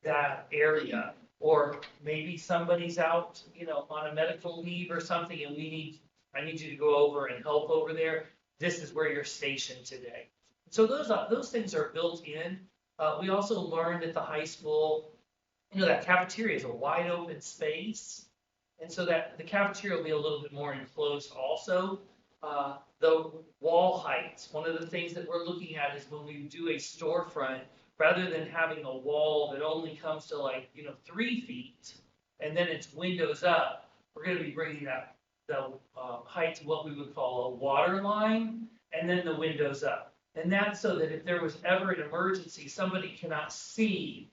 that area. Or maybe somebody's out, on a medical leave or something, and I need you to go over and help over there. This is where you're stationed today. So those things are built in. We also learned at the high school, that cafeteria is a wide open space. And so that the cafeteria will be a little bit more enclosed also. The wall heights, one of the things that we're looking at is when we do a storefront, rather than having a wall that only comes to 3 feet, and then it's windows up, we're gonna be bringing the height to what we would call a water line, and then the windows up. And that's so that if there was ever an emergency, somebody cannot see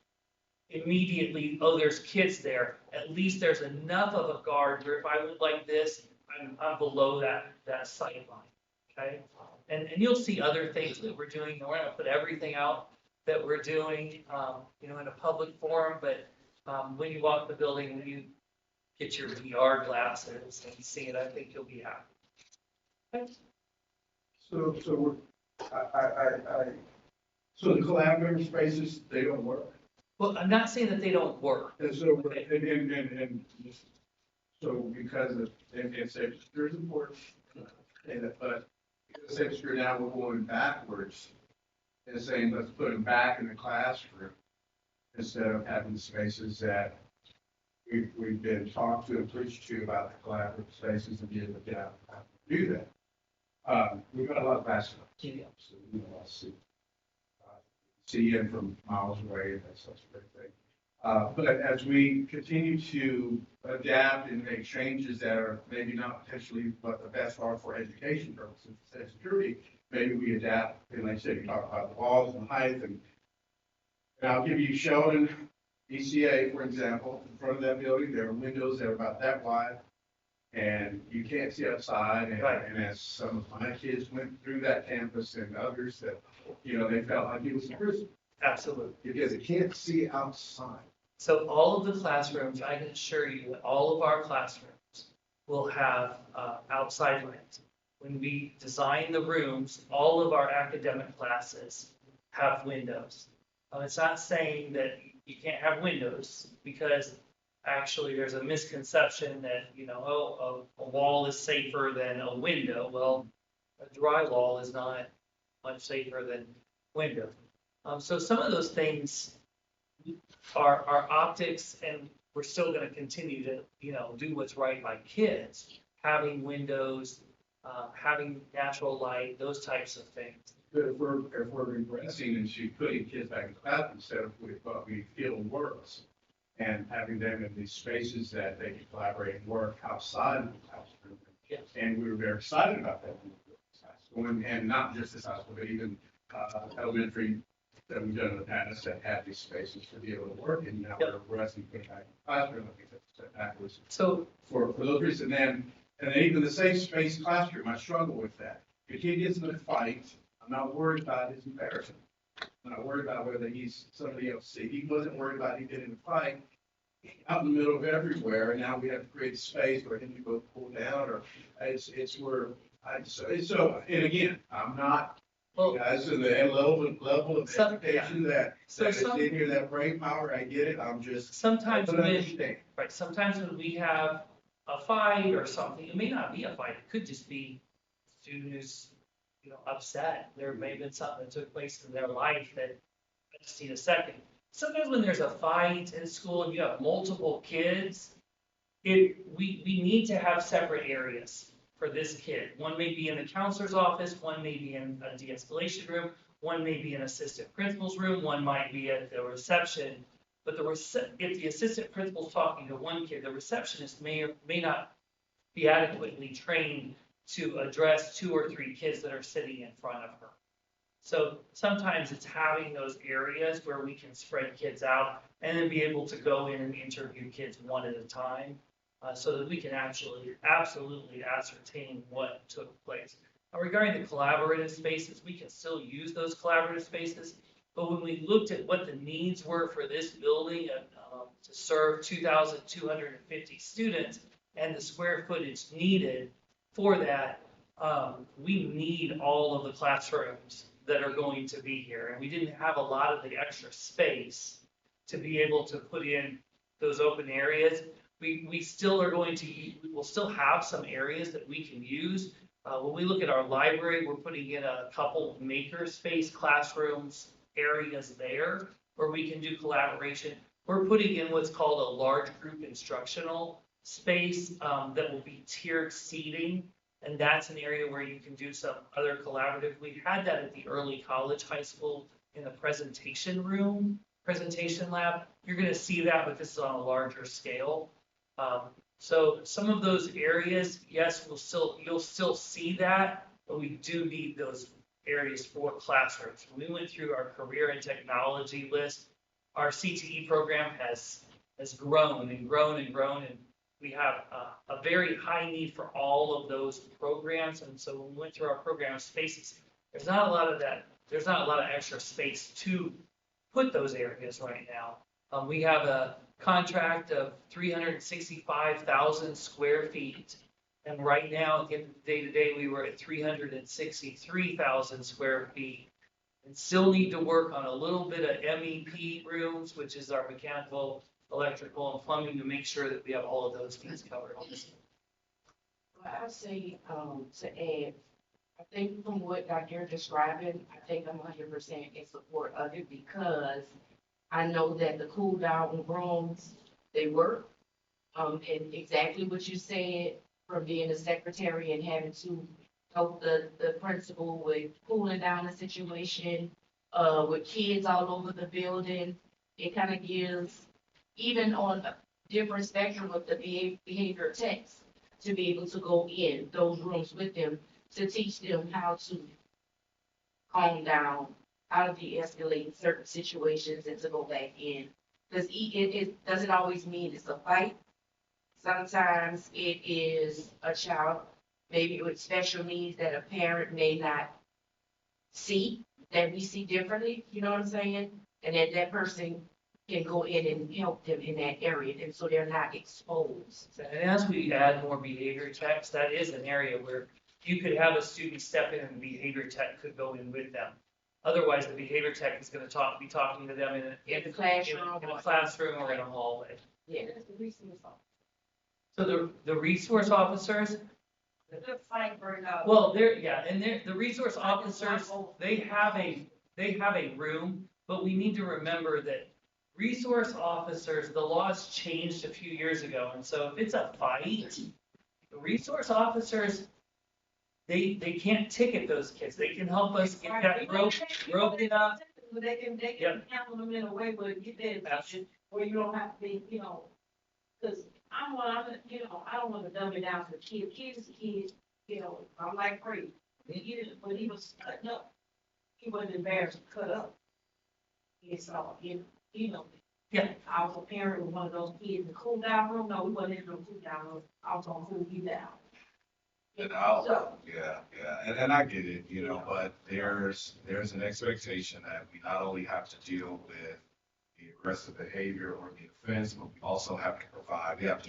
immediately, oh, there's kids there. At least there's enough of a guard where if I went like this, I'm below that sight line, okay? And you'll see other things that we're doing. We're gonna put everything out that we're doing, in a public forum, but, when you walk the building, when you get your VR glasses and see it, I think you'll be happy. So so the collaborative spaces, they don't work? Well, I'm not saying that they don't work. And so, so because of, and safety is important, but safety now we're going backwards and saying, let's put them back in the classroom instead of having spaces that we've been talked to and preached to about the collaborative spaces and being able to get out and do that. We've got a lot of basketball. So we know I see in from miles away, and that's such a great thing. But as we continue to adapt and make changes that are maybe not potentially what the best are for education purposes, and security, maybe we adapt. And like I said, you talk about the walls and height, and I'll give you Sheldon, ECA, for example. In front of that building, there are windows that are about that wide, and you can't see outside. And as some of my kids went through that campus and others that, they felt like it was a prison. Absolutely. Because they can't see outside. So all of the classrooms, I can assure you that all of our classrooms will have outside lights. When we design the rooms, all of our academic classes have windows. It's not saying that you can't have windows, because actually there's a misconception that, a wall is safer than a window. Well, a drywall is not much safer than window. So some of those things are optics, and we're still going to continue to, do what's right by kids, having windows, having natural light, those types of things. But if we're regressing into putting kids back in class instead of with what we feel works, and having them in these spaces that they can collaborate and work outside of the classroom. Yes. And we were very excited about that. And not just this high school, but even elementary that we've done in the past that had these spaces to be able to work, and now we're progressing back in the classroom. I think that's a step backwards. So For those reasons, and then even the safe space classroom, I struggle with that. If a kid gets in a fight, I'm not worried about his embarrassment. I'm not worried about whether he's somebody else see. He wasn't worried about he getting in a fight out in the middle of everywhere, and now we have to create a space where him to go pull down, or it's where so and again, I'm not. Well, Guys, in the level of education that is in here, that brain power, I get it. I'm just sometimes when we have a fight or something, it may not be a fight. It could just be student who's, upset. There may have been something that took place in their life that I just need a second. Sometimes when there's a fight in school and you have multiple kids, we need to have separate areas for this kid. One may be in the counselor's office, one may be in a de-escalation room, one may be in assistant principal's room, one might be at the reception. But if the assistant principal's talking to one kid, the receptionist may or may not be adequately trained to address 2 or 3 kids that are sitting in front of her. So sometimes it's having those areas where we can spread kids out and then be able to go in and interview kids one at a time, so that we can absolutely ascertain what took place. Now, regarding the collaborative spaces, we can still use those collaborative spaces, but when we looked at what the needs were for this building to serve 2,250 students and the square footage needed for that, we need all of the classrooms that are going to be here. And we didn't have a lot of the extra space to be able to put in those open areas. We still are going to, we'll still have some areas that we can use. When we look at our library, we're putting in a couple makerspace classrooms areas there where we can do collaboration. We're putting in what's called a large group instructional space that will be tiered seating. And that's an area where you can do some other collaborative. We had that at the early college high school in the presentation room. presentation lab. You're gonna see that, but this is on a larger scale. So some of those areas, yes, you'll still see that, but we do need those areas for classrooms. When we went through our career and technology list, our CTE program has grown and grown and grown, and we have a very high need for all of those programs. And so when we went through our program spaces, there's not a lot of extra space to put those areas right now. We have a contract of 365,000 square feet. And right now, at the end of the day today, we were at 363,000 square feet. And still need to work on a little bit of MEP rooms, which is our mechanical, electrical, and plumbing, to make sure that we have all of those needs covered. Well, I say, to add, I think from what you're describing, I think I'm 100% in support of it, because I know that the cool down rooms, they work. And exactly what you said, from being a secretary and having to help the principal with cooling down the situation, with kids all over the building. It kind of gives, even on a different spectrum of the behavior techs, to be able to go in those rooms with them, to teach them how to calm down, how to de-escalate certain situations, and to go back in. Because it doesn't always mean it's a fight. Sometimes it is a child, maybe with special needs, that a parent may not see, that we see differently, you know what I'm saying? And then that person can go in and help them in that area, and so they're not exposed. And as we add more behavior techs, that is an area where you could have a student step in and the behavior tech could go in with them. Otherwise, the behavior tech is gonna be talking to them in the classroom, in a classroom or in a hallway. Yeah. So the resource officers, The fight break out. well, the resource officers, they have a room, but we need to remember that resource officers, the laws changed a few years ago, and so if it's a fight, the resource officers, they can't ticket those kids. They can help us get that broken up. They can handle them in a way where you get their attention, where you don't have to be, because I don't want to dumb it down to kids. Kids is kids, I'm like crazy. When he was cutting up, he wasn't embarrassed to cut up. He saw, Yeah. I was a parent with one of those kids in the cool down room. No, we wasn't in the cool down room. I was gonna cool you down. And So, and I get it, but there's an expectation that we not only have to deal with the aggressive behavior or the offense, but we also have to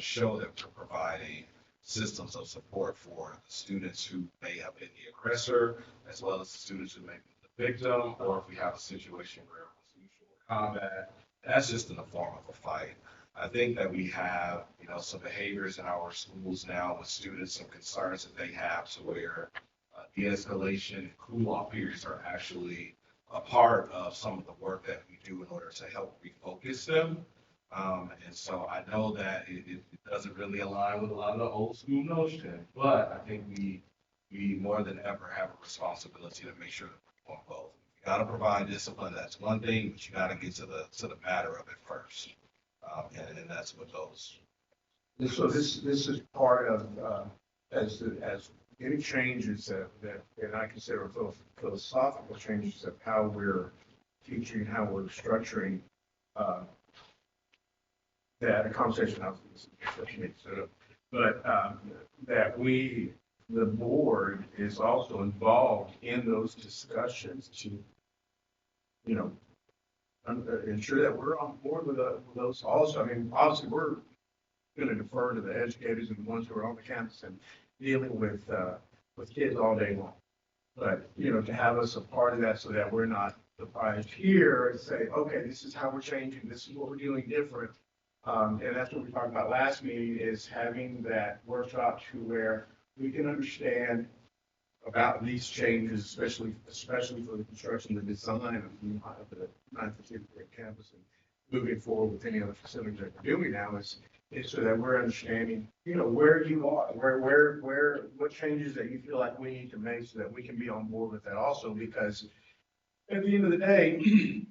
show that we're providing systems of support for the students who may have been the aggressor, as well as the students who may be the victim, or if we have a situation where it was mutual combat, that's just in the form of a fight. I think that we have, some behaviors in our schools now with students, some concerns that they have, to where de-escalation and cool-off periods are actually a part of some of the work that we do in order to help refocus them. And so I know that it doesn't really align with a lot of the old school notions, but I think we more than ever have a responsibility to make sure that we're doing both. You got to provide discipline, that's one thing, but you got to get to the matter of it first. And that's what those. So this is part of, as any changes that, and I consider philosophical changes of how we're teaching, how we're structuring, that a conversation, but that the board is also involved in those discussions to, ensure that we're on board with those also. I mean, obviously, we're going to defer to the educators and the ones who are on the campus and dealing with kids all day long. But, to have us a part of that so that we're not surprised here and say, okay, this is how we're changing, this is what we're doing different. And that's what we talked about last meeting, is having that workshop to where we can understand about these changes, especially for the construction, the design of the 9th and 10th grade campus, and moving forward with any other facilities that we're doing now, is so that we're understanding, where you are, what changes that you feel like we need to make so that we can be on board with that also. Because at the end of the day,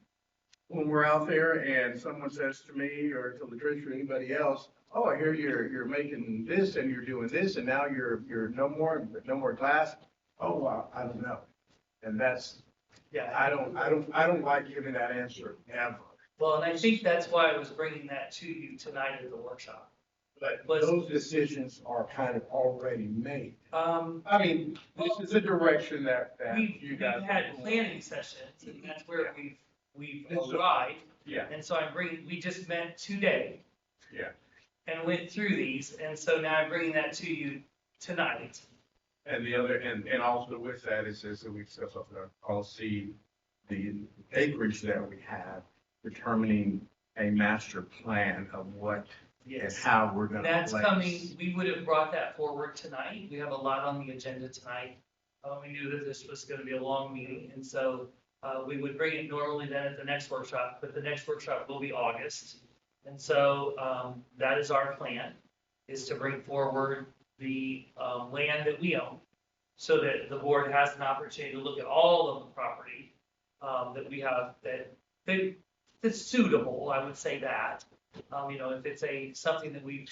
when we're out there and someone says to me or to Latricia or anybody else, oh, I hear you're making this and you're doing this and now you're no more glass. Oh, wow, I don't know. And that's, Yeah. I don't like giving that answer ever. Well, and I think that's why I was bringing that to you tonight at the workshop. But those decisions are kind of already made. I mean, this is a direction that you guys. We've had planning sessions, and that's where we've arrived. Yeah, And so we just met today yeah. and went through these, and so now I'm bringing that to you tonight. And the other, and also with that is that we discussed off the policy, the acreage that we have, determining a master plan of what and how we're gonna That's place. coming, we would have brought that forward tonight. We have a lot on the agenda tonight. We knew that this was gonna be a long meeting, and so, we would bring it normally then at the next workshop, but the next workshop will be August. And so, that is our plan, is to bring forward the, land that we own, so that the board has an opportunity to look at all of the property, that we have that's suitable, I would say that. If it's something that we've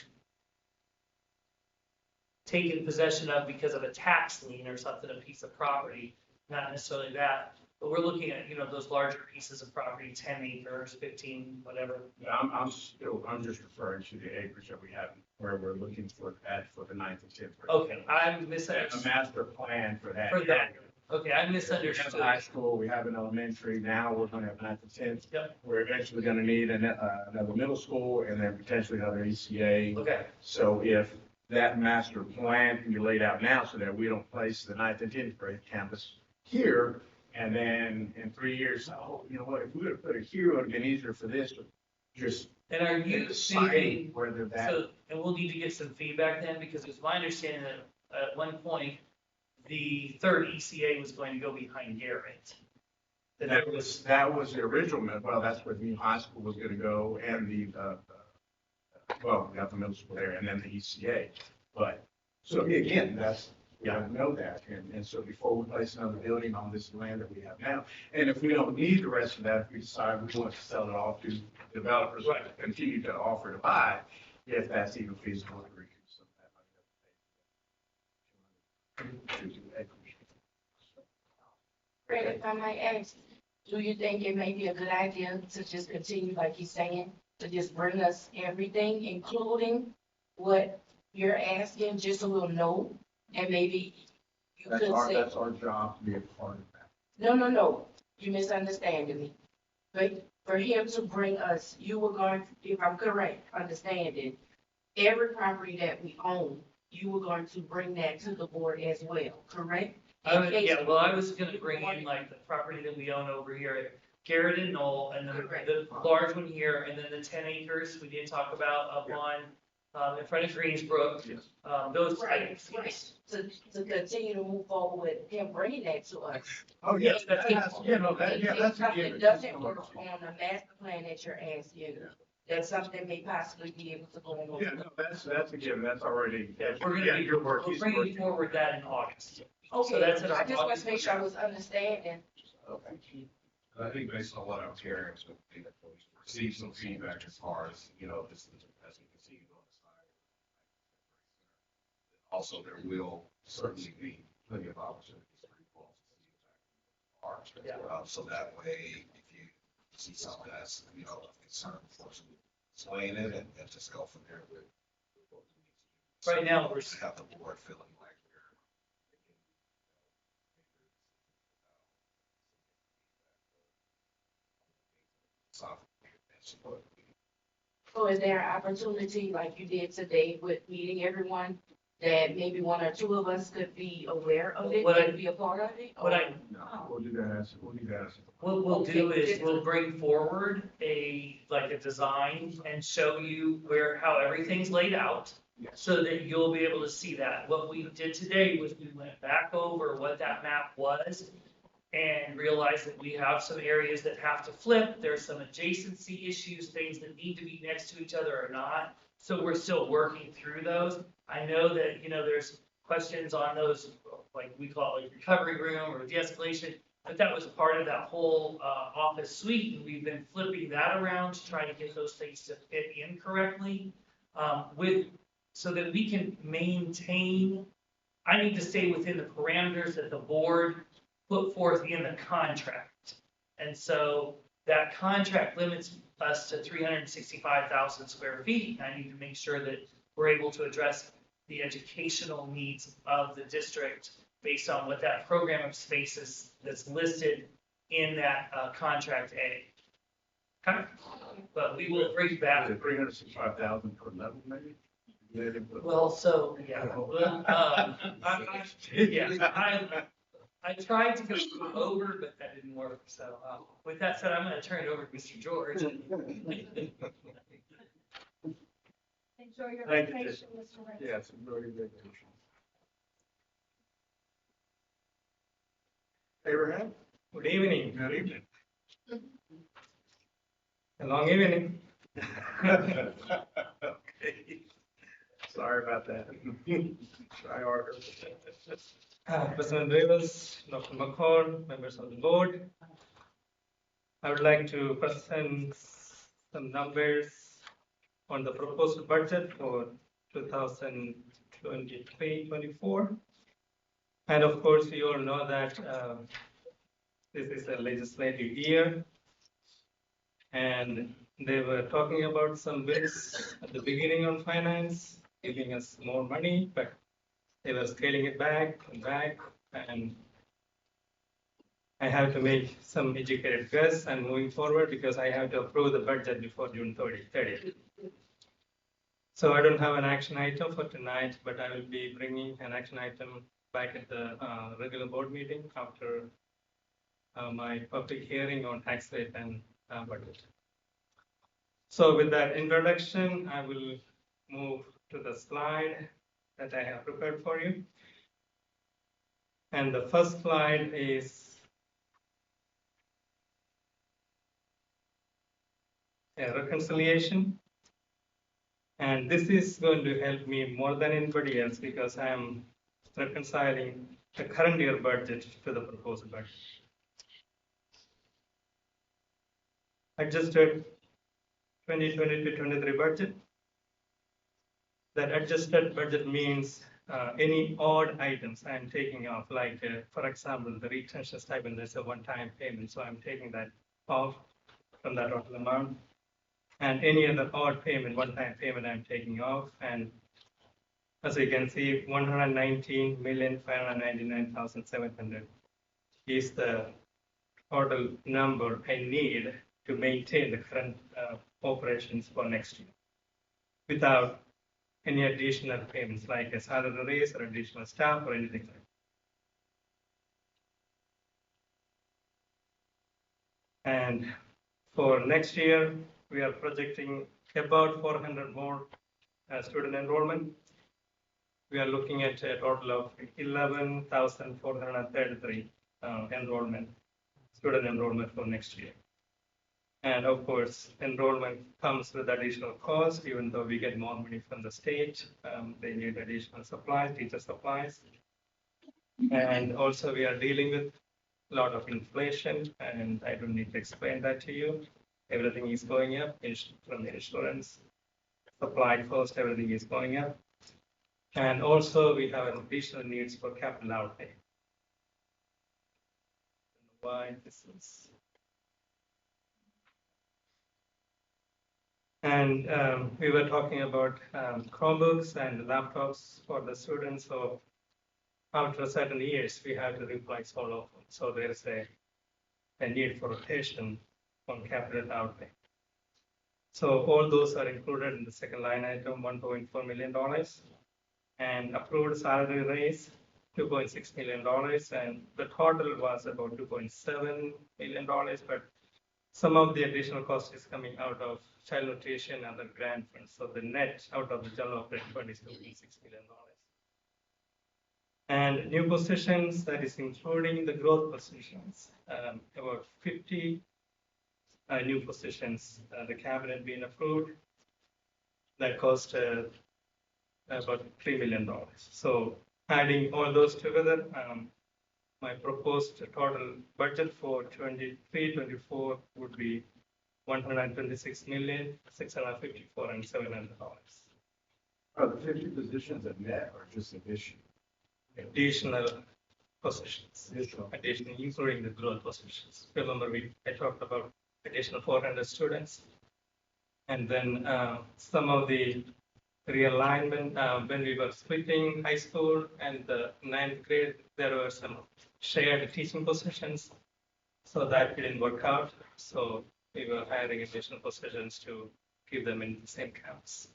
taken possession of because of a tax lien or something, a piece of property, not necessarily that, but we're looking at, those larger pieces of property, 10 acres, 15, whatever. Yeah, I'm just referring to the acreage that we have, where we're looking for that for the 9th and 10th grade. Okay, I'm A misunderstood. master plan for that. For that. area. Okay, I We misunderstood. have high school, we have an elementary, now we're gonna have 9th and 10th. Yep. We're eventually gonna need another middle school and then potentially another ECA. Okay, So if that master plan can be laid out now so that we don't place the 9th and 10th grade campus here, and then in 3 years, oh, you know what, if we would have put it here, it would have been easier for this to just. and are you deciding thinking, whether that. so, and we'll need to get some feedback then, because it's my understanding that at one point, the third ECA was going to go behind Garrett. That was the original, well, that's where the new high school was gonna go and we got the middle school there and then the ECA. But, so again, we gotta know that. And so before we place another building on this land that we have now, and if we don't need the rest of that, if we decide we want to sell it off to developers, right, continue to offer to buy, if that's even feasible to recoup some of that money. Fred, if I might ask, do you think it may be a good idea to just continue, like he's saying, to just bring us everything, including what you're asking, just so we'll know? And maybe you could say. That's our job to be a part of that. No, you misunderstanding me. But for him to bring us, you were going, if I'm correct, understanding, every property that we own, you were going to bring that to the board as well, correct? I was gonna bring in like the property that we own over here at Garrett and Knoll, and then the large one here, and then the 10 acres we did talk about up on, in front of Greensbrook. Yes. Those Right, types. right. To continue to move forward with him bringing that to us. Oh, yes, that's a given. If something doesn't work on the master plan that you're asking, that something may possibly be able to go on. Yeah, no, that's a given, that's already. Yeah, we're bringing forward that in August. Okay, that's in our I just want August to make sure I was understanding. Okay. I think based on what I'm hearing, so we receive some feedback as far as, this, as we continue on the side. Also, there will certainly be plenty of opportunities for you all to see exactly what are. So that way, if you see something that's, of concern, of course, we explain it and just go from there with what we need to do. Right now, we're Have the board feeling like we're. So is there an opportunity, like you did today with meeting everyone, that maybe one or two of us could be aware of it and be a part of it? No, we'll do that as. What we'll do is we'll bring forward a design and show you how everything's laid out. Yes. So that you'll be able to see that. What we did today was we went back over what that map was and realized that we have some areas that have to flip. There's some adjacency issues, things that need to be next to each other or not. So we're still working through those. I know that, there's questions on those, like we call it like recovery room or de-escalation. But that was part of that whole office suite, and we've been flipping that around to try to get those things to fit in correctly, so that we can maintain. I need to stay within the parameters that the board put forth in the contract. And so that contract limits us to 365,000 square feet. And I need to make sure that we're able to address the educational needs of the district based on what that program of space is that's listed in that contract A. Okay, but we will bring back. 365,000 per level, maybe? Well, so, yeah, I tried to go over, but that didn't work, so, with that said, I'm gonna turn it over to Mr. George. Enjoy your Thank you, vacation, Mr. Ray. Yes, enjoy your vacation. Abraham? Good evening. Good evening. A long evening. Okay. Sorry about that. Try harder. President Rivers, Dr. McCall, members of the board. I would like to present some numbers on the proposed budget for 2023-24. And of course, we all know that this is a legislative year. And they were talking about some bills at the beginning on finance, giving us more money, but they were scaling it back and back. And I have to make some educated guess and moving forward because I have to approve the budget before June 30th. So I don't have an action item for tonight, but I will be bringing an action item back at the regular board meeting after my public hearing on tax rate and budget. So with that introduction, I will move to the slide that I have prepared for you. And the first slide is a reconciliation. And this is going to help me more than anybody else because I am reconciling the current year budget to the proposed budget. Adjusted 2022-23 budget. That adjusted budget means any odd items I'm taking off, like for example, the retention stipend, there's a one-time payment, so I'm taking that off from that total amount. And any other odd payment, one-time payment I'm taking off. And as you can see, 119,599,700 is the total number I need to maintain the current operations for next year without any additional payments like a salary raise or additional staff or anything like that. And for next year, we are projecting about 400 more student enrollment. We are looking at a total of 11,433 student enrollment for next year. And of course, enrollment comes with additional cost, even though we get more money from the state. They need additional supplies, teacher supplies. And also we are dealing with a lot of inflation, and I don't need to explain that to you. Everything is going up from the insurance, supply cost, everything is going up. And also we have additional needs for capital outlay. Why this is. And we were talking about Chromebooks and laptops for the students. So after certain years, we have to replace all of them. So there's a need for rotation on capital outlay. So all those are included in the second line item, $1.4 million, and approved salary raise, $2.6 million, and the total was about $2.7 million, but some of the additional cost is coming out of child nutrition and the grant funds. So the net out of the general operating fund is $2.6 million. And new positions, that is including the growth positions, about 50 new positions, the cabinet being approved, that cost about $3 million. So adding all those together, my proposed total budget for 23-24 would be 126,654,700. Are the 50 positions a net or just addition? Additional positions, additional, including the growth positions. Remember, I talked about additional 400 students. And then some of the realignment, when we were splitting high school and the ninth grade, there were some shared teaching positions. So that didn't work out. So we were hiring additional positions to keep them in the same camps.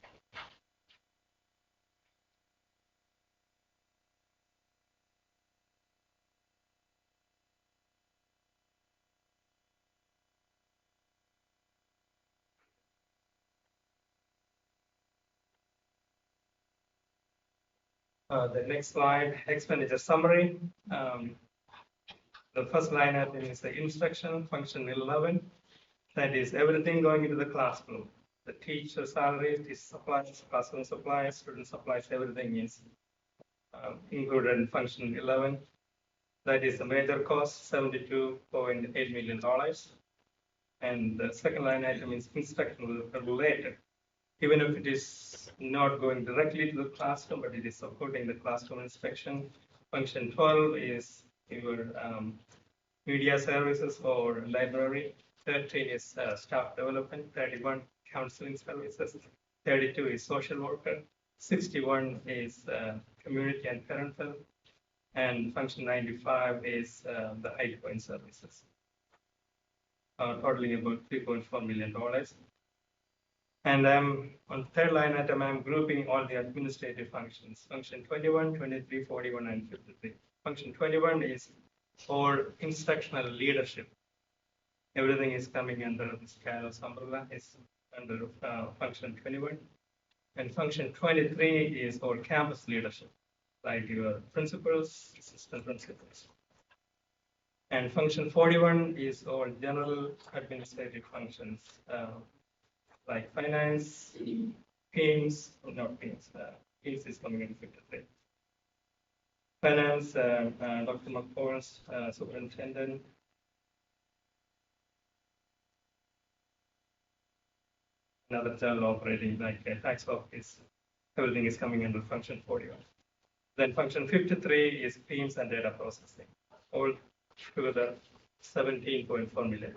The next slide, expenditure summary. The first line item is the instruction, function 11. That is everything going into the classroom. The teacher salaries, teacher supplies, classroom supplies, student supplies, everything is included in function 11. That is the major cost, $72.8 million. And the second line item is instruction related. Even if it is not going directly to the classroom, but it is supporting the classroom inspection. Function 12 is your media services or library. 13 is staff development. 31 counseling services. 32 is social worker. 61 is community and parental. And function 95 is the high point services, totaling about $3.4 million. And on third line item, I'm grouping all the administrative functions. Function 21, 23, 41, and 53. Function 21 is for instructional leadership. Everything is coming under this Carol's umbrella, is under function 21. And function 23 is for campus leadership, like your principals, assistant principals. And function 41 is all general administrative functions, like finance, PIMS, not PIMS, PIMS is coming in 53. Finance, Dr. McColl's superintendent. Another general operating, like a tax office, everything is coming under function 41. Then function 53 is PIMS and data processing, all together $17.4 million.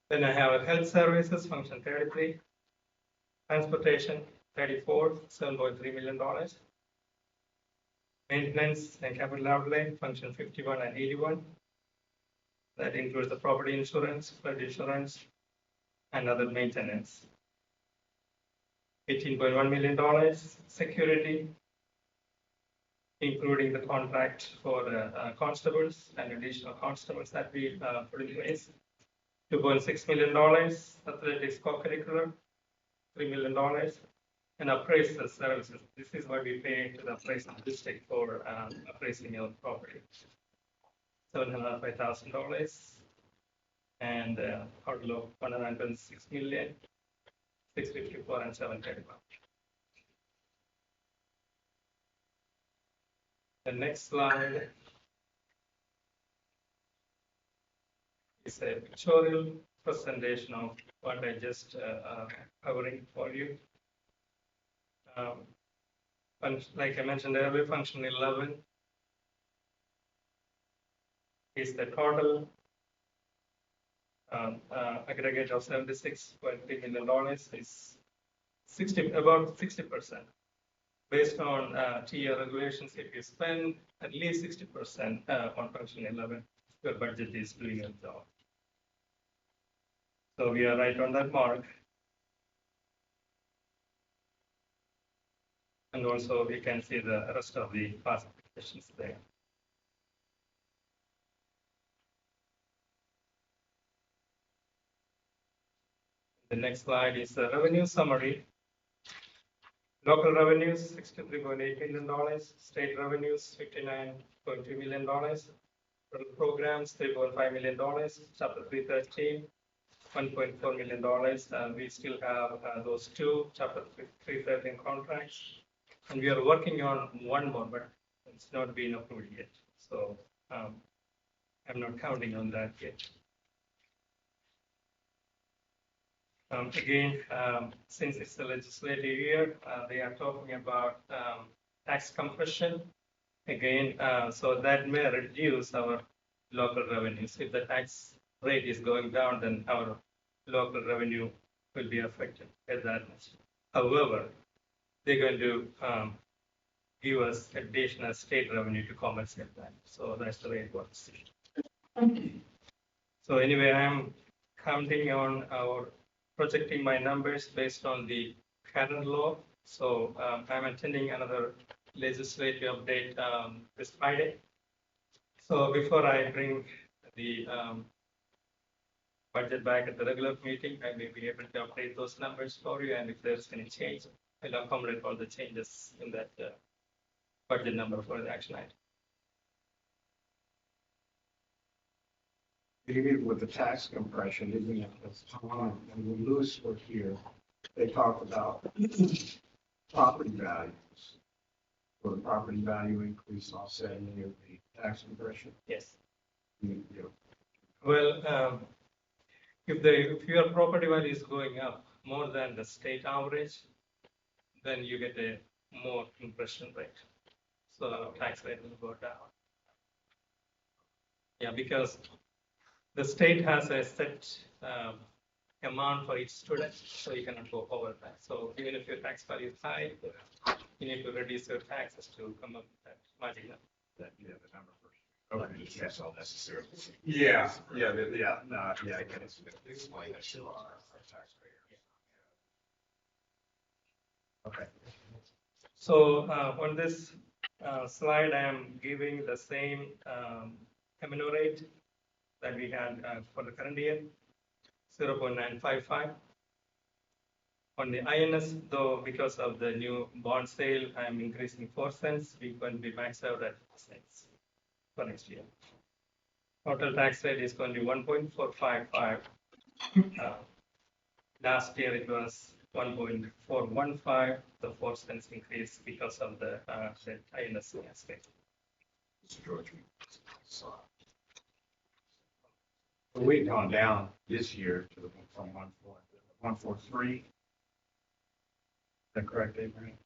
Then I have health services, function 33, transportation 34, $7.3 million. Maintenance and capital outlay, function 51 and 81. That includes the property insurance, flood insurance, and other maintenance. $18.1 million. Security, including the contract for the constables and additional constables that we put in place. $2.6 million. Athletics co-curricular, $3 million. And appraisal services. This is what we pay to the appraisal district for appraising your property. $705,000. And total of $126 million, $654 and $731. The next slide is a pictorial presentation of what I just covering for you. Like I mentioned earlier, function 11 is the total aggregate of $76.3 million, is about 60%. Based on TR regulations, if you spend at least 60% on function 11, your budget is doing a job. So we are right on that mark. And also we can see the rest of the classifications there. The next slide is the revenue summary. Local revenues, $63.8 million. State revenues, $59.2 million. Total programs, $3.5 million. Chapter 313, $1.4 million. We still have those two Chapter 313 contracts. And we are working on one more, but it's not been approved yet. So I'm not counting on that yet. Again, since it's the legislative year, they are talking about tax compression. Again, so that may reduce our local revenues. If the tax rate is going down, then our local revenue will be affected by that much. However, they're going to give us additional state revenue to compensate that. So that's the way it works. So anyway, I'm counting on our projecting my numbers based on the current law. So I'm attending another legislative update this Friday. So before I bring the budget back at the regular meeting, I may be able to update those numbers for you. And if there's any change, I'll accommodate all the changes in that budget number for the action item. Even with the tax compression, even at this time, and when Lewis were here, they talked about property values. For the property value increase offsetting the tax compression. Yes. Yeah. Well, if your property value is going up more than the state average, then you get a more compression rate. So tax rate will go down. Yeah, because the state has a set amount for each student, so you cannot go over that. So even if your tax value is high, you need to reduce your taxes to come up with that magic number. Yeah, the number first. Okay, that's all necessary. Yeah, I can explain that to our taxpayers. Okay. So on this slide, I am giving the same MNO rate that we had for the current year, 0.955. On the INS, though, because of the new bond sale, I am increasing 4 cents. We're going to be maxed out at 4 cents for next year. Total tax rate is going to be 1.455. Last year it was 1.415. The 4 cents increase because of the INS aspect. We've gone down this year to from 143. Is that correct, Abraham?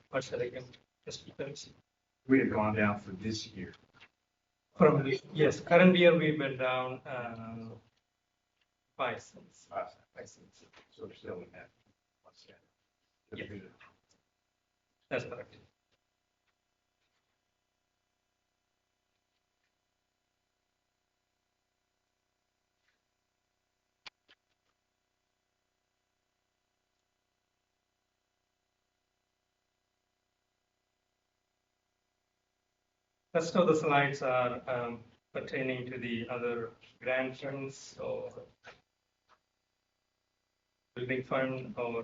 What shall I give? Just because. We had gone down for this year. From the, yes, current year we went down 5 cents. 5 cents. So we're still in that. Yeah. That's correct. Rest of the slides are pertaining to the other grant funds or building fund or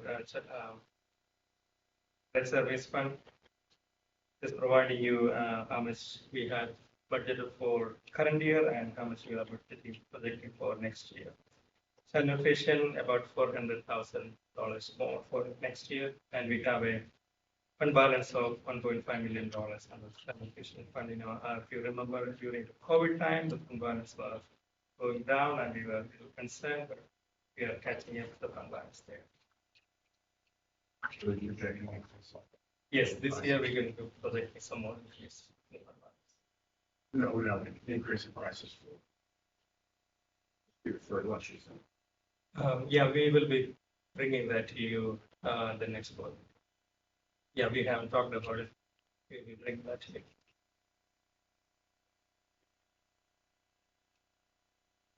debt service fund. Just providing you how much we had budgeted for current year and how much we are projecting for next year. Child nutrition about $400,000 more for next year, and we have a fund balance of $1.5 million under child nutrition fund. If you remember during the COVID time, the fund balance was going down, and we were a little concerned, but we are catching up with the fund balance there. Yes, this year we're going to project some more increase in fund balance. No, no, increase in prices for lunches. Yeah, we will be bringing that to you the next month. Yeah, we haven't talked about it. We will bring that to you.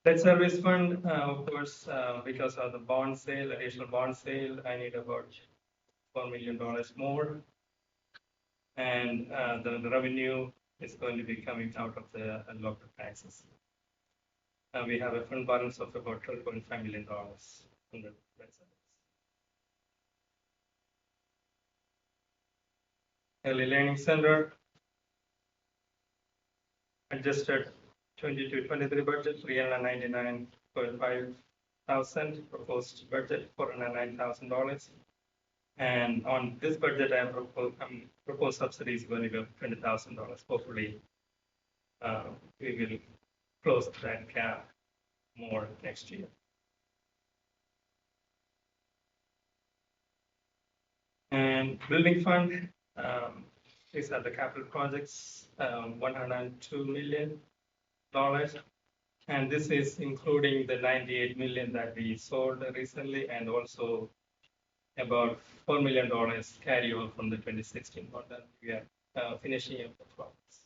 Debt service fund, of course, because of the bond sale, additional bond sale, I need about $4 million more. And the revenue is going to be coming out of the local taxes. We have a fund balance of about $12.5 million in the debt service. Early Learning Center, adjusted 22-23 budget, $399.5 thousand, proposed budget $409,000. And on this budget, propose subsidies going to be $20,000. Hopefully, we will close that gap more next year. And building fund, these are the capital projects, $102 million. And this is including the 98 million that we sold recently, and also about $4 million carryover from the 2016 model. We are finishing up the projects.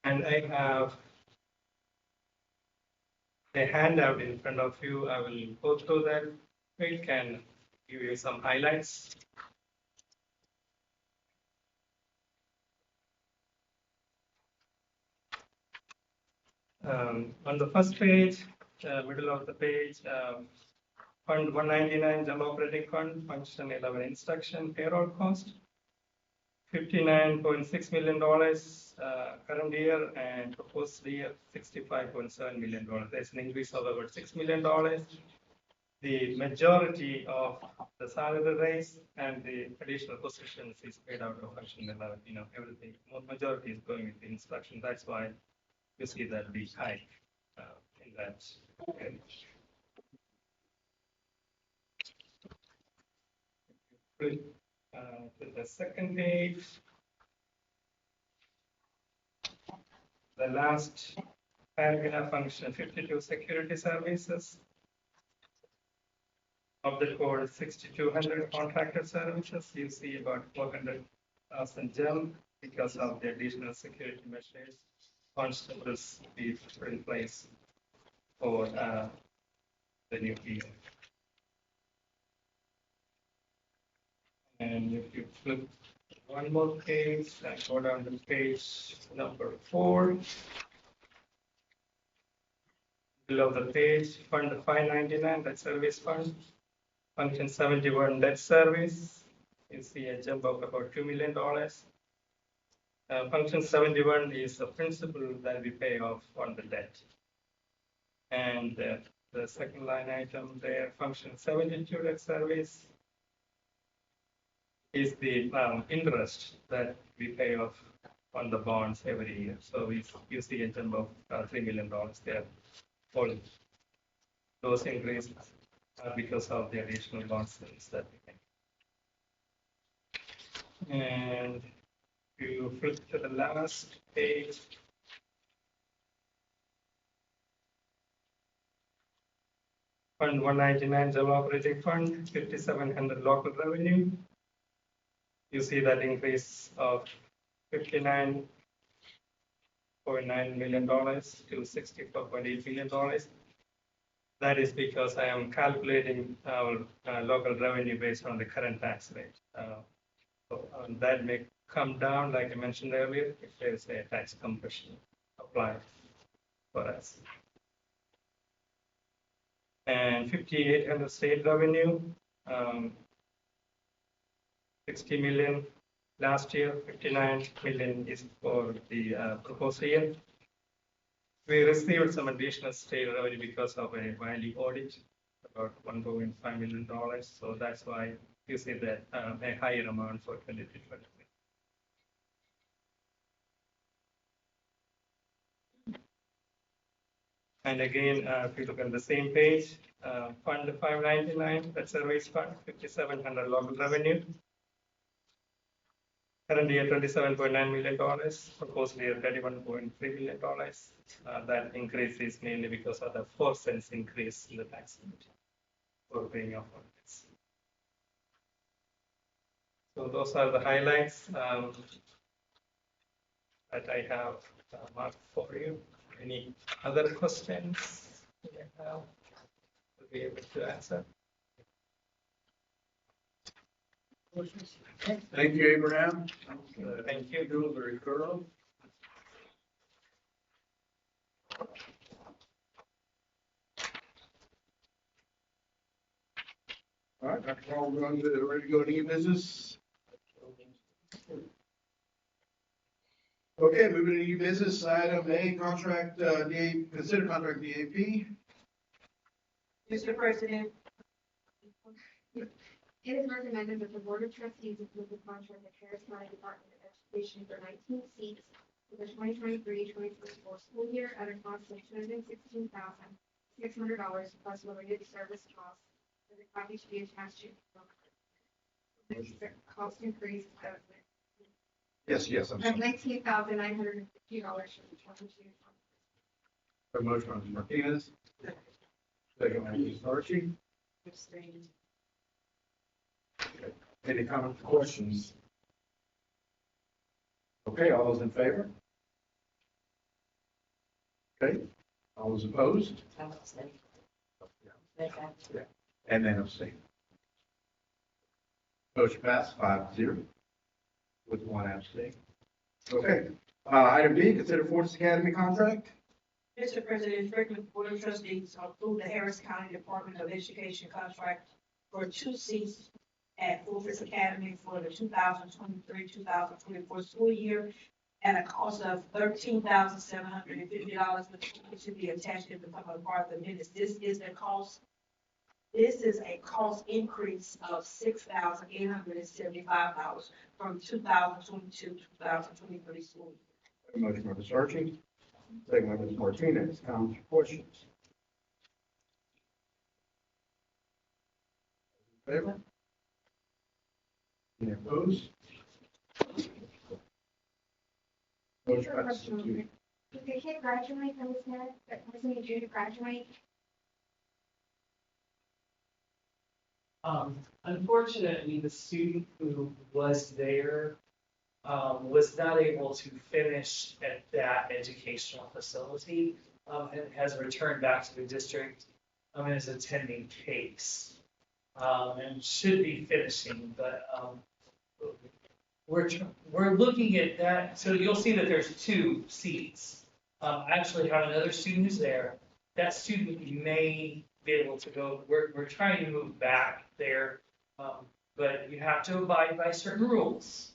And I have a handout in front of you. I will go through that quick and give you some highlights. On the first page, middle of the page, Fund 199, General Operating Fund, Function 11, Instruction, Payroll Cost, $59.6 million current year, and proposed year $65.7 million. There's an increase of about $6 million. The majority of the salary raise and the additional positions is paid out of Function 11. Everything, majority is going with the instruction. That's why you see that big hike in that area. To the second page, the last paragraph, function 52, security services. Of the code 6,200 contracted services, you see about 400,000 jump because of the additional security measures constables we put in place for the new year. And if you flip one more page and go down to page number 4, below the page, Fund 599, that service fund, Function 71, debt service, you see a jump of about $2 million. Function 71 is the principal that we pay off on the debt. And the second line item there, Function 72, debt service, is the interest that we pay off on the bonds every year. So you see a jump of $3 million there. All those increases are because of the additional bond sales that we make. And if you flip to the last page, Fund 199, General Operating Fund, 5,700 local revenue. You see that increase of $59.9 million to $64.8 million. That is because I am calculating our local revenue based on the current tax rate. So that may come down, like I mentioned earlier, if there is a tax compression applied for us. And 5,800 state revenue, 60 million last year, 59 million is for the proposed year. We received some additional state revenue because of a Wiley audit, about $1.5 million. So that's why you see that a higher amount for 2023. And again, if you look at the same page, Fund 599, that's a raise fund, 5,700 local revenue. Current year $27.9 million, proposed year $31.3 million. That increase is mainly because of the 4 cents increase in the tax rate for paying off on this. So those are the highlights that I have marked for you. Any other questions you may have, we'll be able to answer. Thank you, Abraham. Thank you. Doing very thorough. All right, Dr. Paul, we're going to ready to go to new business. Okay, moving to new business, item A, contract, consider contract DAP. Mr. President, It is recommended that the Board of Trustees approve the contract with Harris County Department of Education for 19 seats for the 2023-2024 school year at a cost of $216,600 plus related service costs. For the copy to be attached to. The cost increase Yes, I'm of sorry. $19,950 for the 22. A motion by Ms. Martinez. Second by Ms. Archie. Any comments or questions? Okay, all those in favor? Okay, all those opposed? And then abstain. Motion passed 5-0 with one abstain. Okay, item B, consider Fortis Academy contract. Mr. President, it's recommended the Board of Trustees approve the Harris County Department of Education contract for 2 seats at Fulford Academy for the 2023-2024 school year at a cost of $13,750, which should be attached to become a part of the minutes. This is a cost increase of $6,875 from 2022-2023 school year. A motion by Ms. Archie, second by Ms. Martinez. Comments or questions? Favor? Any opposed? Motion passes 2. Did the kid graduate from this net, that wasn't due to graduate? Unfortunately, the student who was there, was not able to finish at that educational facility, and has returned back to the district, and is attending CASE. And should be finishing, but, we're looking at that, so you'll see that there's 2 seats. I actually have another student who's there. That student may be able to go, we're trying to move back there, but you have to abide by certain rules.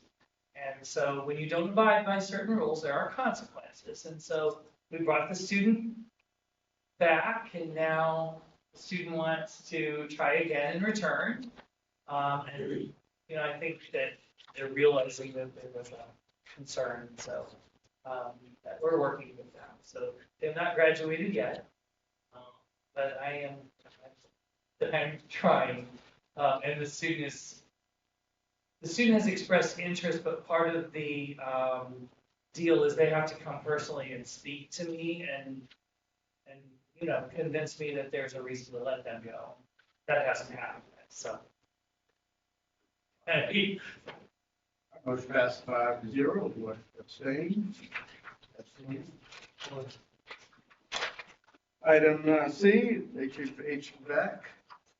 And so when you don't abide by certain rules, there are consequences. And so we brought the student back, and now the student wants to try again and return. And, I think that they're realizing that there was a concern, so, that we're working with them. So they've not graduated yet, but I'm trying. And the student has expressed interest, but part of the deal is they have to come personally and speak to me and convince me that there's a reason to let them go. That hasn't happened yet, so. Hey. Motion passed 5-0. One abstain. Item C, HVAC.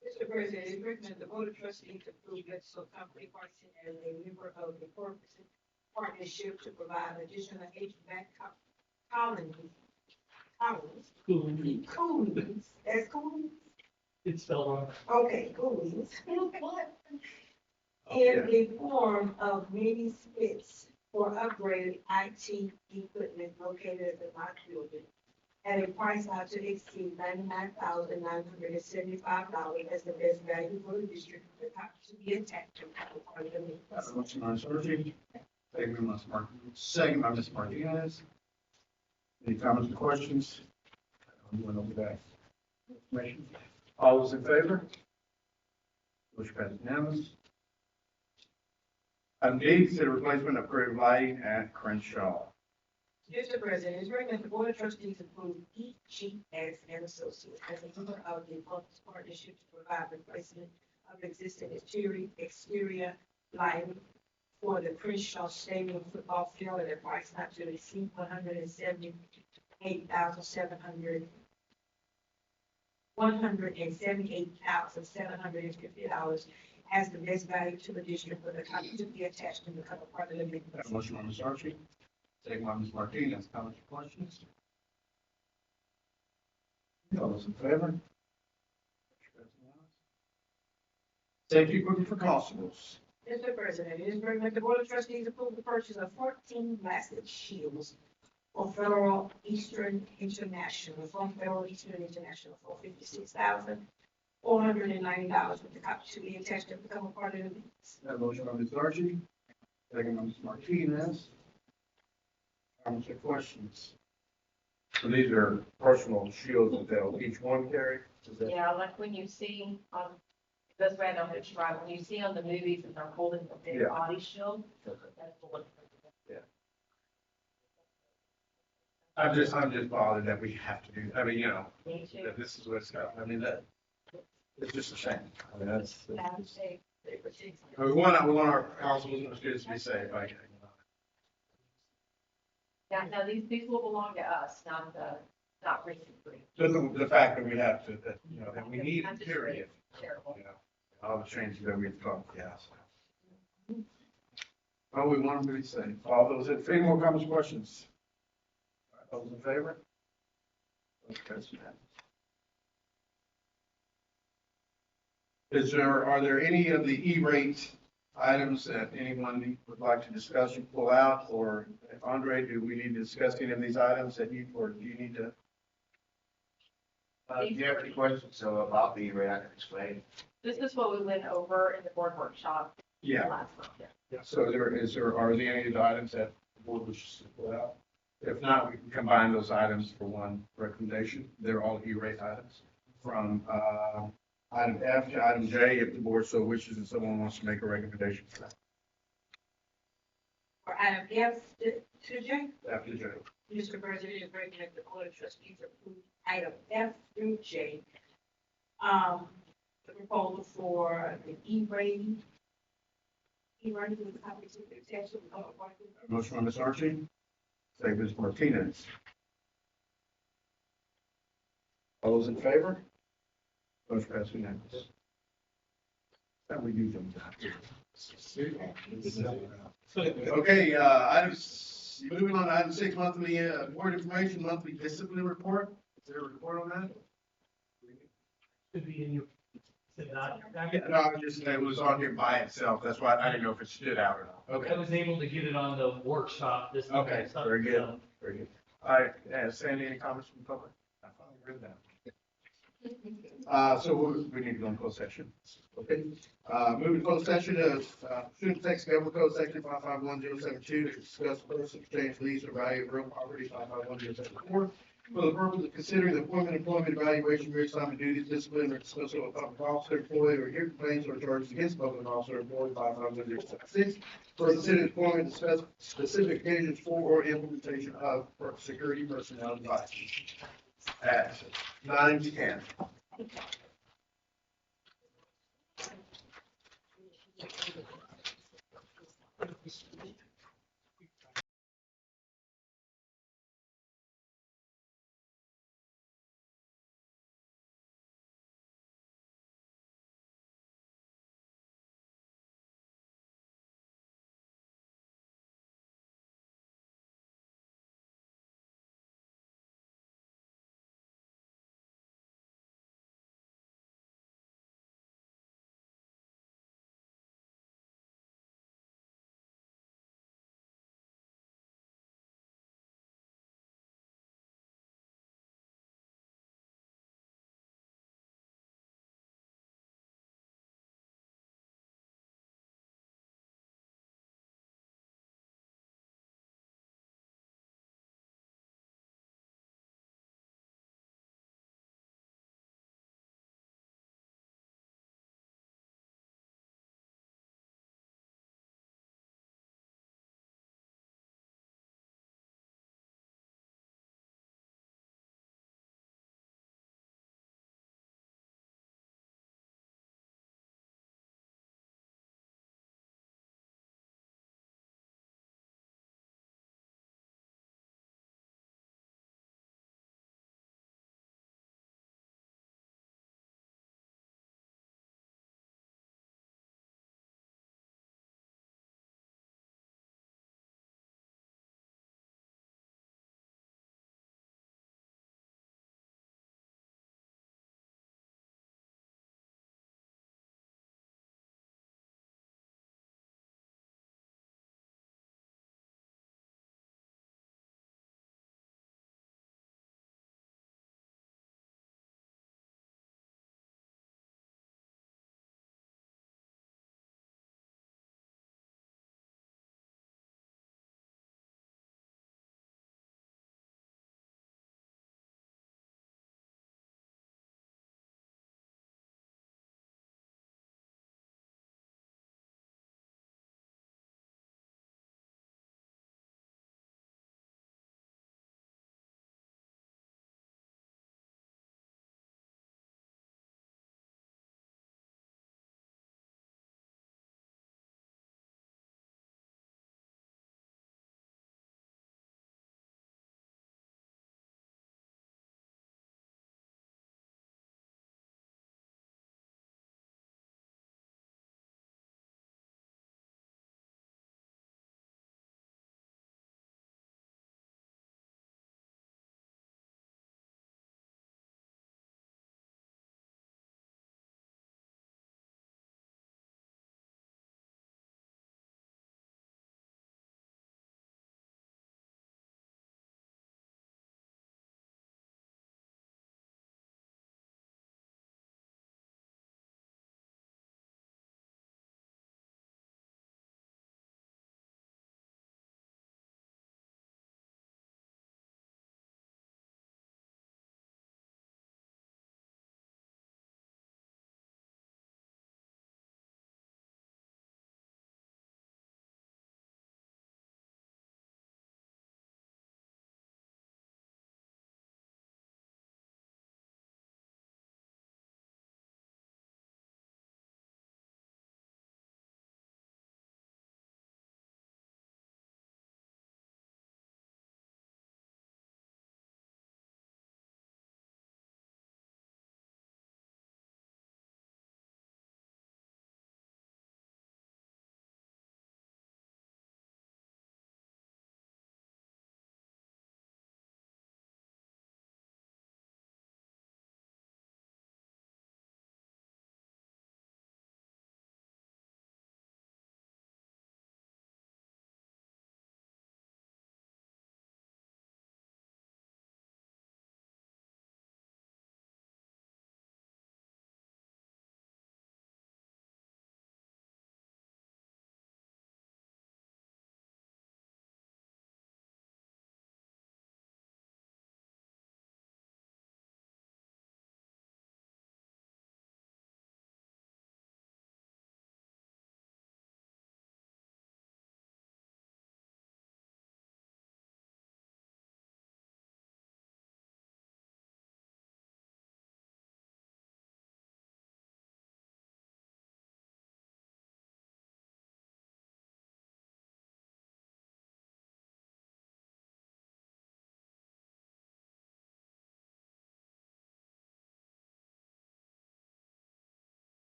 Mr. President, it's recommended the Board of Trustees approve Bledsoe Company Parson as a member of the corporate partnership to provide additional HVAC coolings. That's coolings? It's spelled wrong. Okay, coolings. In the form of mini splits for upgraded IT equipment located at the Lock Building at a price not to exceed $99,975 as the best value for the district to be attached to. Motion by Ms. Archie, second by Ms. Martinez. Any comments or questions? I'm going over that information. All those in favor? Motion passes unanimous. Item D, consider replacement of creative lighting at Crenshaw. Mr. President, it's recommended the Board of Trustees approve EGS and Associates as a member of the Corporate Partnership to provide replacement of existing exterior lighting for the Crenshaw Stadium football field at a price not to exceed $178,750 as the best value to the district for the copy to be attached to the cover part of the minutes. Motion by Ms. Archie, second by Ms. Martinez. Comments or questions? All those in favor? Safety equipment for constables. Mr. President, it is recommended the Board of Trustees approve the purchase of 14 plastic shields for Federal Eastern International, from Federal Eastern International for $56,490 with the copy to be attached to become a part of the minutes. That motion by Ms. Archie, second by Ms. Martinez. Comments or questions? So these are personal shields that they'll each one carry? Is that- Yeah, like when you see on, that's why I don't have to try, when you see on the movies that they're holding the big Yeah. body shield, that's the one. I'm just bothered that we have to do, I mean, you know, Me too. that this is what it's got, I mean, that, it's just a shame. I mean, that's, That's safe. They protect you. we want our councils and students to be safe, I. Now, these will belong to us, not recently. Just the fact that we have to, that, you know, that we need I'm it, just period. Terrible. You know, all the changes that we've come, yes. Well, we want them to be safe. All those, any more comments, questions? All those in favor? Okay, so that- are there any of the E-rate items that anyone would like to discuss or pull out? Or Andre, do we need to discuss any of these items that you, or do you need to? Do you have any questions about the E-rate I can explain? This is what we went over in the board workshop Yeah. last month. So are there any of the items that the board wishes to pull out? If not, we can combine those items for one recommendation. They're all E-rate items from, item F to item J, if the board so wishes and someone wants to make a recommendation for that. For item F to J, After J. Mr. President, it is recommended the Board of Trustees approve item F through J. The proposal for the E-rating. E-rating with the copy to be attached to become a part of the. Motion by Ms. Archie, second by Ms. Martinez. All those in favor? Motion passed unanimous. That we do them. Okay, moving on to item 6, monthly, board information, monthly discipline report. Is there a report on that? Should be in your, is it not in your packet? No, it was on here by itself. That's why I didn't know if it stood out or not. I Okay. was able to get it on the workshop this. Okay, very good. Very good. All right, Sandy, any comments from the public? I finally read that. So we need to go in closed session. Okay. Moving to closed session of, Student Texas Government Code Section 551072 to discuss purchase, exchange, lease, or value of real property 551074 for the purpose of considering the appointment, employment, evaluation, reassignment duties, discipline, or dismissal of public officer, employee, or hear complaints or charges against public officer, employee 551076 for considered employment, specific occasions for or implementation of security personnel devices at 9:10.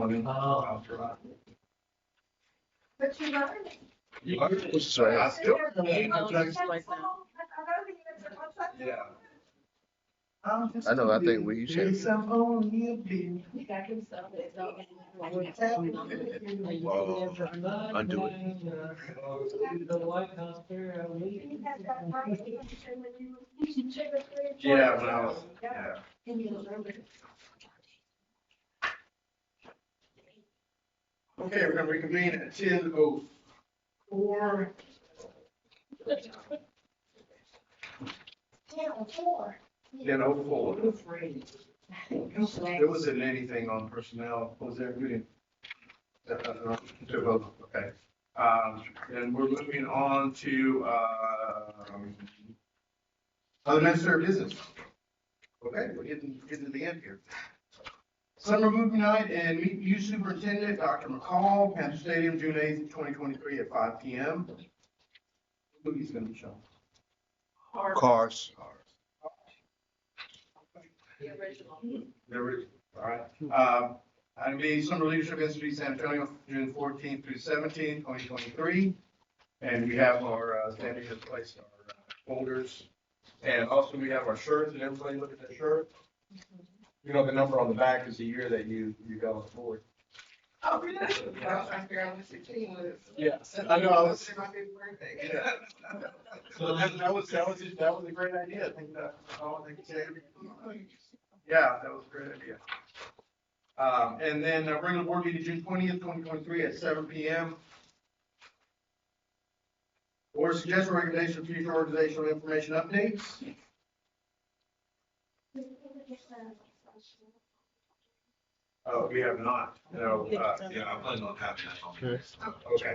morning. But you learned. Which is right. I still. Yeah. I know, I think we should. Undo it. Yeah, when I was, yeah. Okay, we're gonna reconvene at 10:04. 10:04. There wasn't anything on personnel, was there? We didn't. Okay. And we're moving on to, other necessary business. Okay, we're getting to the end here. Summer movie night and meet you superintendent, Dr. McCall, Panther Stadium, June 8th, 2023 at 5 p.m. What movie's gonna be shown? Cars. The original, all right. Item B, Summer Leadership Institute San Antonio, June 14th through 17th, 2023. And we have our, Sandy has placed our folders. And also we have our shirts, and everybody look at that shirt. You know, the number on the back is the year that you got on the board. Oh, really? I was 16. Yeah, I know, I was. Yeah. So that was a great idea, I think that, yeah, that was a great idea. And then regular board meeting June 20th, 2023 at 7 p.m. Or suggest recommendation of future organizational information updates. Oh, we have not, no, Yeah, I plan on having that on. okay. Okay,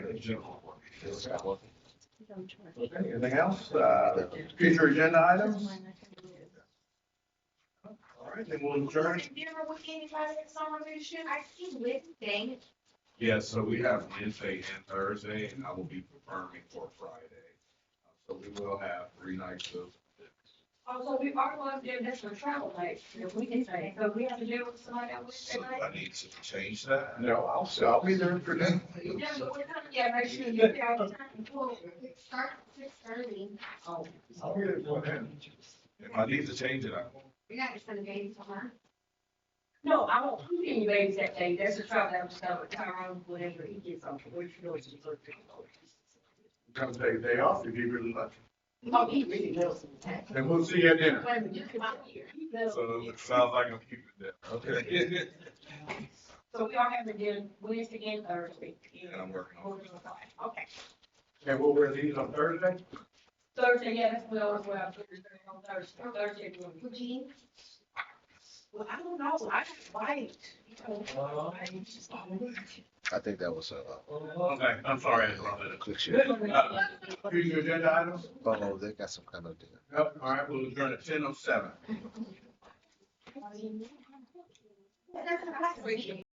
anything else? Future agenda items? All right, then we'll adjourn. Dinner with anybody at summer leadership? I see Wednesday. Yeah, so we have Wednesday and Thursday, and I will be confirming for Friday. So we will have 3 nights of. Also, we are going to do this for travel nights, if we can say, so we have to do with somebody on Wednesday So night. I need to change that. No, I'll be there for that. Yeah, but we're coming, yeah, make sure you get all the time. Well, it starts at 6:30. Oh. I'll be there for that. If I need to change it, I will. You're not just gonna be tomorrow. No, I won't put any babies that day, there's a travel episode with Tyrone, whatever he gets on, which you know it's his birthday. Come take a day off if you really like. Oh, he really loves him. And we'll see you at dinner. Wait a minute, you come out here. He loves So it. it sounds like I'm keeping that. Okay. So we are having dinner Wednesday and Thursday. And I'm working on it. Okay. And we'll wear these on Thursday? Thursday, yeah, that's what I was, on Thursday, Thursday. Would you? Well, I don't know, I just wait. I think that was Okay, I'm sorry, I love a it. quick shit. Future agenda items? Oh, they got some kind of deal. Yep, all right, we'll adjourn at 10:07. That's what I was thinking.